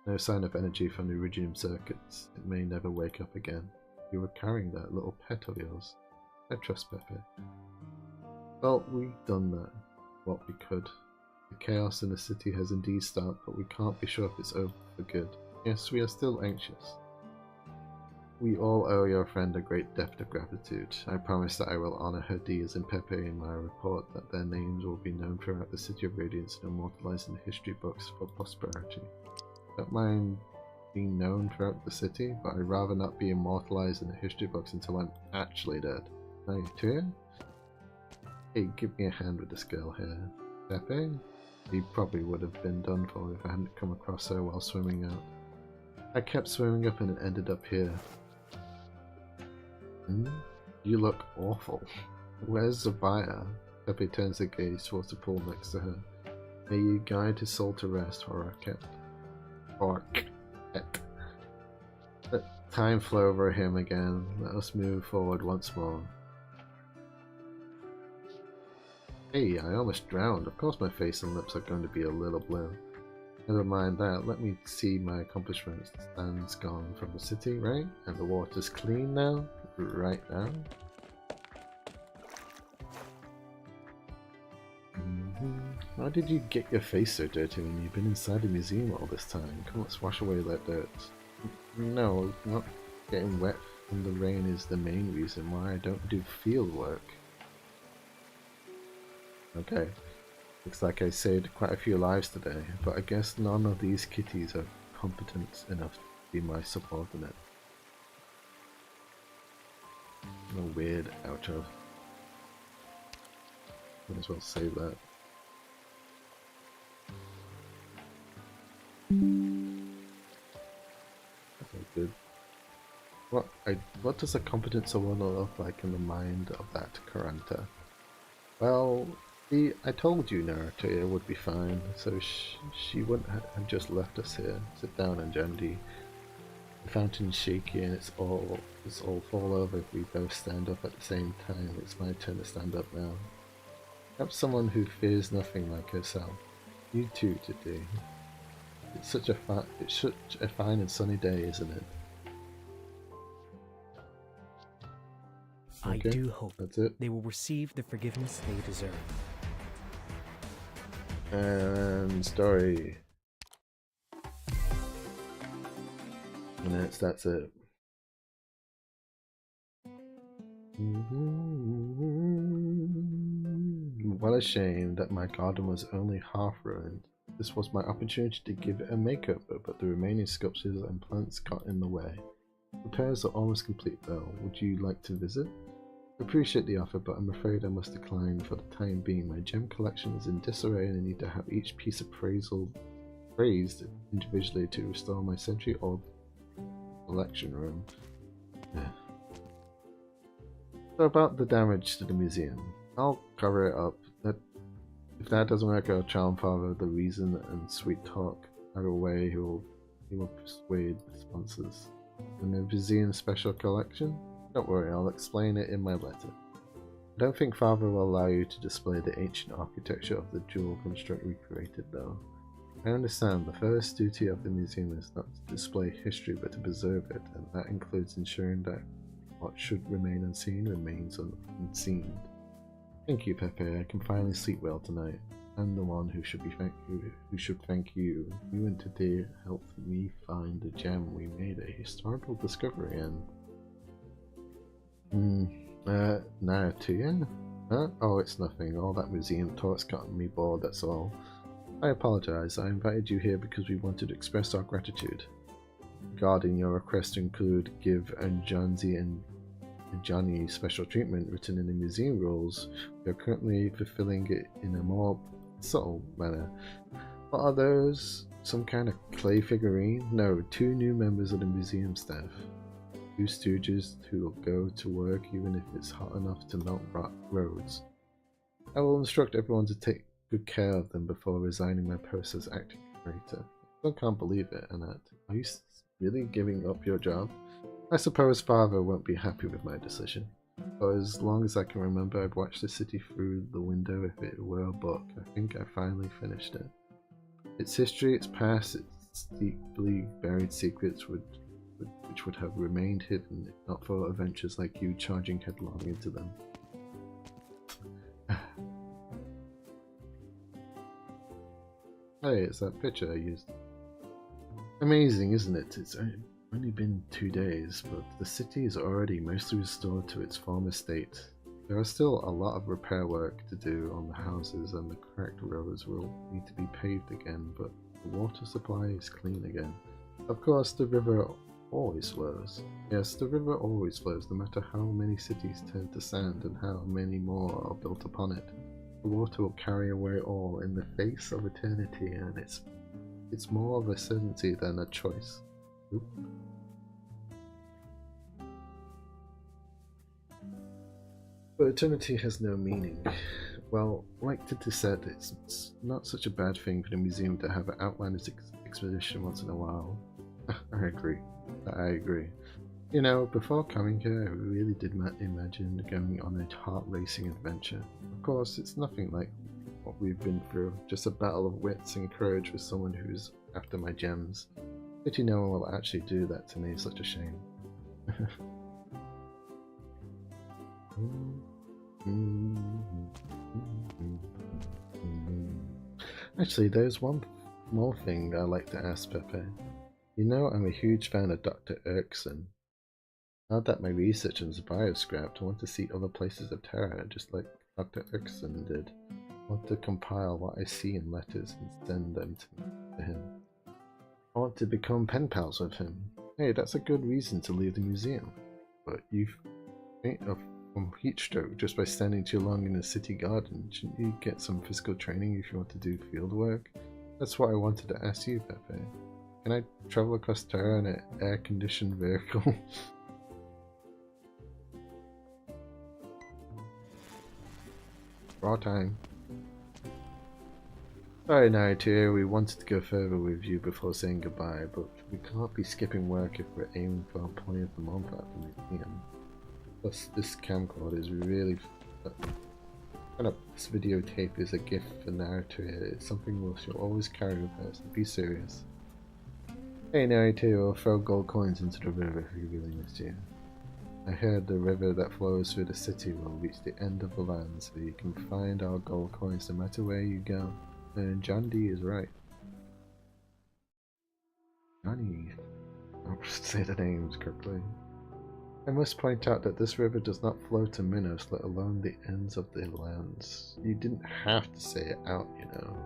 [SPEAKER 1] No sign of energy from the iridium circuits. It may never wake up again. You were carrying that little pet of yours. I trust Pepe. Well, we've done that. What we could. The chaos in the city has indeed stopped, but we can't be sure if it's over for good. Yes, we are still anxious. We all owe your friend a great debt of gratitude. I promise that I will honor her deeds and Pepe in my report, that their names will be known throughout the City of Radiance and immortalized in the history books for prosperity. Don't mind being known throughout the city, but I'd rather not be immortalized in the history books until I'm actually dead. Are you too? Hey, give me a hand with this girl here. Pepe? He probably would have been done for if I hadn't come across her while swimming out. I kept swimming up and it ended up here. You look awful. Where's Zabira? Pepe turns her gaze towards the pool next to her. May you guide his soul to rest, Arknight. Let time flow over him again. Let us move forward once more. Hey, I almost drowned. Of course my face and lips are going to be a little blue. Never mind that. Let me see my accomplishments. The sand's gone from the city, right? And the water's clean now? Right now? How did you get your face so dirty when you've been inside the museum all this time? Come, let's wash away that dirt. No, not getting wet from the rain is the main reason why I don't do field work. Okay, looks like I saved quite a few lives today, but I guess none of these kitties are competent enough to be my subordinate. No weird outro. Might as well save that. Okay, good. What does a competent subordinate look like in the mind of that Karanta? Well, see, I told you Naruto would be fine, so she wouldn't have just left us here. Sit down, Anjandi. The fountain's shaky and it's all fall over if we both stand up at the same time. It's my turn to stand up now. Perhaps someone who fears nothing like herself. You too, today. It's such a fine and sunny day, isn't it?
[SPEAKER 12] I
[SPEAKER 1] Okay,
[SPEAKER 12] do hope
[SPEAKER 1] that's it.
[SPEAKER 12] they will receive the forgiveness they deserve.
[SPEAKER 1] And story. And that's it. What a shame that my garden was only half ruined. This was my opportunity to give it a makeover, but the remaining sculptures and plants got in the way. Repairs are almost complete though. Would you like to visit? I appreciate the offer, but I'm afraid I must decline for the time being. My gem collection is in disarray and I need to have each piece praised individually to restore my century-old collection room. So about the damage to the museum. I'll cover it up. If that doesn't work, I'll charm Father the reason and sweet talk. Either way, he will persuade the sponsors. And the museum special collection? Don't worry, I'll explain it in my letter. I don't think Father will allow you to display the ancient architecture of the jewel construct we created though. I understand the first duty of the museum is not to display history but to preserve it, and that includes ensuring that what should remain unseen remains unseen. Thank you, Pepe. I can finally sleep well tonight. I'm the one who should thank you. You and today helped me find the gem. We made a historical discovery and now to you? Huh? Oh, it's nothing. All that museum talk's gotten me bored, that's all. I apologize. I invited you here because we wanted to express our gratitude. Regarding your request to include give Anjanzi and Johnny special treatment written in the museum rules, we are currently fulfilling it in a more subtle manner. What are those? Some kind of clay figurine? No, 2 new members of the museum staff. 2 stooges who will go to work even if it's hot enough to melt roads. I will instruct everyone to take good care of them before resigning my post as acting curator. I still can't believe it, Annette. Are you really giving up your job? I suppose Father won't be happy with my decision. But as long as I can remember, I'd watched the city through the window if it were a book. I think I finally finished it. Its history, its past, its deeply buried secrets which would have remained hidden if not for adventures like you charging headlong into them. Hey, it's that picture I used. Amazing, isn't it? It's only been 2 days, but the city is already mostly restored to its former state. There are still a lot of repair work to do on the houses, and the cracked roads will need to be paved again, but the water supply is clean again. Of course, the river always flows. Yes, the river always flows, no matter how many cities turn to sand and how many more are built upon it. The water will carry away all in the face of eternity, and it's more of a certainty than a choice. Oop. But eternity has no meaning. Well, like Titi said, it's not such a bad thing for the museum to have an outlandish expedition once in a while. I agree. You know, before coming here, I really did imagine going on a heart-racing adventure. Of course, it's nothing like what we've been through, just a battle of wits and courage with someone who's after my gems. Pity no one will actually do that to me, such a shame. Actually, there's one more thing I'd like to ask Pepe. You know, I'm a huge fan of Dr. Erkson. Now that my research on Zabaya is scrapped, I want to see other places of terror, just like Dr. Erkson did. I want to compile what I see in letters and send them to him. I want to become pen pals with him. Hey, that's a good reason to leave the museum. But you faint from heat stroke just by standing too long in the city garden. Shouldn't you get some physical training if you want to do field work? That's what I wanted to ask you, Pepe. Can I travel across Terra in an air-conditioned vehicle? Raw time. Sorry, Naruto, we wanted to go further with you before saying goodbye, but we can't be skipping work if we're aiming for employee of the month at the museum. Plus, this camcorder is really... this videotape is a gift for Naruto. It's something she'll always carry with her, so be serious. Hey Naruto, we'll throw gold coins into the river if we really miss you. I heard the river that flows through the city will reach the end of the land, so you can find our gold coins no matter where you go. And John D is right. Johnny. I'll say the names correctly. I must point out that this river does not flow to Minos, let alone the ends of the lands. You didn't have to say it out, you know.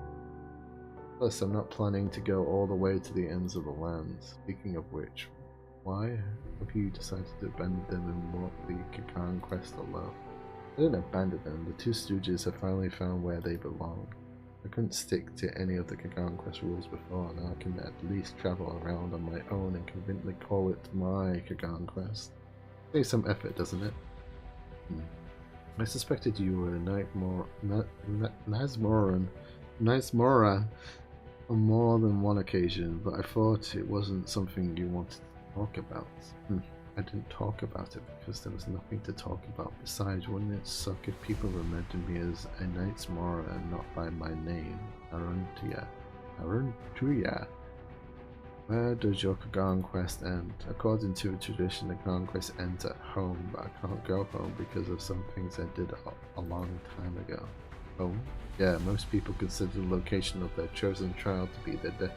[SPEAKER 1] Plus, I'm not planning to go all the way to the ends of the lands. Speaking of which, why have you decided to abandon them and walk the Kakan quest alone? I didn't abandon them. The 2 Stooges have finally found where they belong. I couldn't stick to any of the Kakan quest rules before, now I can at least travel around on my own and conveniently call it my Kakan quest. Takes some effort, doesn't it? I suspected you were a Nazmora on more than one occasion, but I thought it wasn't something you wanted to talk about. I didn't talk about it because there was nothing to talk about. Besides, wouldn't it suck if people remembered me as a Knight's Mora and not by my name, Aruntuya? Where does your Kagan quest end? According to tradition, the Kagan quest ends at home, but I can't go home because of some things I did a long time ago. home? Yeah, most people consider the location of their chosen trial to be their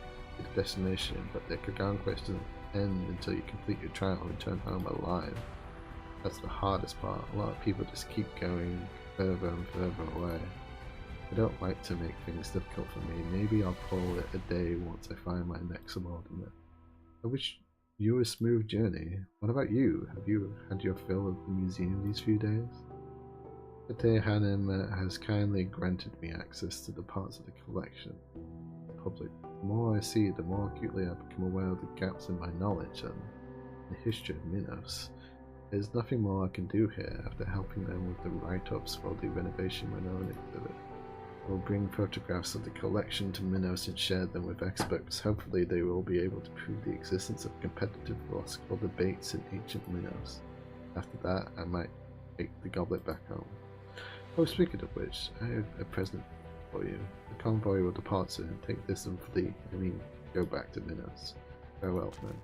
[SPEAKER 1] destination, but their conquest doesn't end until you complete your trial and return home alive. That's the hardest part. A lot of people just keep going further and further away. I don't like to make things difficult for me. Maybe I'll call it a day once I find my next subordinate. I wish you a smooth journey. What about you? Have you had your fill of the museum these few days? Ate Hanem has kindly granted me access to the parts of the collection. Public. The more I see, the more acutely I become aware of the gaps in my knowledge and the history of Minos. There's nothing more I can do here after helping them with the write-ups for the renovation minority exhibit. I will bring photographs of the collection to Minos and share them with experts. Hopefully they will be able to prove the existence of competitive philosophical debates in ancient Minos. After that, I might take the goblet back home. Oh, speaking of which, I have a present for you. The convoy will depart soon. Take this and flee. I mean, go back to Minos. Farewell, friend.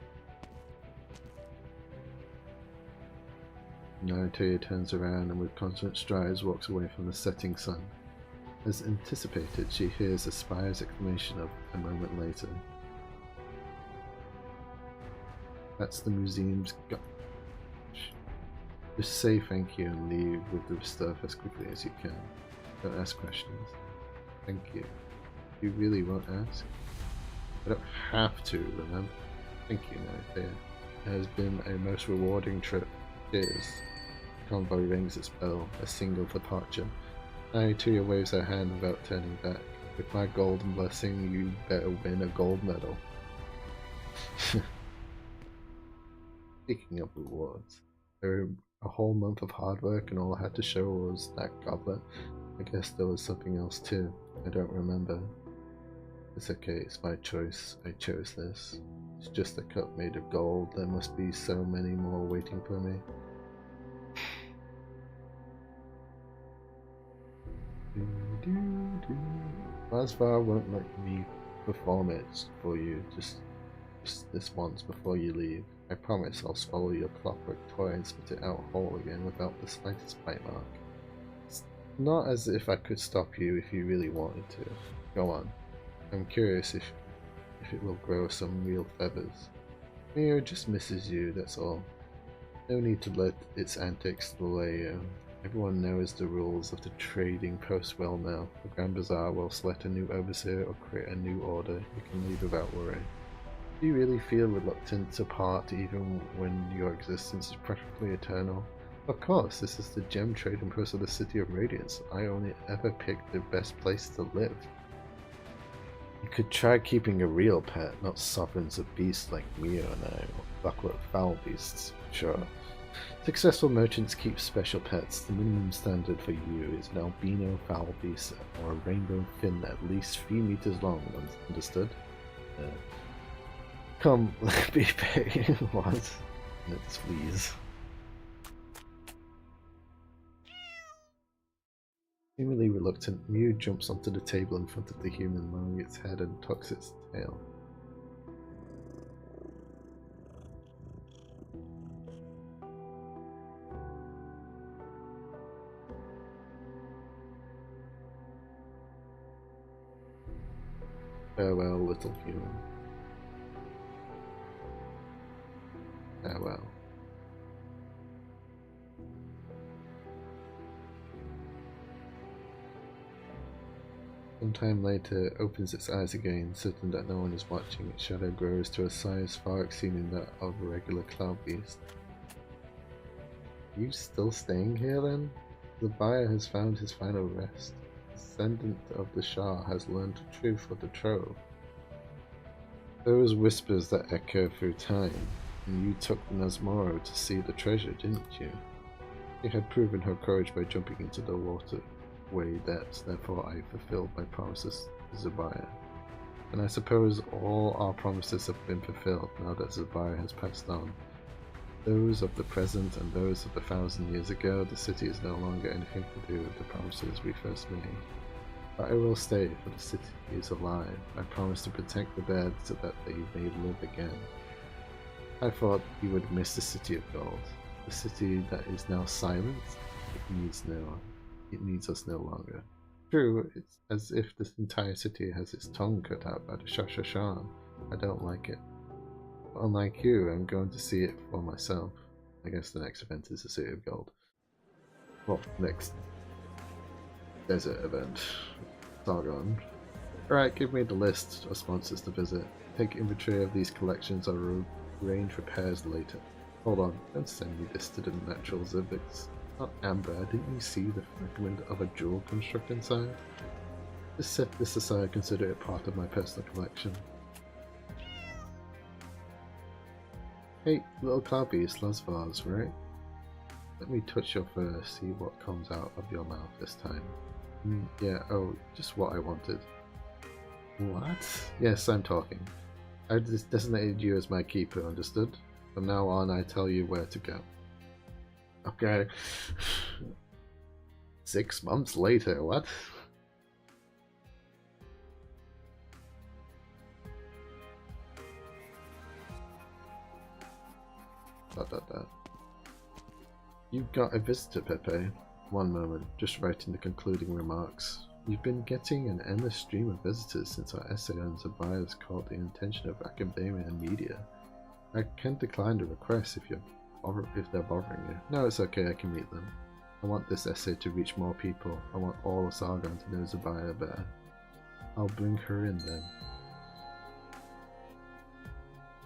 [SPEAKER 1] Naratoya turns around and with confident strides walks away from the setting sun. As anticipated, she hears a spire's exclamation of a moment later. That's the museum's Just say thank you and leave with the stuff as quickly as you can. Don't ask questions. Thank you. You really won't ask? I don't have to, remember? Thank you, Naratoya. It has been a most rewarding trip. Cheers. The convoy rings its bell, a single departure. Naratoya waves her hand without turning back. With my golden blessing, you better win a gold medal. Speaking of rewards, there a whole month of hard work and all I had to show was that goblet. I guess there was something else too. I don't remember. It's okay, it's my choice. I chose this. It's just a cup made of gold. There must be so many more waiting for me. Lasvar won't let me perform it for you just this once before you leave. I promise I'll swallow your clockwork toy and spit it out whole again without the slightest bite mark. It's not as if I could stop you if you really wanted to. Go on. I'm curious if it will grow some real feathers. Mio just misses you, that's all. No need to let its antics delay you. Everyone knows the rules of the trading post well now. The Grand Bazaar will select a new overseer or create a new order. You can leave without worry. Do you really feel reluctant to part even when your existence is practically eternal? Of course, this is the gem trading post of the City of Radiance. I only ever pick the best place to live. You could try keeping a real pet, not sovereigns of beasts like Mio and I, or buckler foul beasts, sure. Successful merchants keep special pets. The minimum standard for you is an albino fowl beast or a rainbow fin at least 3 meters long. Understood? Come, let me pay. What? Let's please. Seemingly reluctant, Mew jumps onto the table in front of the human, lowering its head and tucks its tail. Farewell, little human. Farewell. Some time later, it opens its eyes again, certain that no one is watching. Its shadow grows to a size far exceeding that of a regular cloud beast. Are you still staying here then? The buyer has found his final rest. The descendant of the Shah has learned the truth of the trove. Those whispers that echo through time, and you took Nazmoro to see the treasure, didn't you? She had proven her courage by jumping into the waterway depths, therefore I fulfilled my promises to Zabaya. And I suppose all our promises have been fulfilled now that Zabaya has passed on. Those of the present and those of 1,000 years ago, the city is no longer anything to do with the promises we first made. But I will stay, for the city is alive. I promise to protect the dead so that they may live again. I thought you would miss the City of Gold. The city that is now silent, it needs us no longer. True, it's as if this entire city has its tongue cut out by the Shashashan. I don't like it. But unlike you, I'm going to see it for myself. I guess the next event is the City of Gold. Well, next desert event. Sargon. Alright, give me the list of sponsors to visit. Take inventory of these collections. I'll arrange repairs later. Hold on, don't send me this to the natural Zivix. Not Amber, didn't you see the fragment of a jewel construct inside? Just set this aside, consider it part of my personal collection. Hey, little cloud beast, Lasvars, right? Let me touch your fur, see what comes out of your mouth this time. Yeah, oh, just what I wanted. What? Yes, I'm talking. I just designated you as my keeper, understood? From now on, I tell you where to go. Okay. 6 months later, what? You've got a visitor, Pepe. One moment, just writing the concluding remarks. You've been getting an endless stream of visitors since our essay on Zabias caught the attention of academia and media. I can't decline the request if they're bothering you. No, it's okay, I can meet them. I want this essay to reach more people. I want all of Sargon to know Zabaya better. I'll bring her in then.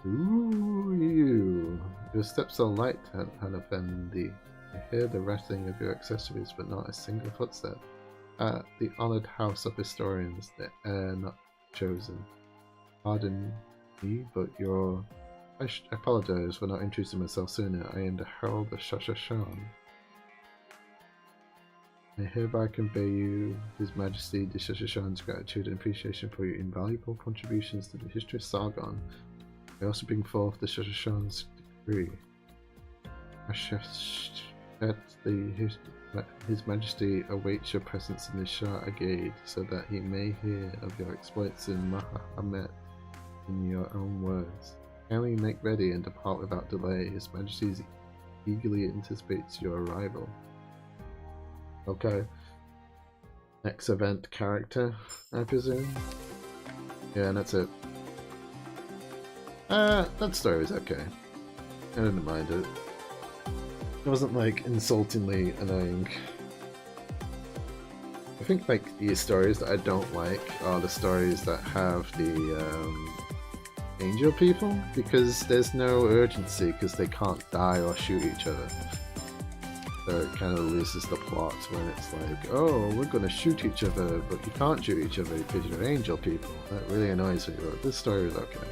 [SPEAKER 1] Ooh, you. Your steps are light, Hanafendi. I hear the rattling of your accessories, but not a single footstep. At the honoured house of historians, the heir not chosen. Pardon me, but you're... I apologize for not introducing myself sooner. I am the Herald of Shashashan. I hereby convey you His Majesty the Shashashan's gratitude and appreciation for your invaluable contributions to the history of Sargon. I also bring forth the Shashashan's decree. His Majesty awaits your presence in the Shah Agade so that he may hear of your exploits in Mahamet in your own words. Kindly make ready and depart without delay. His Majesty eagerly anticipates your arrival. Okay. Next event character, I presume? Yeah, and that's it. That story was okay. I didn't mind it. It wasn't like insultingly annoying. I think like the stories that I don't like are the stories that have the angel people, because there's no urgency because they can't die or shoot each other. So it kind of loses the plot when it's like, oh, we're gonna shoot each other, but you can't shoot each other because you're angel people. That really annoys me, but this story was okay.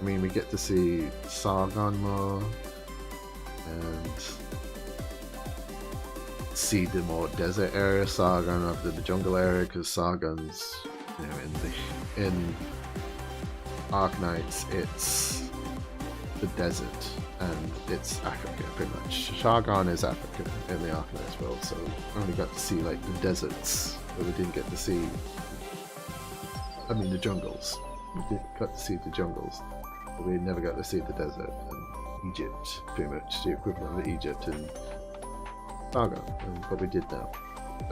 [SPEAKER 1] I mean, we get to see Sargon more, and see the more desert area Sargon rather than the jungle area, because Sargon's, you know, in Arknights it's the desert and it's Africa pretty much. Sargon is Africa in the Arknights world, so we only got to see like the deserts, but we didn't get to see, I mean, the jungles. We got to see the jungles, but we never got to see the desert and Egypt, pretty much the equivalent of Egypt and Sargon, but we did now.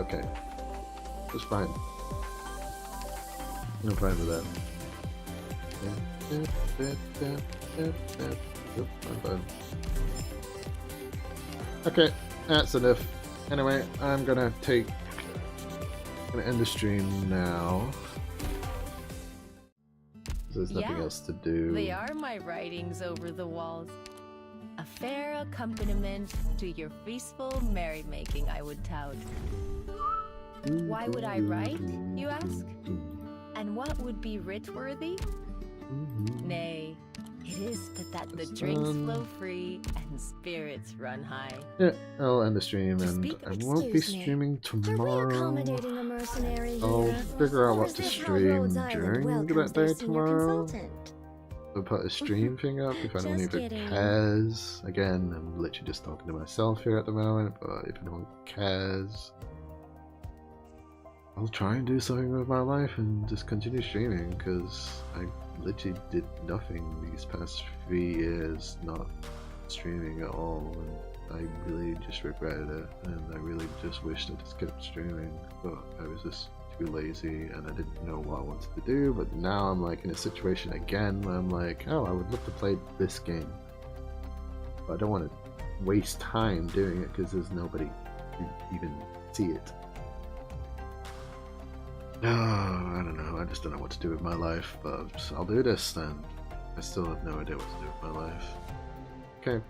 [SPEAKER 1] Okay, it was fine. I'm fine with that. I'm fine. Okay, that's enough. Anyway, I'm gonna end the stream now. There's nothing else to do.
[SPEAKER 2] They are my writings over the walls. A fair accompaniment to your feastful merrymaking, I would tout. Why would I write, you ask? And what would be writ-worthy? Nay, it is but that the drinks flow free and spirits run high.
[SPEAKER 1] Yeah, I'll end the stream, and I won't be streaming tomorrow. I'll figure out what to stream during that day tomorrow. I'll put a stream thing up if anyone even cares. Again, I'm literally just talking to myself here at the moment, but if anyone cares, I'll try and do something with my life and just continue streaming, because I literally did nothing these past 3 years, not streaming at all, and I really just regretted it, and I really just wished I just kept streaming, but I was just too lazy and I didn't know what I wanted to do, but now I'm like in a situation again where I'm like, oh, I would love to play this game, but I don't want to waste time doing it because there's nobody to even see it. No, I don't know, I just don't know what to do with my life, but I'll do this then. I still have no idea what to do with my life. Okay,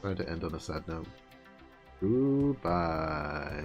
[SPEAKER 1] trying to end on a sad note. Goodbye.